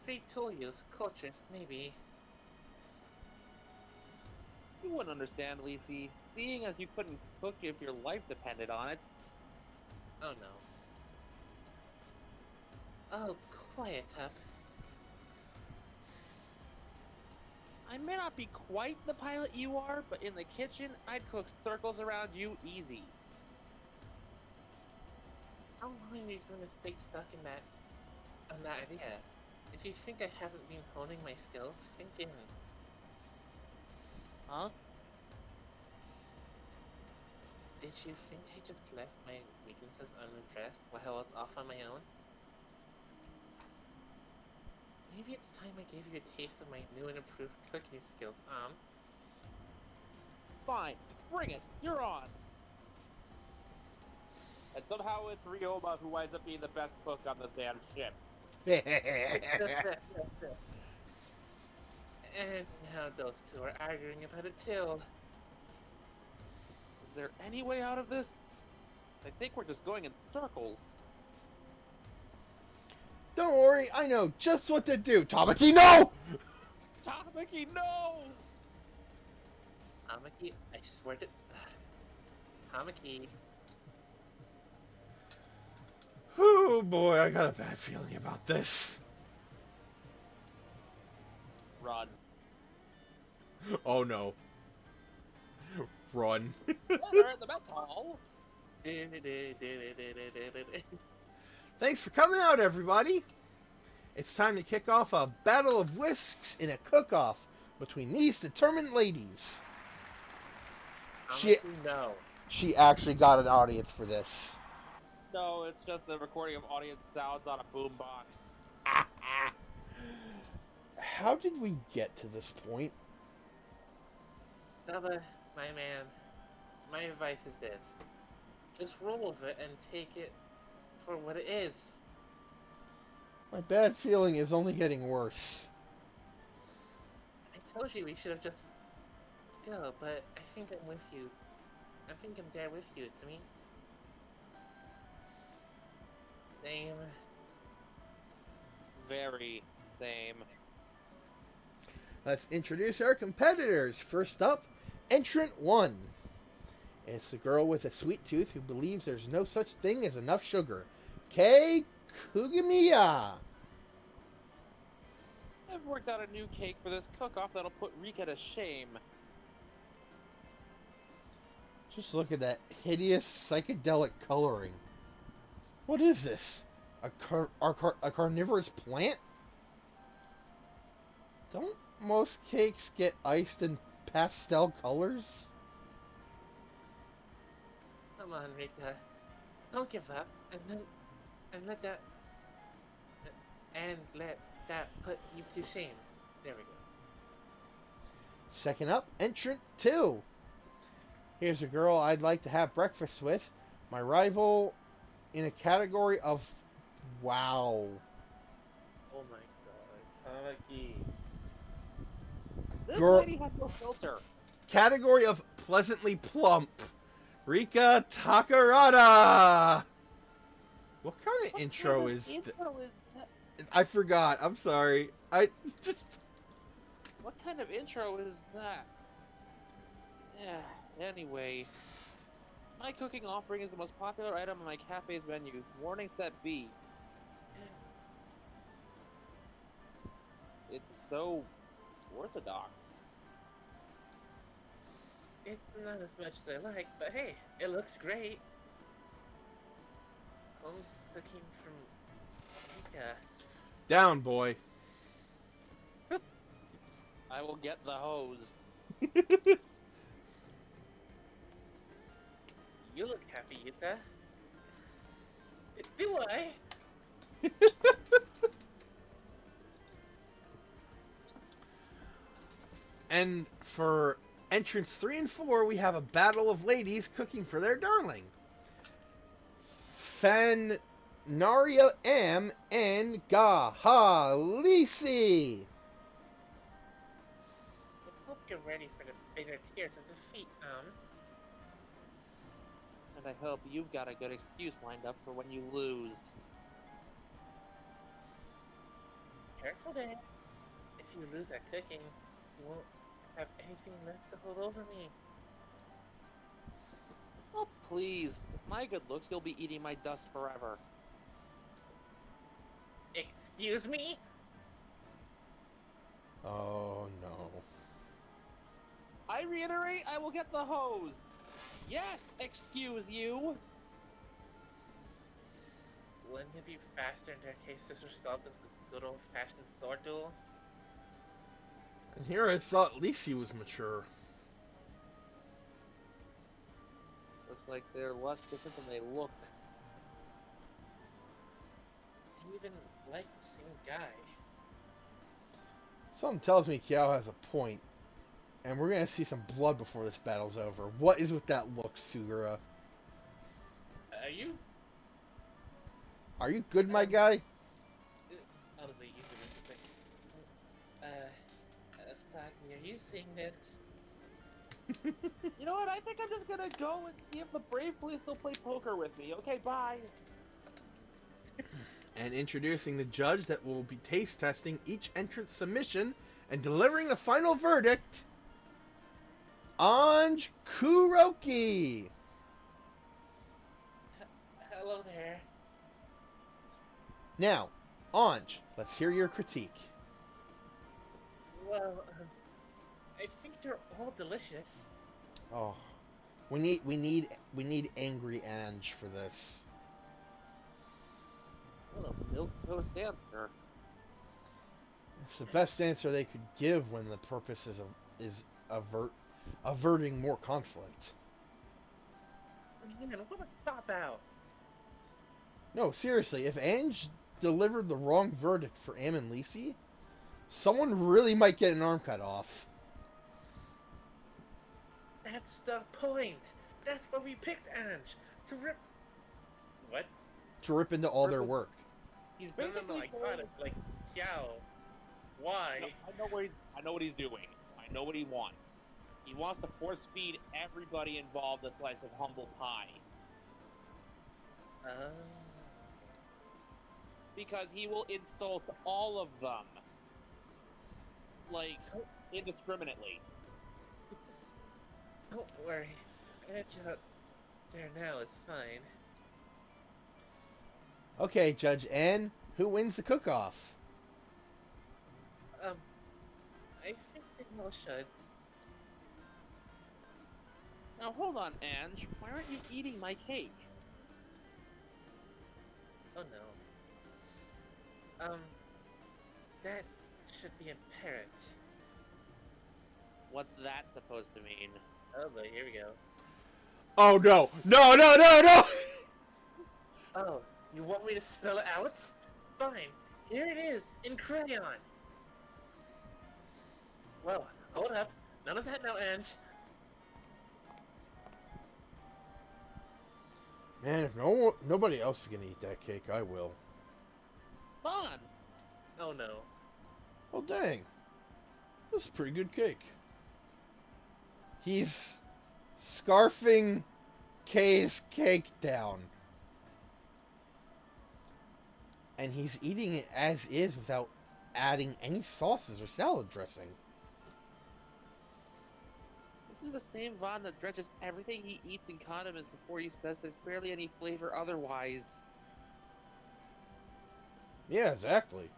pre-tool use cultures maybe. You wouldn't understand, Lisi, seeing as you couldn't cook if your life depended on it. Oh no. Oh, quiet up. I may not be quite the pilot you are, but in the kitchen, I'd cook circles around you easy. How long are you going to stay stuck in that idea? If you think I haven't been honing my skills, think in. Huh? Did you think I just left my weaknesses unaddressed while I was off on my own? Maybe it's time I gave you a taste of my new and improved cooking skills, Fine, bring it, you're on! And somehow it's Ryoma who winds up being the best cook on the damn ship. And now those two are arguing about it too. Is there any way out of this? I think we're just going in circles. Don't worry, I know just what to do. Tamaki, no! Tamaki, no! Hamaki, I swear to... Hamaki. Oh boy, I got a bad feeling about this. Run. Oh no. Run. Weather in the mess hall! Thanks for coming out, everybody. It's time to kick off a battle of whisks in a cook-off between these determined ladies. Hamaki, no. She actually got an audience for this. No, it's just the recording of audience sounds on a boombox. How did we get to this point? Baba, my man, my advice is this. Just roll with it and take it for what it is. My bad feeling is only getting worse. I told you we should have just go, but I think I'm with you. I think I'm there with you, it's me. Same. Very same. Let's introduce our competitors. First up, Entrant 1. It's the girl with a sweet tooth who believes there's no such thing as enough sugar. Kei Kugimiya. I've worked out a new cake for this cook-off that'll put Rika to shame. Just look at that hideous psychedelic coloring. What is this? A carnivorous plant? Don't most cakes get iced in pastel colors? Come on, Rika. Don't give up, and let that put you to shame. There we go. Second up, Entrant 2. Here's a girl I'd like to have breakfast with. My rival in a category of wow. Oh my god, Hamaki. This Girl- lady has no filter. Category of pleasantly plump. Rika Takarada. What kind of intro kind of is intro is that? I forgot. I'm sorry. I just What kind of intro is that? Yeah, anyway. My cooking offering is the most popular item on my cafe's menu. Warning set B. It's so orthodox. It's not as much as I like, but hey, it looks great. Home cooking from Rika. down, boy. I will get the hose. You look happy, Yuta. Do I? And for entrants 3 and 4, we have a battle of ladies cooking for their darling. Naria M and Gahalisi. I hope you're ready for the bitter tears of defeat, And I hope you've got a good excuse lined up for when you lose. Careful there. If you lose at cooking, you won't have anything left to hold over me. Oh, please. With my good looks, you'll be eating my dust forever. Excuse me? Oh no. I reiterate, I will get the hose. Yes, excuse you. Wouldn't it be faster in their case just resolve this good old-fashioned sword duel? And here I thought Lisi was mature. Looks like they're less different than they look. You even like the same guy. Something tells me Kiao has a point, and we're gonna see some blood before this battle's over. What is with that look, Sugura? Are you? Are you good, my guy? Honestly, you should just like, Saki, are you seeing this? You know what? I think I'm just gonna go and see if the Brave Police will play poker with me. Okay, bye. And introducing the judge that will be taste testing each entrance submission and delivering the final verdict, Anj Kuroki. Hello there. Now, Anj, let's hear your critique. Well, I think they're all delicious. Oh, we need angry Anj for this. What a milquetoast answer. It's the best answer they could give when the purpose is averting more conflict. Man, what a cop-out. No, seriously, if Ange delivered the wrong verdict for Am and Lisi, someone really might get an arm cut off. That's the point. That's why we picked Ange. To rip... What? To rip into all their work. He's No, basically I got it. Like, Kiao. Why? No, I know what he's doing. I know what he wants. He wants to force feed everybody involved a slice of humble pie. Because he will insult all of them. Like, indiscriminately. Don't worry. Edge out there now is fine. Okay, Judge N, who wins the cook-off? I think they all should. Now hold on, Ange. Why aren't you eating my cake? Oh no. That should be apparent. What's that supposed to mean? Oh boy, here we go. Oh no! No, no, no, no! Oh, you want me to spell it out? Fine, here it is, in crayon! Well, hold up. None of that now, Ange. Man, if nobody else is gonna eat that cake, I will. Fun! Oh no. Well, dang. This is a pretty good cake. He's scarfing Kay's cake down. And he's eating it as is without adding any sauces or salad dressing. This is the same Vaughn that drenches everything he eats in condiments before he says there's barely any flavor otherwise. Yeah, exactly.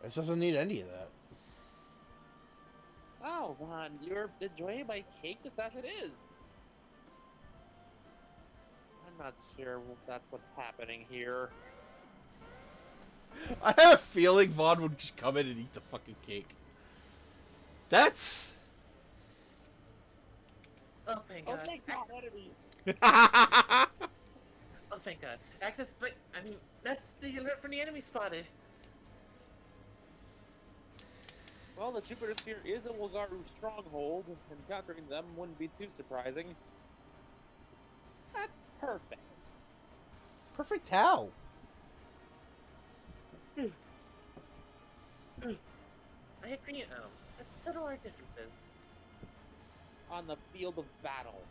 This doesn't need any of that. Wow, Vaughn, you're enjoying my cake just as it is. I'm not sure if that's what's happening here. I have a feeling Vaughn would just come in and eat the fucking cake. That's... Oh, thank God. Oh, thank God, enemies! Oh, thank God. Access, but, I mean, that's the alert from the enemy spotted. Well, the Jupiter Sphere is a Wulgaru stronghold. Encountering them wouldn't be too surprising. That's perfect. Perfect how? I agree, let's settle our differences. On the field of battle.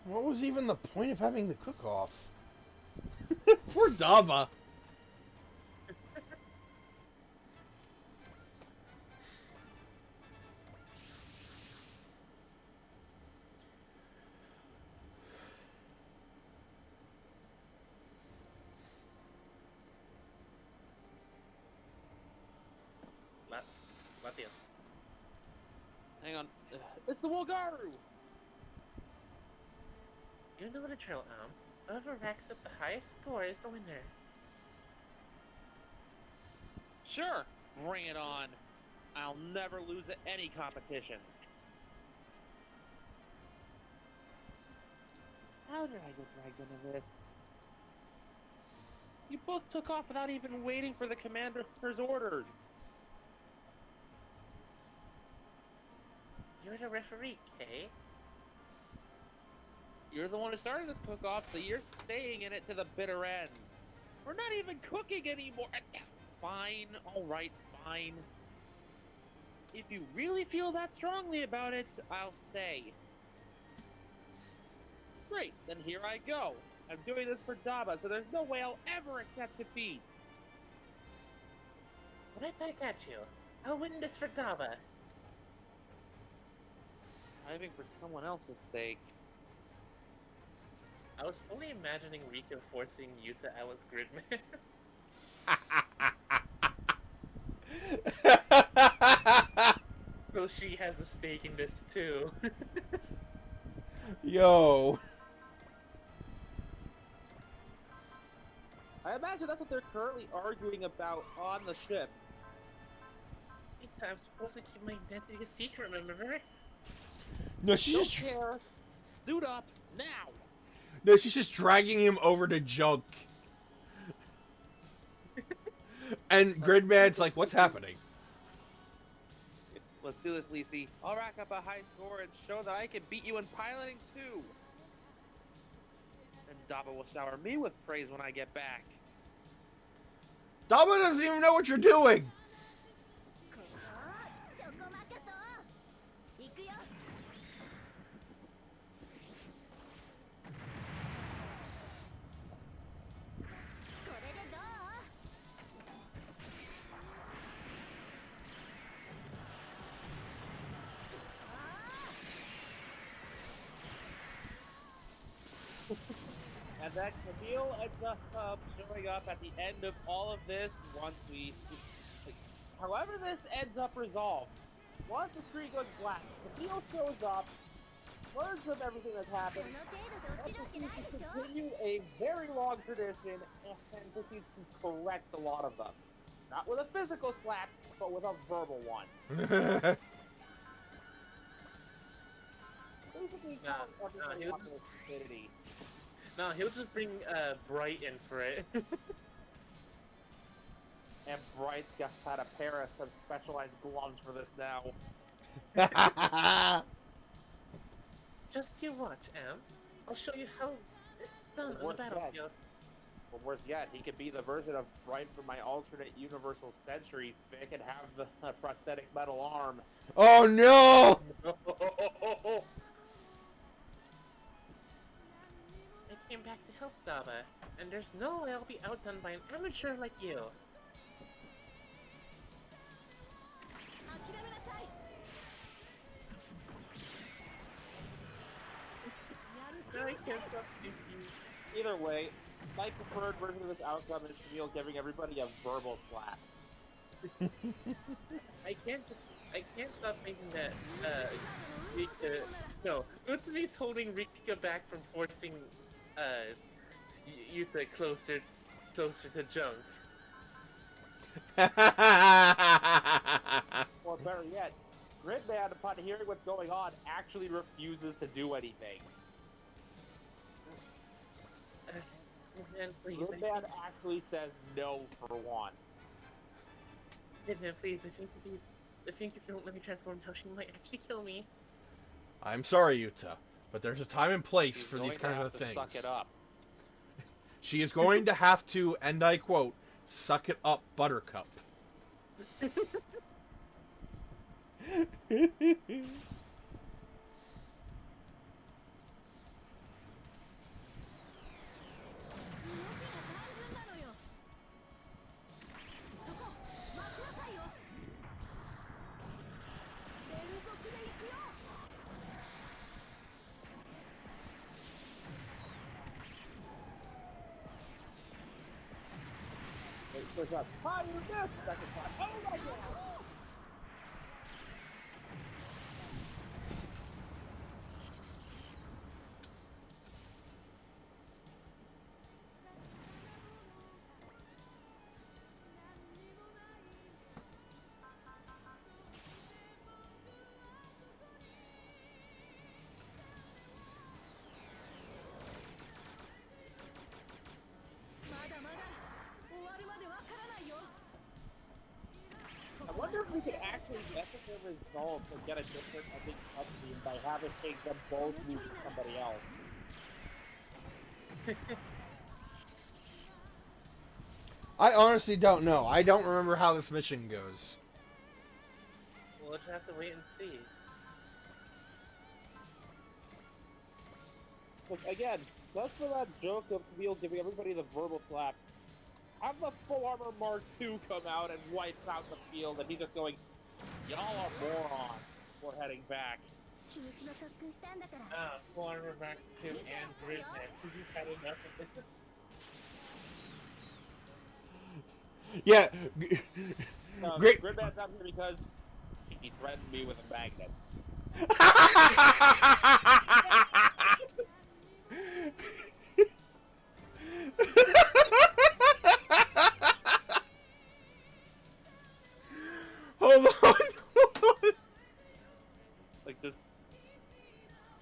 What was even the point of having the cook-off? Poor Dava. Matthias. Hang on. It's the Wolgaru! You know the drill, whoever racks up the highest score is the winner. Sure, bring it on. I'll never lose at any competitions. How did I get dragged into this? You both took off without even waiting for the commander's orders. You're the referee, Kay. You're the one who started this cook-off, so you're staying in it to the bitter end. We're not even cooking anymore. Fine, alright, fine. If you really feel that strongly about it, I'll stay. Great, then here I go. I'm doing this for Daba, so there's no way I'll ever accept defeat. Right back at you. I'll win this for Daba. Driving for someone else's sake. I was fully imagining Rika forcing Yuta out as Gridman. So she has a stake in this too. Yo. I imagine that's what they're currently arguing about on the ship. I'm supposed to keep my identity a secret, remember? No, she's Don't just care. Suit up now. no, she's just dragging him over to Junk. And Gridman's like, "What's happening?" Let's do this, Lisi. I'll rack up a high score and show that I can beat you in piloting too. And Daba will shower me with praise when I get back. Dama doesn't even know what you're doing. And then Camille ends up showing up at the end of all of this once we... However this ends up resolved. Once the screen goes black, Camille shows up, learns of everything that's happened, and proceeds to continue a very long tradition and proceeds to correct a lot of them. Not with a physical slap, but with a verbal one. Basically, calling everybody out with stupidity. No, he'll just bring Bright in for it. And Bright's got a pair of some specialized gloves for this now. Just you watch, Am. I'll show you how it's done on the battlefield. Or worse yet, he could be the version of Bright from my alternate Universal Century fic and have the prosthetic metal arm. Oh no! I came back to help Daba, and there's no way I'll be outdone by an amateur like you. Either way, my preferred version of this outcome is Camille giving everybody a verbal slap. I can't stop thinking that Rika. No, Utsumi's holding Rika back from forcing Yuta closer to Junk. Or better yet, Gridman, upon hearing what's going on, actually refuses to do anything. Man, please. Gridman actually says no for once. Man, please. I think if you don't let me transform now, she might actually kill me. I'm sorry, Yuta, but there's a time and place He's for going these to kind have of to things. Suck it up. She is going to have to, and I quote, "suck it up, Buttercup." First shot. Ah, you missed! Second shot. Oh my god! I wonder if we could actually mess with the results and get a different ending cutscene by having them both move to somebody else. I honestly don't know. I don't remember how this mission goes. We'll just have to wait and see. Because again, just for that joke of Camille giving everybody the verbal slap, have the Full Armor Mark II come out and wipe out the field, and he's just going, "Y'all are morons." We're heading back. Full Armor Mark 2 and Gridman. He's had enough of this. Yeah. Great. Gridman's out here because he threatened me with a magnet. Hold on. Like this.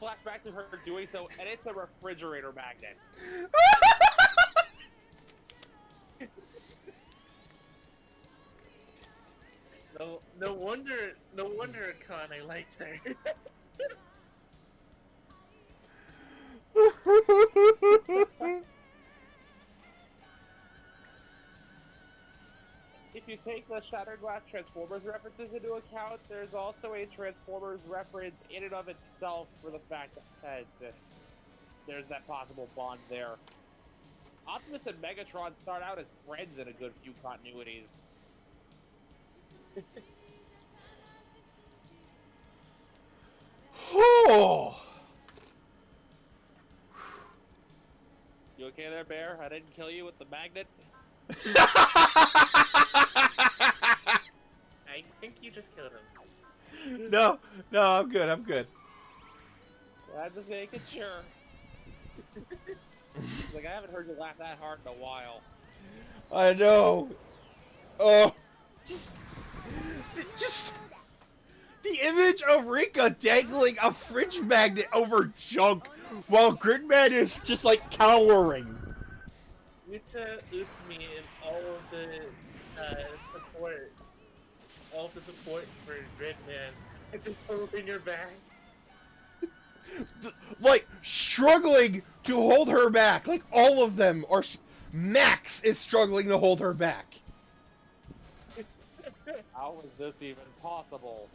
Flashback to her doing so, and it's a refrigerator magnet. No wonder Akane likes her. If you take the Shattered Glass Transformers references into account, there's also a Transformers reference in and of itself for the fact that there's that possible bond there. Optimus and Megatron start out as friends in a good few continuities. Oh. You okay there, Bear? I didn't kill you with the magnet? I think you just killed him. No, I'm good. I'm good. I'm just making sure. Like, I haven't heard you laugh that hard in a while. I know. Oh, just the image of Rika dangling a fridge magnet over junk while Gridman is just like cowering. Yuta, Utsumi, and all of the support for Gridman, and just holding your back. Like struggling to hold her back. Like all of them are. Max is struggling to hold her back. How is this even possible?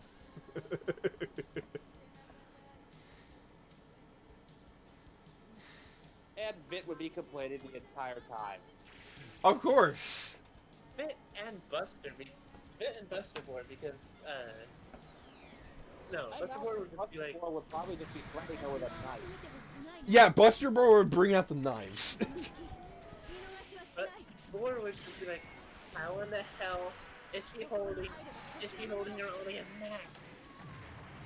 And Vit would be complaining the entire time. Of course. Vit and Buster Boy, because Buster Boy would just be like, would probably just be threatening her with a knife. Yeah, Buster Bro would bring out the knives. but Boy would just be like, how in the hell is she holding her only a Mac?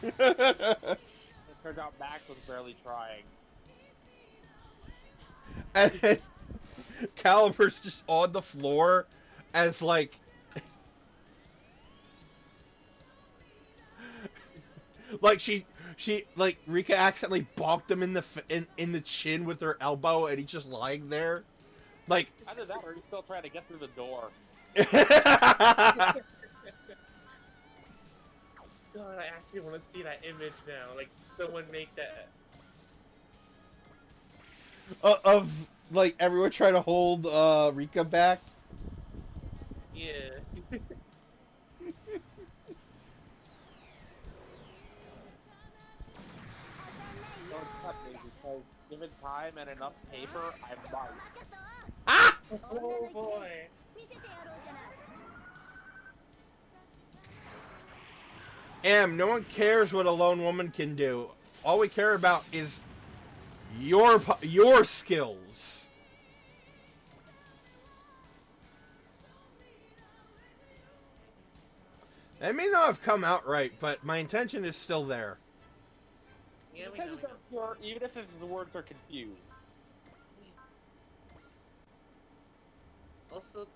It turns out Max was barely trying. And then Calibur's just on the floor as like she like Rika accidentally bonked him in the chin with her elbow and he's just lying there. Like either that or he's still trying to get through the door. God, I actually want to see that image now. Like someone make that of like everyone trying to hold Rika back. Yeah. Don't cut me because given time and enough paper, I might. Ah! Oh boy. No one cares what a lone woman can do. All we care about is your skills. That may not have come out right, but my intention is still there. Yeah, The we know. intentions are pure, even if the words are confused. Also,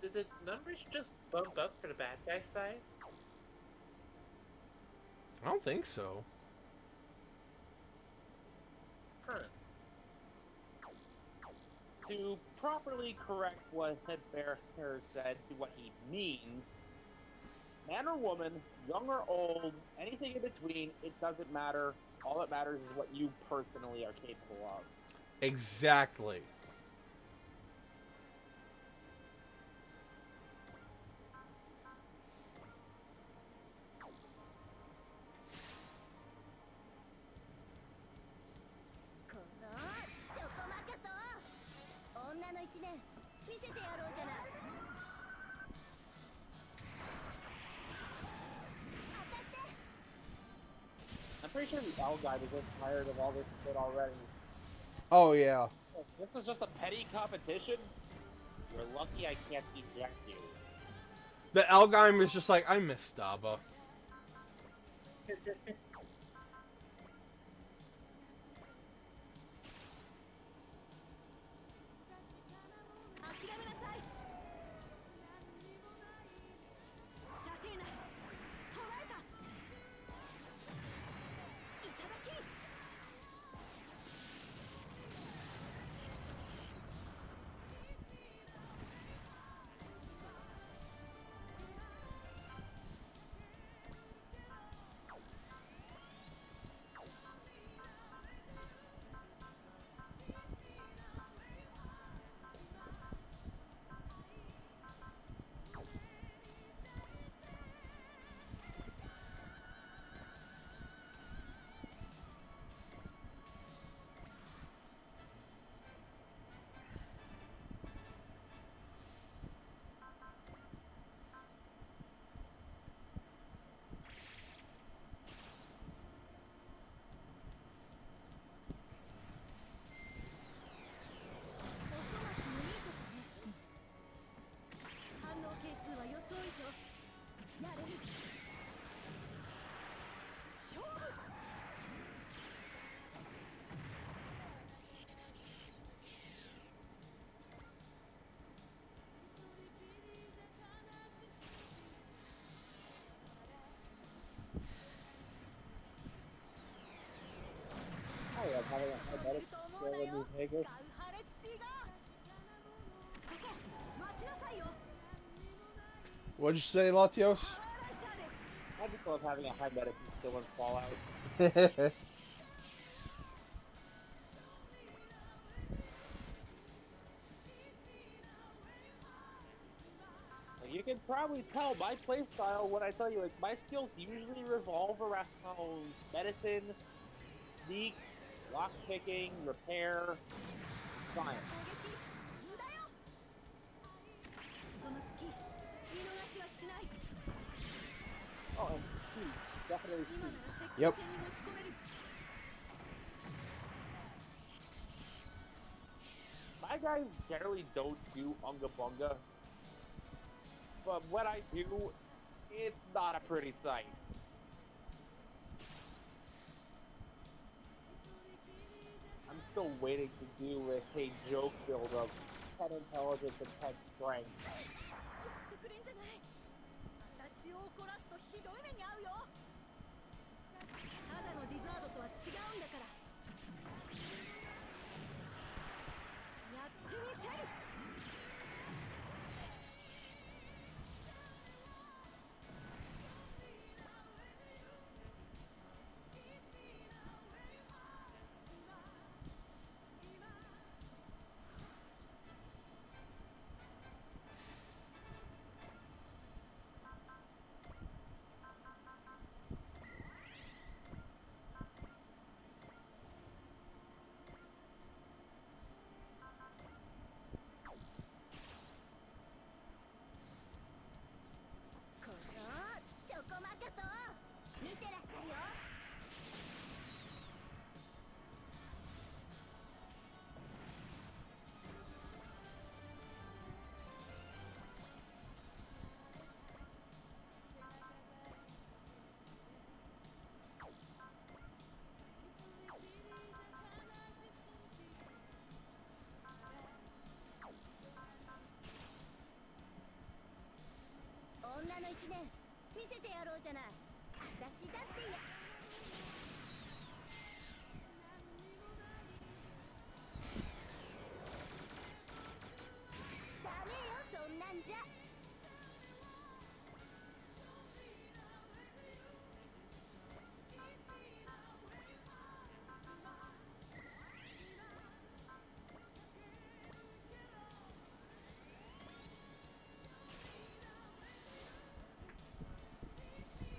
did the numbers just bump up for the bad guy side? I don't think so. Huh. To properly correct what Headbearer said to what he means, man or woman, young or old, anything in between, it doesn't matter. All that matters is what you personally are capable of. Exactly. I'm pretty sure the L guy was just tired of all this shit already. Oh yeah. This is just a petty competition? You're lucky I can't eject you. The Algheim was just like, I miss Daba. Oh yeah, probably I bet it's still in New Vegas. What'd you say, Latios? I just love having a high medicine still in Fallout. Like, you can probably tell my playstyle when I tell you, like, my skills usually revolve around medicine, sneak, lockpicking, repair, science. Oh, and speeds. Definitely speeds. Yep. My guys generally don't do Unga Bunga, but when I do, it's not a pretty sight. I'm still waiting to do a joke build of 10 intelligence and 10 strength. の一年見せてやろうじゃない。私だってや。ダメよそんなんじゃ。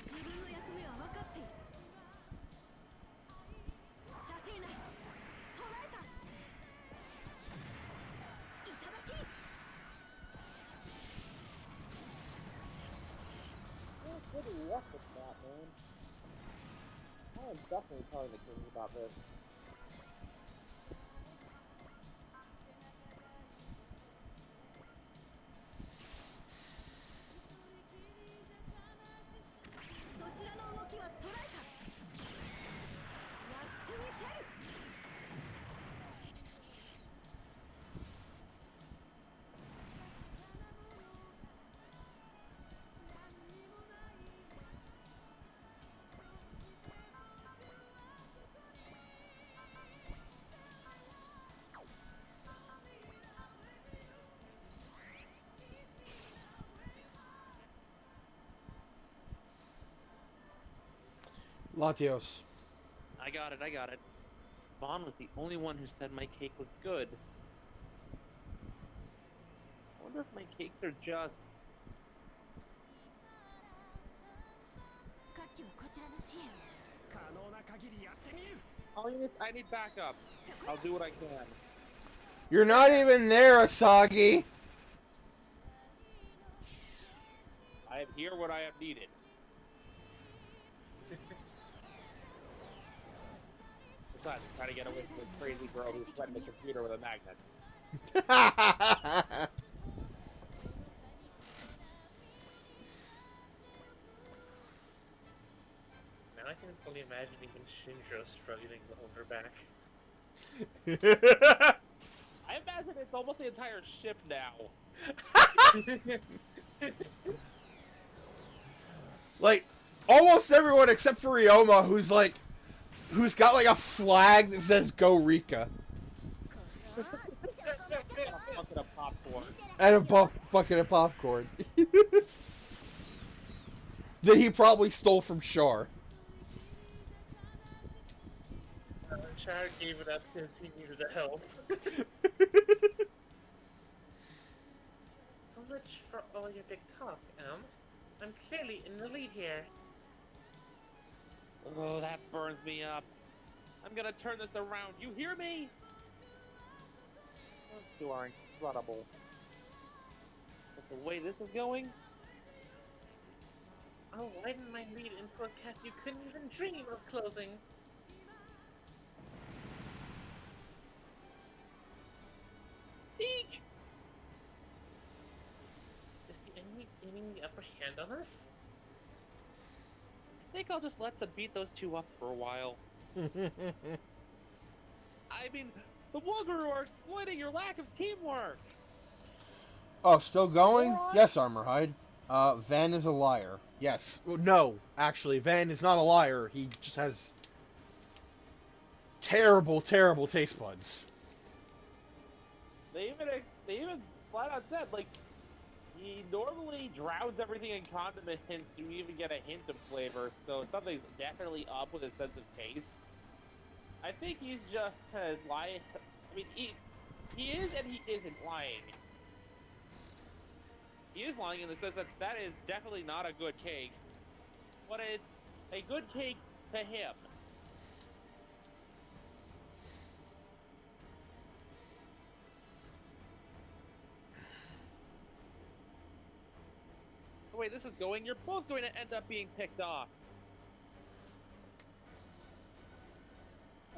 自分の役目は分かっている。射程内捕らえた。いただき。Good luck with that, man. I am definitely telling the king about this. そちらの動きは捉えた。やってみせる。Latios. I got it. Vaughn was the only one who said my cake was good. I wonder if my cakes are just... 各機はこちらの支援。可能な限りやってみる。 I need backup. I'll do what I can. You're not even there, Asagi! I am here when I am needed. Besides, I'm trying to get away from this crazy girl who's threatened the computer with a magnet. Now I can fully imagine even Shinjo struggling to hold her back. I imagine it's almost the entire ship now. Like, almost everyone except for Ryoma, who's got like a flag that says "Go Rika" あ bucket of popcorn. and a bucket of popcorn that he probably stole from Char. Char gave it up because he needed the help. So much for all your big talk, I'm clearly in the lead here. Oh, that burns me up. I'm gonna turn this around. You hear me? Those two are incredible. But the way this is going... I'll widen my lead into a gap you couldn't even dream of closing. Eek! Is the enemy gaining the upper hand on us? I think I'll just let them beat those two up for a while. I mean, the Woogaroo are exploiting your lack of teamwork! Oh, still going? What? Yes, Armorhide. Van is a liar. Yes. Well, no, actually, Van is not a liar. He just has terrible, terrible taste buds. They even flat out said, like, he normally drowns everything in condiments to even get a hint of flavor, so something's definitely up with his sense of taste. I think he's just lying. I mean, he is and he isn't lying. He is lying in the sense that that is definitely not a good cake, but it's a good cake to him. The way this is going, you're both going to end up being picked off.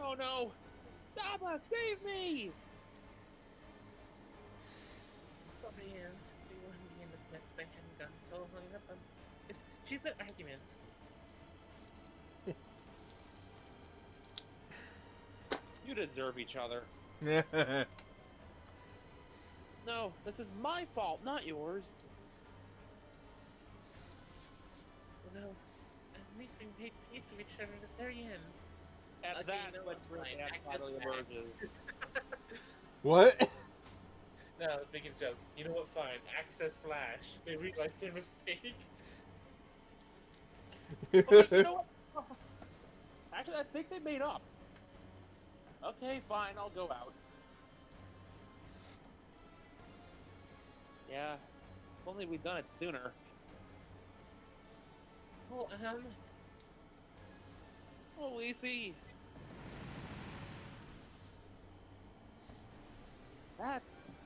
Oh no! Daba, save me! Sorry, the one game this match I hadn't gotten so hung up on this stupid argument. You deserve each other. No, this is my fault, not yours. no. At least we made peace with each other at the very end. And Okay, that's you know when what, fine. Gridman finally emerges. What? No, I was making a joke. You know what, fine. Access Flash. They realized their mistake. Okay, you know what? Actually, I think they made up. Okay, fine, I'll go out. Yeah, if only we'd done it sooner. Oh, Oh, Lacey. That's...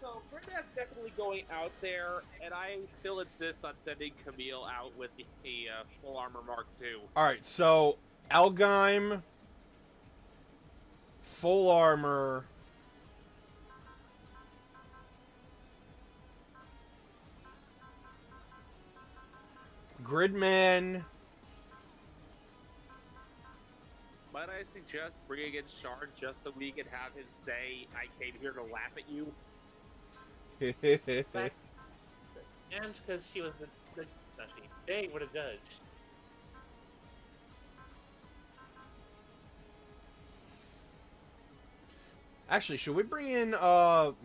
So, Gridman's definitely going out there, and I still insist on sending Camille out with the full armor Mark II. Alright, so Algheim, full armor. Gridman. Might I suggest bringing in Shard just so we can have him say, I came here to laugh at you? and because she was they were the judge. Actually, should we bring in Van?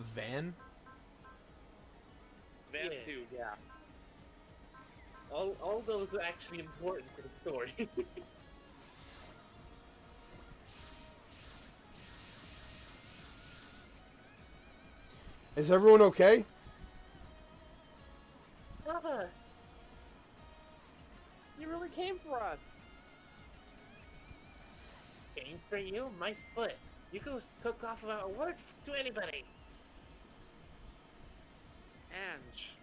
Van Yeah. 2, yeah. All those are actually important to the story. Is everyone okay? Brother, You really came for us. came for you, my foot. You guys took off without a word to anybody. Ange.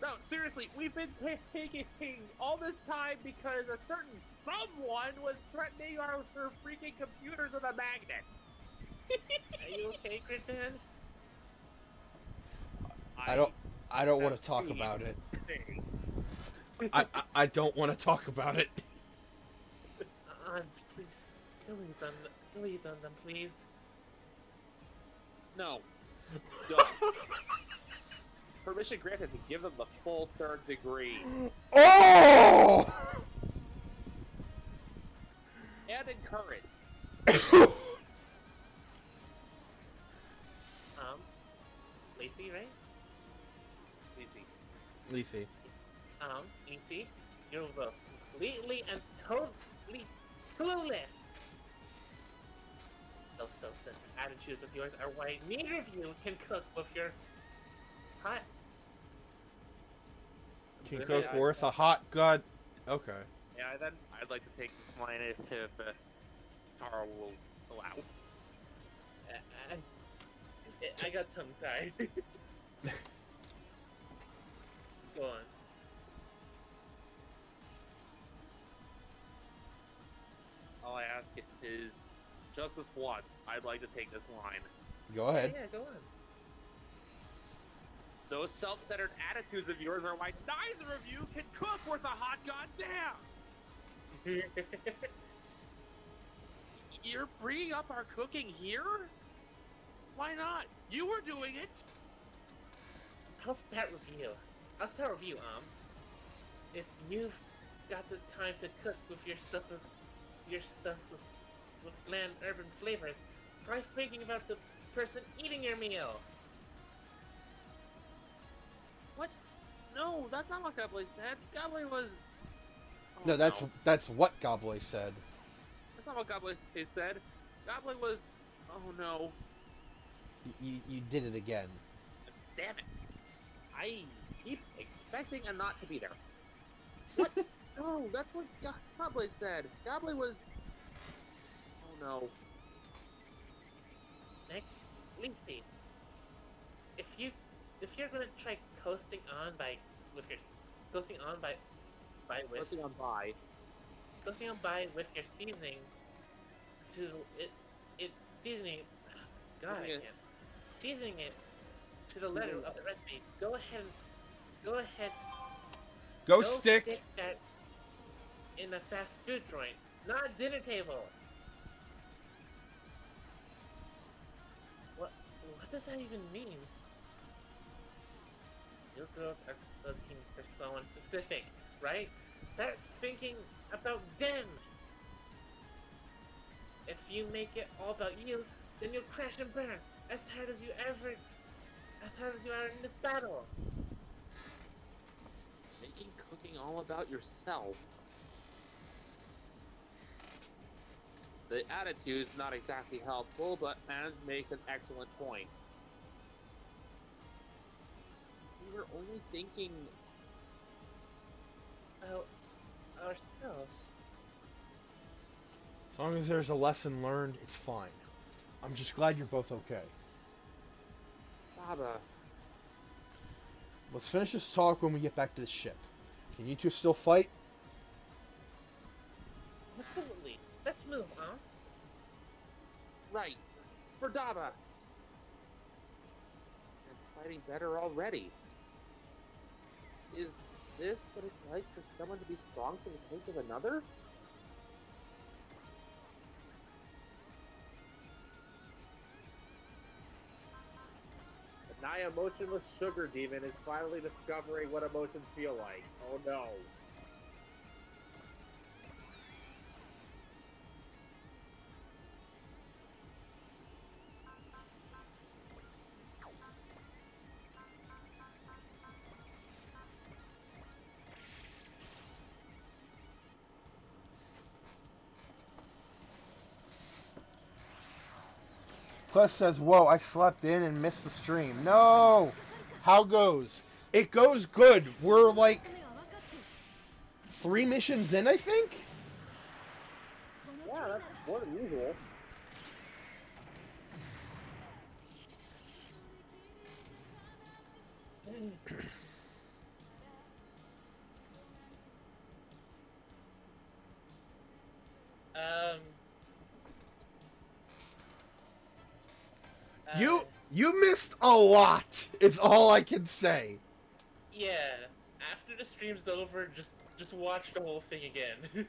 No, seriously, we've been taking all this time because a certain someone was threatening our freaking computers with a magnet. Are you okay, Gridman? I don't want have to talk seen about it. things. I don't want to talk about it. Please, please on them, please. No. Don't. Permission granted to give them the full 3rd degree. Oh! And encourage. Lacey, right? Easy. Lacey. Lacey, you're both completely and totally clueless. Those stuffs and attitudes of yours are why neither of you can cook with your hot. Can cook worth a hot god. Okay. Yeah, then I'd like to take this line if Taro will allow. I got tongue tied. Go on. All I ask is, just this once, I'd like to take this line. Go ahead. Yeah, go on. Those self-centered attitudes of yours are why neither of you can cook worth a hot goddamn! You're bringing up our cooking here? Why not? You were doing it! I'll start with you. If you've got the time to cook with your stuff with bland urban flavors, try thinking about the person eating your meal. What? No, that's not what Goblet said. Goblet was... Oh, No, that's what Goblet said. That's not what Goblet said. Goblet was... Oh no. You did it again. Damn it. I keep expecting a not to be there. What? No, that's what Goblet said. Goblet was... Oh no. Next, Lacey. If you're gonna try coasting on by with your seasoning to seasoning it to the letter of the recipe. Go ahead. Go stick. that in a fast food joint, not a dinner table. does that even mean? Your girls are looking for someone specific, right? Start thinking about them! If you make it all about you, then you'll crash and burn as hard as you are in this battle. Making cooking all about yourself. The attitude's not exactly helpful, but Ange makes an excellent point. We were only thinking About ourselves. As long as there's a lesson learned, it's fine. I'm just glad you're both okay. Baba. Let's finish this talk when we get back to the ship. Can you two still fight? Absolutely. Let's move on. Right. For Daba. And fighting better already. Is this what it's like for someone to be strong for the sake of another? Naya, emotionless sugar demon, is finally discovering what emotions feel like. Oh no. Quest says, whoa, I slept in and missed the stream. No! How goes? It goes good. We're like 3 missions in, I think? Yeah, that's more than usual. You missed a lot, is all I can say. Yeah. After the stream's over, just watch the whole thing again.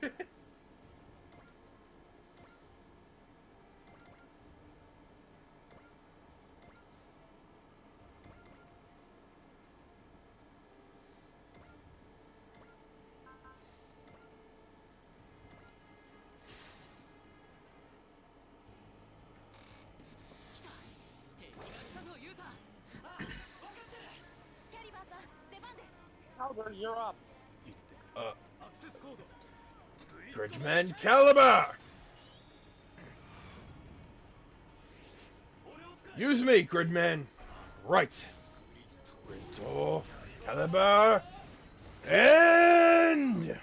Albert, you're up. Bridgeman Caliber! Use me, Gridman. Right. Gridor, Caliber, and...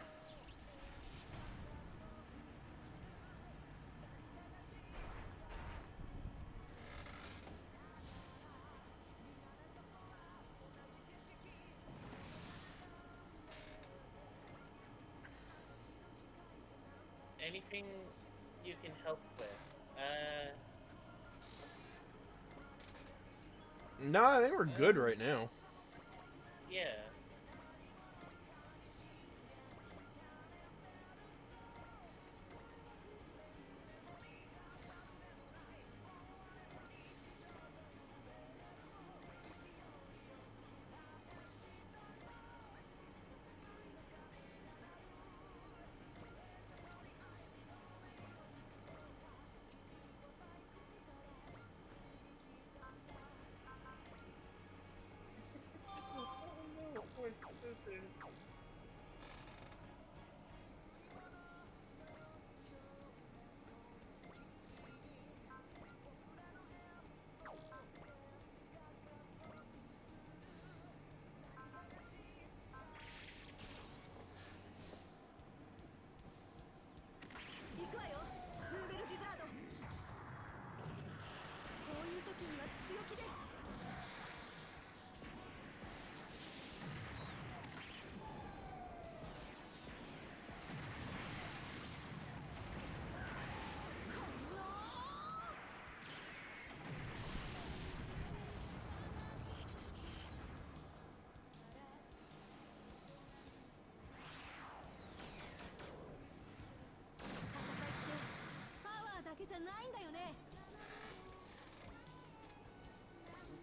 Anything you can help with? No, I think we're good right now. Yeah.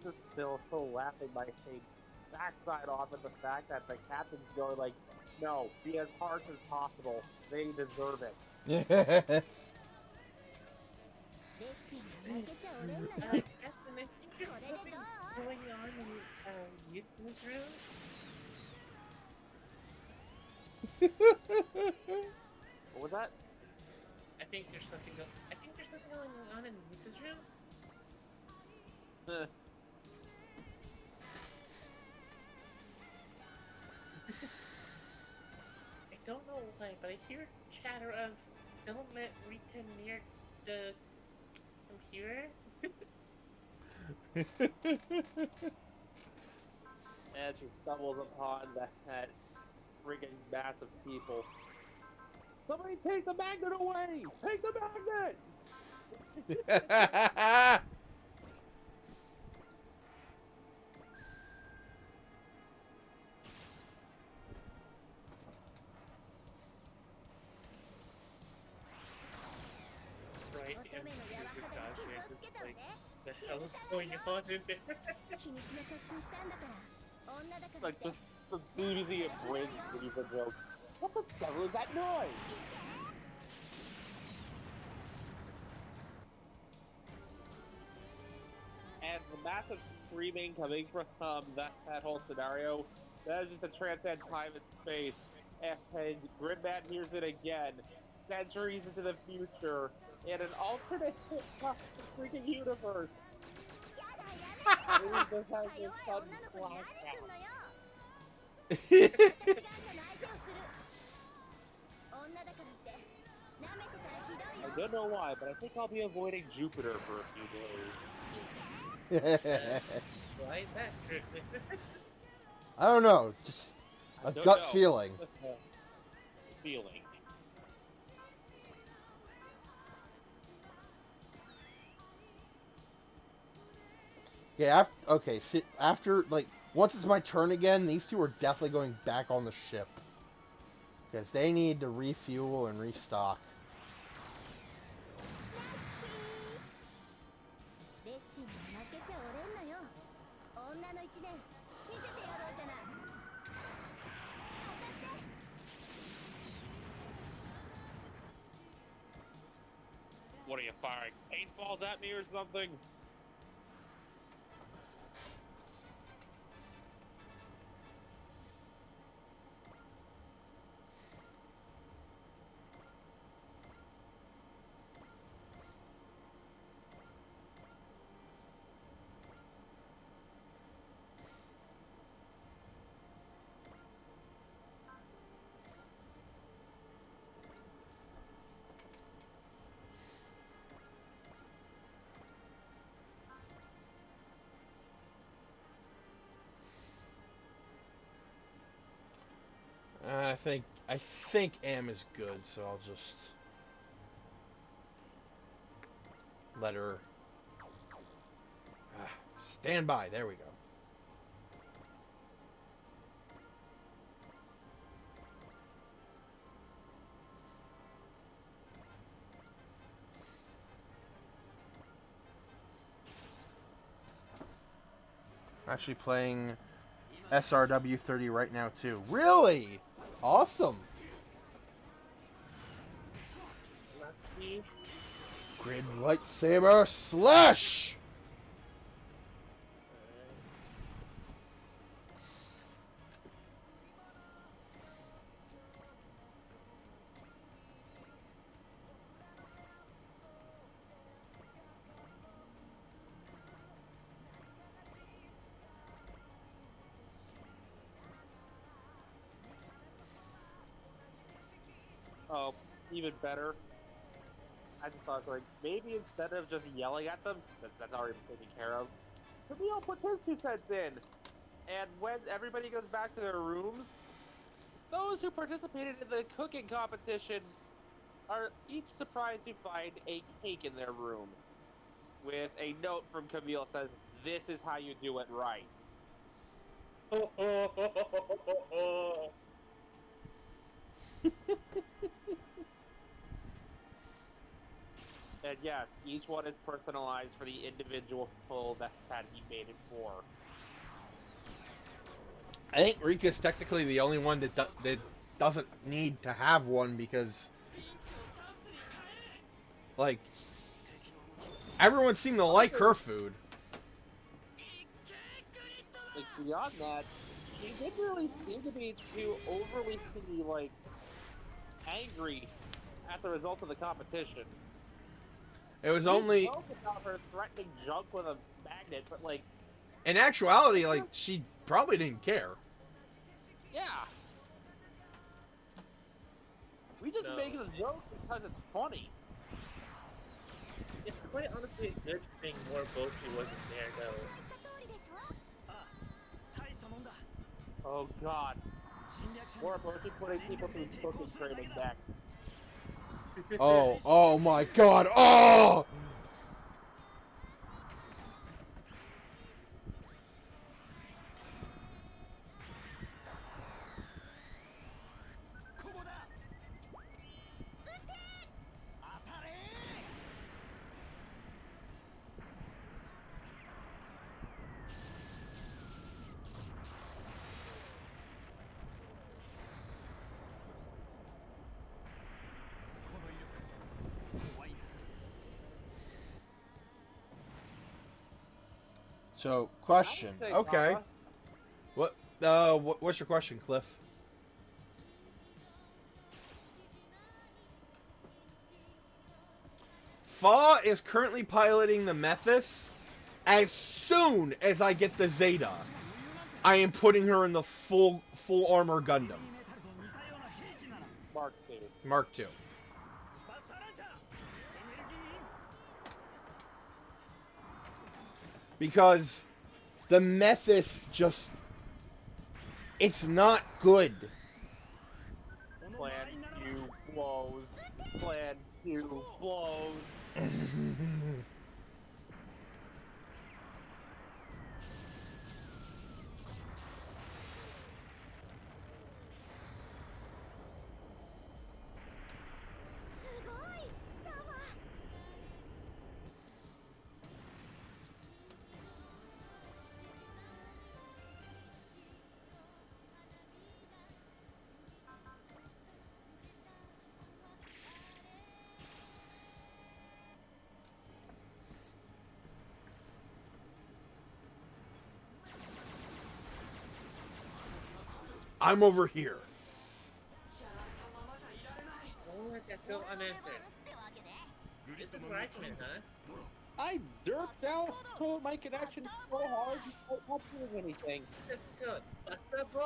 just still laughing my backside off at the fact that the captain's going like, no, be as harsh as possible. They deserve it. レッシーに負けちゃおれんのよ Captain, I think there's これで something どう going on in Yuki's room. What was that? I think there's something going on in Yuki's room. I don't know why, but I hear chatter of don't let Rika near the computer. And she stumbles upon that friggin' mass of people. Somebody take the magnet away! Take the magnet! Right, 乙 and 女の柔ら Yuki 肌に does 傷 it. をつけ It's たわ like, ね the hell is going on in there? 秘密の特訓したんだから女だからっ Like, て just the BBC abridged Lisa joke. What the devil is that noise? And the massive screaming coming from that whole scenario, that is just to transcend time and space. And Gridman hears it again, centuries into the future, in an alternate freaking universe. やだや And だ he just has か this 弱い sudden 女の子に何すん flashback. のよ私があんたの相手をする女だからって舐めてたらひどい I よ don't know why, but I think I'll be avoiding Jupiter for a few days. Why is that? I don't know, just I a don't gut know. feeling. Just a feeling. Yeah, okay, see, after, like, once it's my turn again, these two are definitely going back on the ship. Because they need to refuel and restock. レッシーに負けちゃおれんのよ女の一年見せてやろうじゃない当たって What are you firing? Paintballs at me or something? I think M is good, so I'll just let her stand by. There we go. Actually playing SRW 30 right now too. Really? Awesome. Lucky. Grid lightsaber slash. Oh, even better. I just thought, like, maybe instead of just yelling at them, that's already been taken care of, Camille puts his 2 cents in. And when everybody goes back to their rooms, those who participated in the cooking competition are each surprised to find a cake in their room. With a note from Camille says, "This is how you do it right." And yes, each one is personalized for the individual that he made it for. I think Rika's technically the only one that doesn't need to have one because, like, everyone seemed to like her food. Like, beyond that, she didn't really seem to be too overly, like, angry at the result of the competition. It was We only, joke about her threatening junk with a magnet, but, like, in actuality, like, she probably didn't care. yeah. We just No. make it a joke because it's funny. It's quite honestly a good thing more Bochi wasn't there, though. 大したもんだ Oh god. 侵略者 Or mostly putting people through cooking training next. Oh my God! Oh! So, question. I would say Okay. Kava. What's your question, Cliff? Fa is currently piloting the Methus. As soon as I get the Zeta, I am putting her in the full armor Gundam. メタルと似たような兵器なら Mark II. Mark II. バスターランチャーエネルギーイン Because the Methus just... It's not good. Plan Q blows. Plan Q blows. I'm over here. Oh, that's still unanswered. This is where I come in, huh? I derped out my connection so hard you can't help doing anything. Let's go. Buster boy!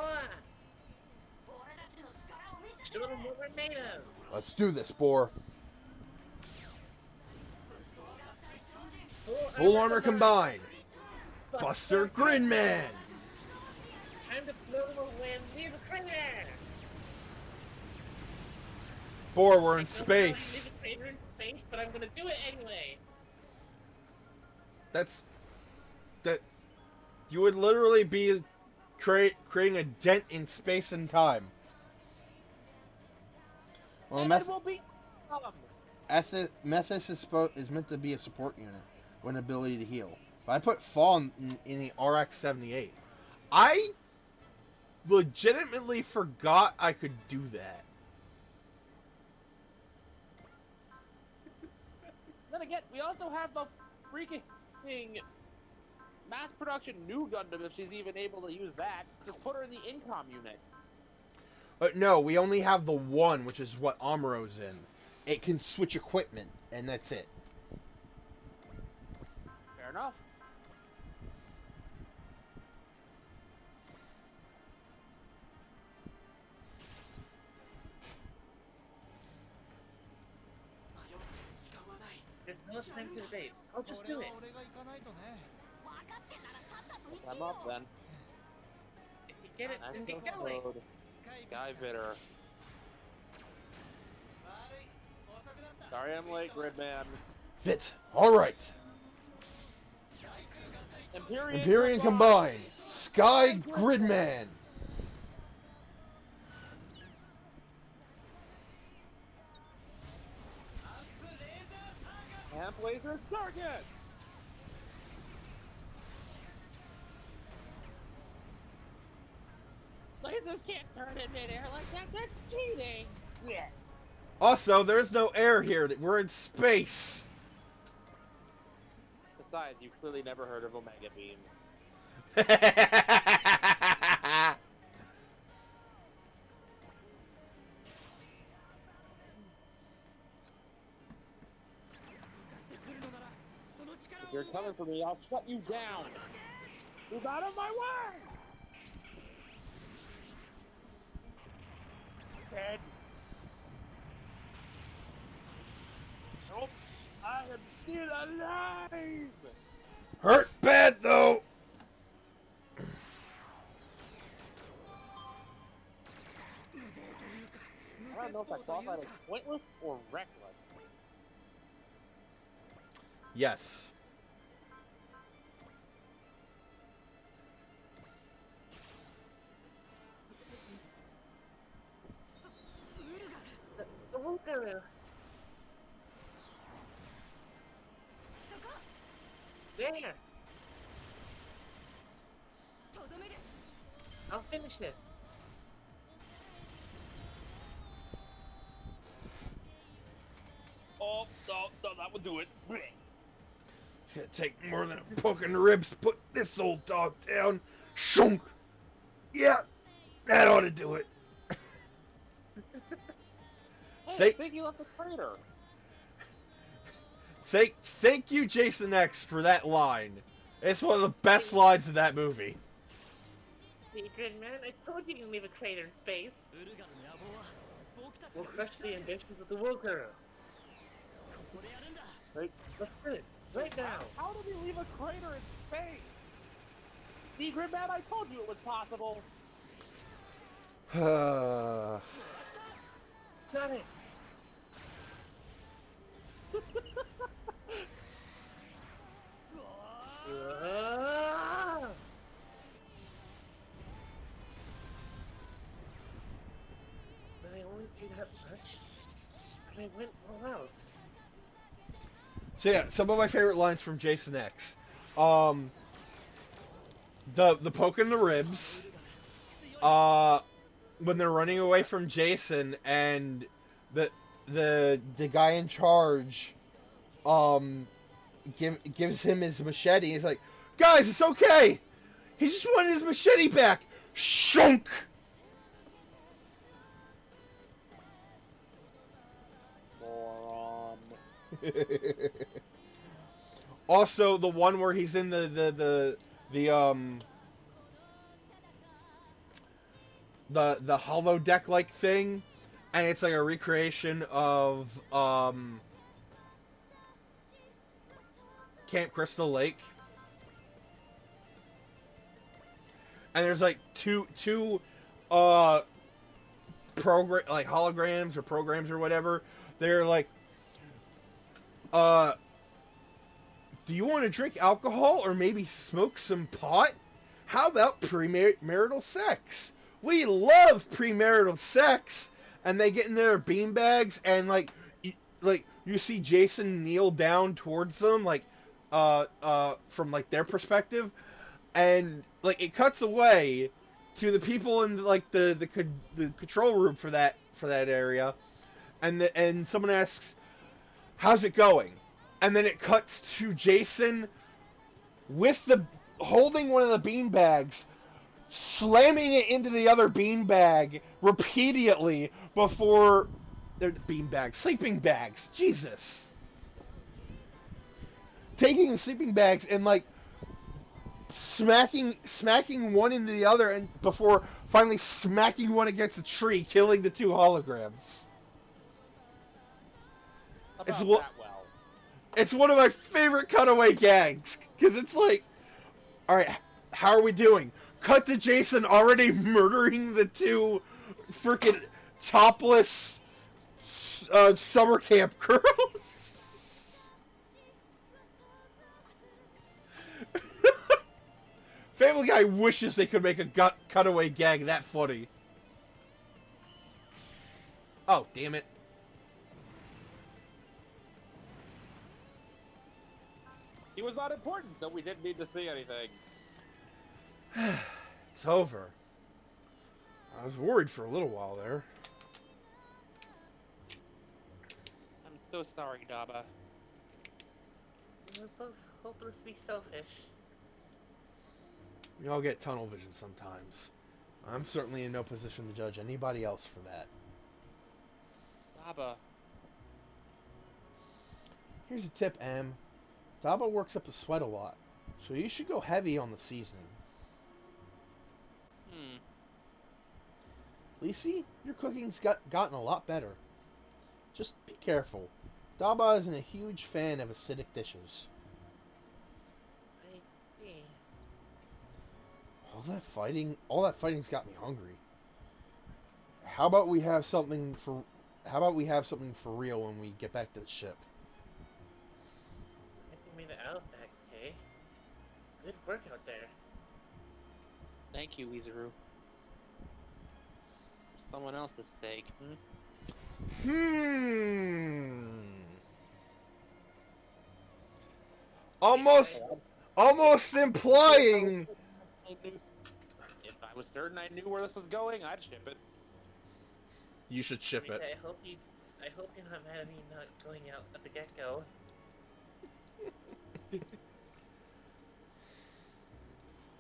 Show them what we're made of! Let's do this, Boar. Full armor combined. Buster Gridman. Time to blow them away and leave a crater! Boar, we're in I don't know how to space. leave a crater in space, but I'm gonna do it anyway! That you would literally be creating a dent in space and time. Well, And it will be Methus is meant to be a support unit with an ability to heal. But I put Fall in the RX-78. I legitimately forgot I could do that. Then again, we also have the freaking mass production new Gundam if she's even able to use that. Just put her in the Incom unit. No, we only have the one, which is what Amuro's in. It can switch equipment, and that's it. Fair enough. There's no time to debate. I'll just do it. 俺が行かないとね I'm up then. If you get it, Next then get going! episode, Guy Vitter. Sorry I'm late, Gridman. Fit. Alright. Empyrean combined. Sky Gridman. Launch laser circus! Lasers can't turn in midair like that. That's cheating. Yeah. Also, there's no air here. We're in space. Besides, you clearly never heard of Omega beams. If you're coming for me, I'll shut you down. Move out of my way. Dead. Nope. I am still alive. Hurt bad though. I don't know if I qualify as pointless or reckless. Yes. The Wookaroo. There. I'll finish it. Oh, no, that would do it. It's gonna take more than a poke in the ribs to put this old dog down. Shunk. Yeah, that ought to do it. Hey, I think you left the crater. Thank you, Jason X, for that line. It's one of the best lines in that movie. Secret man, I told you to leave a crater in space. We'll crush the ambitions of the Wookaroo. Right, let's do it. Right now. How did we leave a crater in space? Secret man, I told you it was possible. Got it. I only do that much, but I went all out. So yeah, some of my favorite lines from Jason X. The poke in the ribs. When they're running away from Jason and the guy in charge gives him his machete. He's like, guys, it's okay. He just wanted his machete back. Shunk. Moron. Also, the one where he's in the holodeck like thing, and it's like a recreation of Camp Crystal Lake, and there's like two holograms or programs or whatever. They're like, do you want to drink alcohol or maybe smoke some pot? How about premarital sex? We love premarital sex. And they get in their beanbags and you see Jason kneel down towards them from like their perspective, and like it cuts away to the people in like the control room for that area, and someone asks, "How's it going?" And then it cuts to Jason holding one of the beanbags, slamming it into the other beanbag repeatedly before they're sleeping bags. Jesus. Taking the sleeping bags and like smacking one into the other, and before finally smacking one against a tree, killing the two holograms. It's one of my favorite cutaway gags, because it's like, alright, how are we doing? Cut to Jason already murdering the two freaking topless summer camp girls. Family Guy wishes they could make a cutaway gag that funny. Oh, damn it. was not important, so we didn't need to see anything. It's over. I was worried for a little while there. I'm so sorry, Daba. We're both hopelessly selfish. We all get tunnel vision sometimes. I'm certainly in no position to judge anybody else for that. Daba. Here's a tip, Em. Daba works up a sweat a lot, so you should go heavy on the seasoning. Lisi, your cooking's gotten a lot better. Just be careful. Daba isn't a huge fan of acidic dishes. I see. All that fighting's got me hungry. How about we have something for real when we get back to the ship? I think we made it out of that, Kay. Good work out there. Thank you, Wizuru. For someone else's sake. Almost implying. If I was certain I knew where this was going, I'd ship it. You should ship Rika, it. I hope you're not mad at me not going out at the get-go.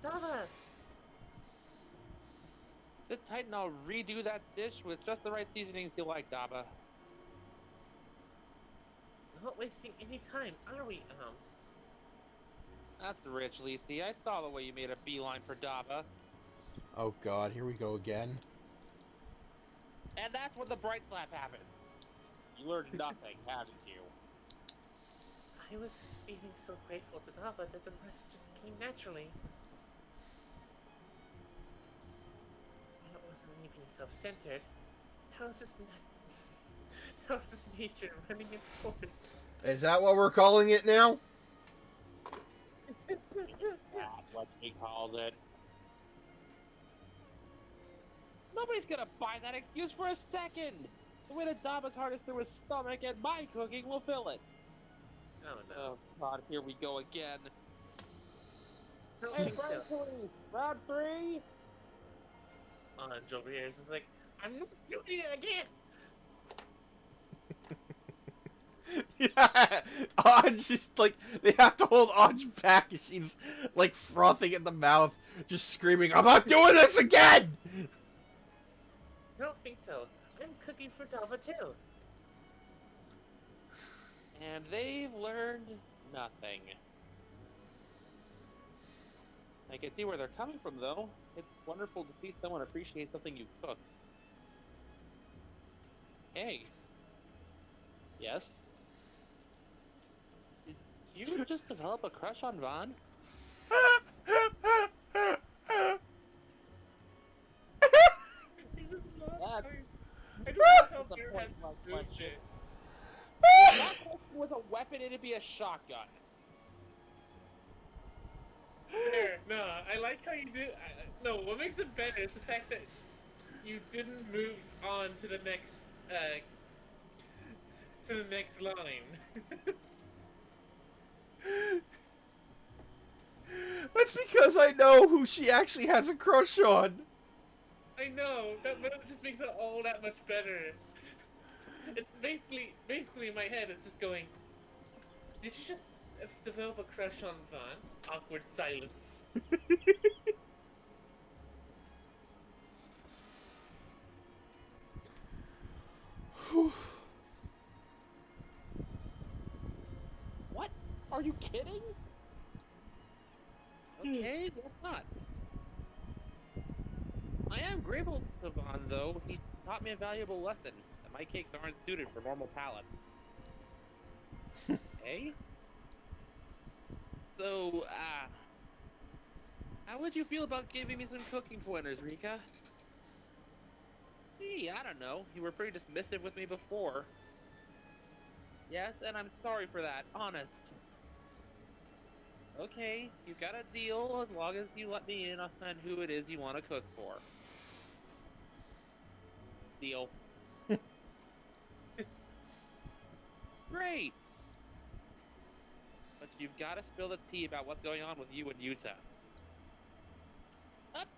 Daba! Sit tight and I'll redo that dish with just the right seasonings you like, Daba. Not wasting any time, are we, That's rich, Lisi. I saw the way you made a beeline for Daba. Oh god, here we go again. And that's when the bright slap happens. You learned nothing, haven't you? I was feeling so grateful to Daba that the rest just came naturally. That wasn't me being self-centered. That was just that was just nature running its course. Is that what we're calling it now? That's what he calls it. Nobody's gonna buy that excuse for a second! The way that Daba's heart is through his stomach and my cooking will fill it! Oh no. Oh god, here we go again. I don't Hey, think so. round please! Round 3! Joe Beers is like, I'm not doing it again! Yeah, Anj just like they have to hold Anj back, and she's like frothing at the mouth, just screaming, "I'm not doing this again!" I don't think so. I'm cooking for Daba too. And they've learned nothing. I can see where they're coming from, though. It's wonderful to see someone appreciate something you cooked. Hey. Yes? Did you just develop a crush on Vaughn? I just lost That- I just love how That's a Bear point has blank moved question. it. If that question was a weapon, it'd be a shotgun. There, no, I like how you did. No, what makes it better is the fact that you didn't move on to the next line. That's because I know who she actually has a crush on. I know that, but it just makes it all that much better. It's basically in my head. It's just going. Did you just develop a crush on Vaughn? Awkward silence. What? Are you kidding? Okay, that's not. I am grateful to Vaughn, though. He taught me a valuable lesson, that my cakes aren't suited for normal palates. Okay? So, how would you feel about giving me some cooking pointers, Rika? Gee, I don't know. You were pretty dismissive with me before. Yes, and I'm sorry for that, honest. Okay, you've got a deal as long as you let me in on who it is you want to cook for. Deal. Great! But you've got to spill the tea about what's going on with you and Yuta.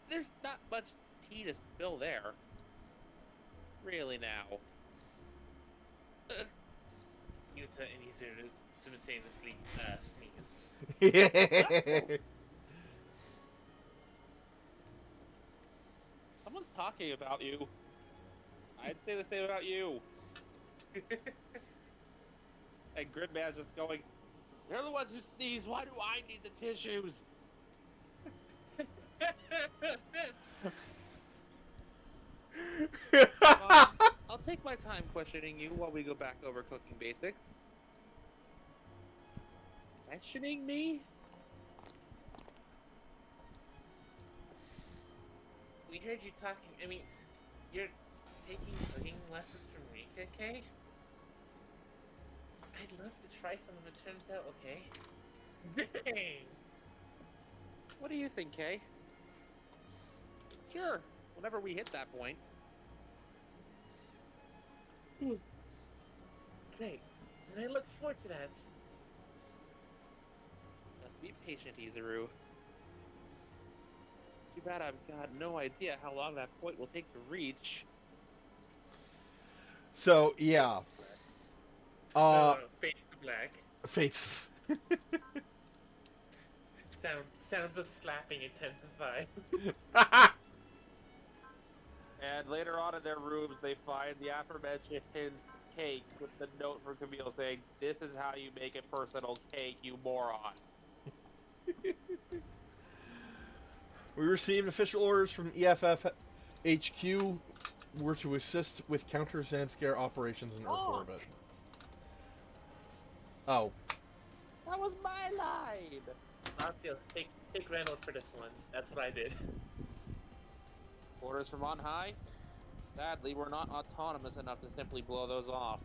There's not much tea to spill there. Really now. Yuta and Izuru simultaneously sneeze. Someone's talking about you. I'd say the same about you. And Gridman's just going, they're the ones who sneeze, why do I need the tissues? I'll take my time questioning you while we go back over cooking basics. Questioning me? We heard you talking. I mean, you're taking cooking lessons from Rika, Kay? I'd love to try some if it turns out okay. Dang! What do you think, Kay? Sure, whenever we hit that point. Great. And I look forward to that. Just be patient, Izuru. Too bad I've got no idea how long that point will take to reach. So yeah. Fades to black. Fates. Sounds of slapping intensify. And later on in their rooms, they find the aforementioned cake with the note from Camille saying, "This is how you make a personal cake, you morons." We received official orders from EFF HQ. We're to assist with counter Zanskare operations in Earth orbit. Oh. That was my line! Lazio, take Reynolds for this one. That's what I did. Orders from on high? Sadly, we're not autonomous enough to simply blow those off.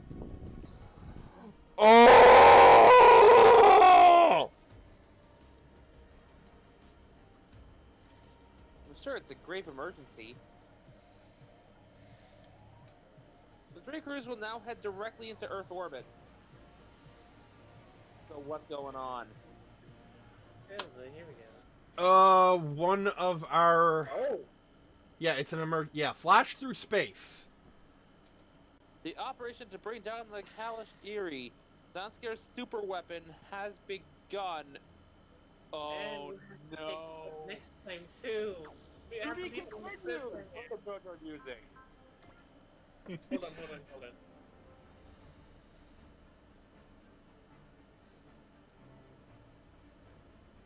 Oh! I'm sure it's a grave emergency. The Drake crews will now head directly into Earth orbit. So what's going on? Here we go. One of our... Oh! Yeah, it's an flash through space. The operation to bring down the Kalash Giri, Zanskare's super weapon, has begun. Oh no! Next time too. We have to Unique be continue! JoJo music. Hold on.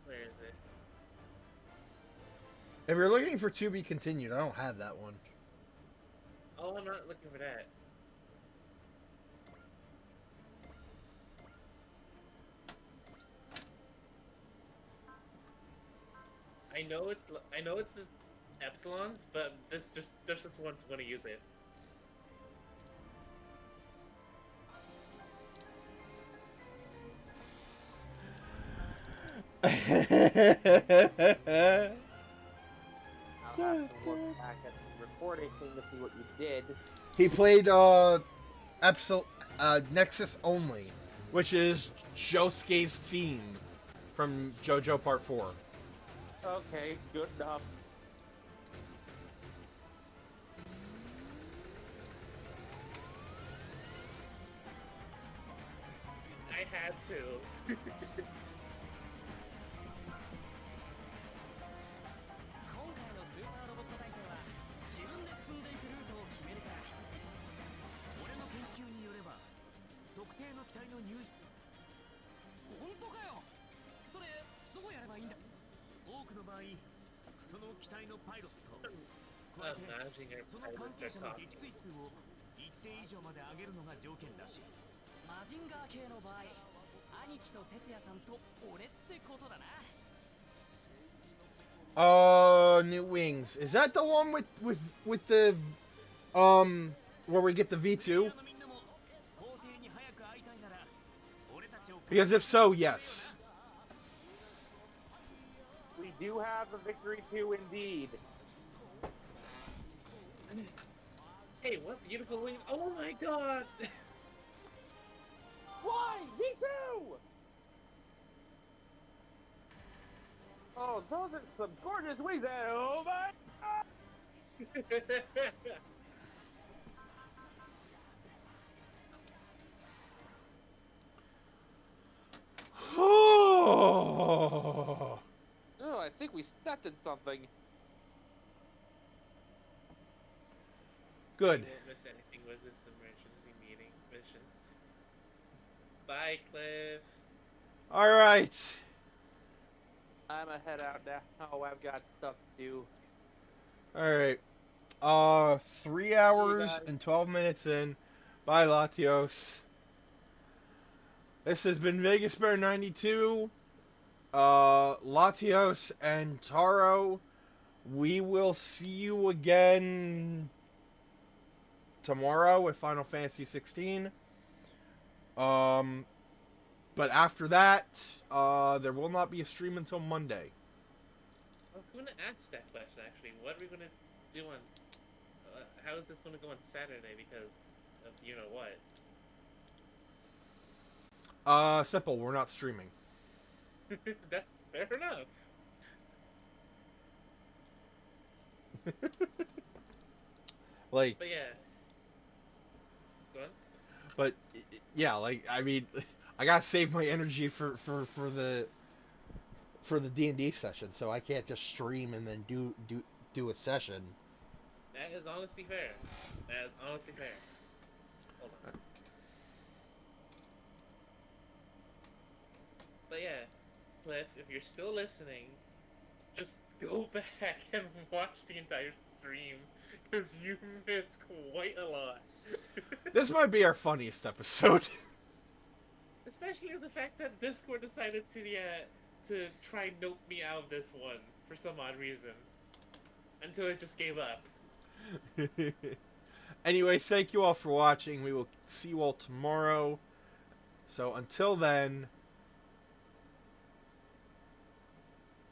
Where is it? If you're looking for To Be Continued, I don't have that one. Oh, I'm not looking for that. I know it's this Epsilon's, but there's just one's going to use it. I'll have to look back at the recording thing to see what you did. He played Nexus Only, which is Josuke's theme from JoJo Part 4. Okay, good enough. I had to. 今回のスーパーロボット大戦は自分で進んでいくルートを決めるから俺の研究によれば特定の機体の入本当かよそれどうやればいいんだ多くの場合その機体のパイロット加えてその関係者の撃墜数を一定以上まで上げるのが条件だしマジンガー系の場合兄貴と哲也さんと俺ってことだなNew Wings. Is that the one with the where we get the V2? Because if so, yes. We do have a Victory 2 indeed. Hey, what beautiful wings! Oh my god! Why? Me too! Oh, those are some gorgeous wings, and oh my! Oh, Oh, I think we stepped in something. good. You won't miss anything with this emergency meeting mission. Bye, Cliff. All right. I'm a head out now. Oh, I've got stuff to do. All right. 3 See you hours guys. and 12 minutes in. Bye, Latios. This has been Vegas Bear 92. Latios and Taro. We will see you again tomorrow with Final Fantasy 16. But after that, there will not be a stream until Monday. I was going to ask that question actually. What are we going to do on? How is this going to go on Saturday? Because of you know what? Simple. We're not streaming. That's fair enough. Like, But yeah. Go on. but yeah, like I mean, I gotta save my energy for the D&D session, so I can't just stream and then do a session. That is honestly fair. That is honestly fair. Hold on. But yeah, Cliff, if you're still listening, just go back and watch the entire stream, because you missed quite a lot. This might be our funniest episode. Especially the fact that Discord decided to try and note me out of this one for some odd reason. Until it just gave up. Anyway, thank you all for watching. We will see you all tomorrow. So until then,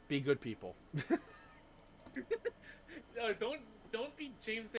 be good people. Don't be James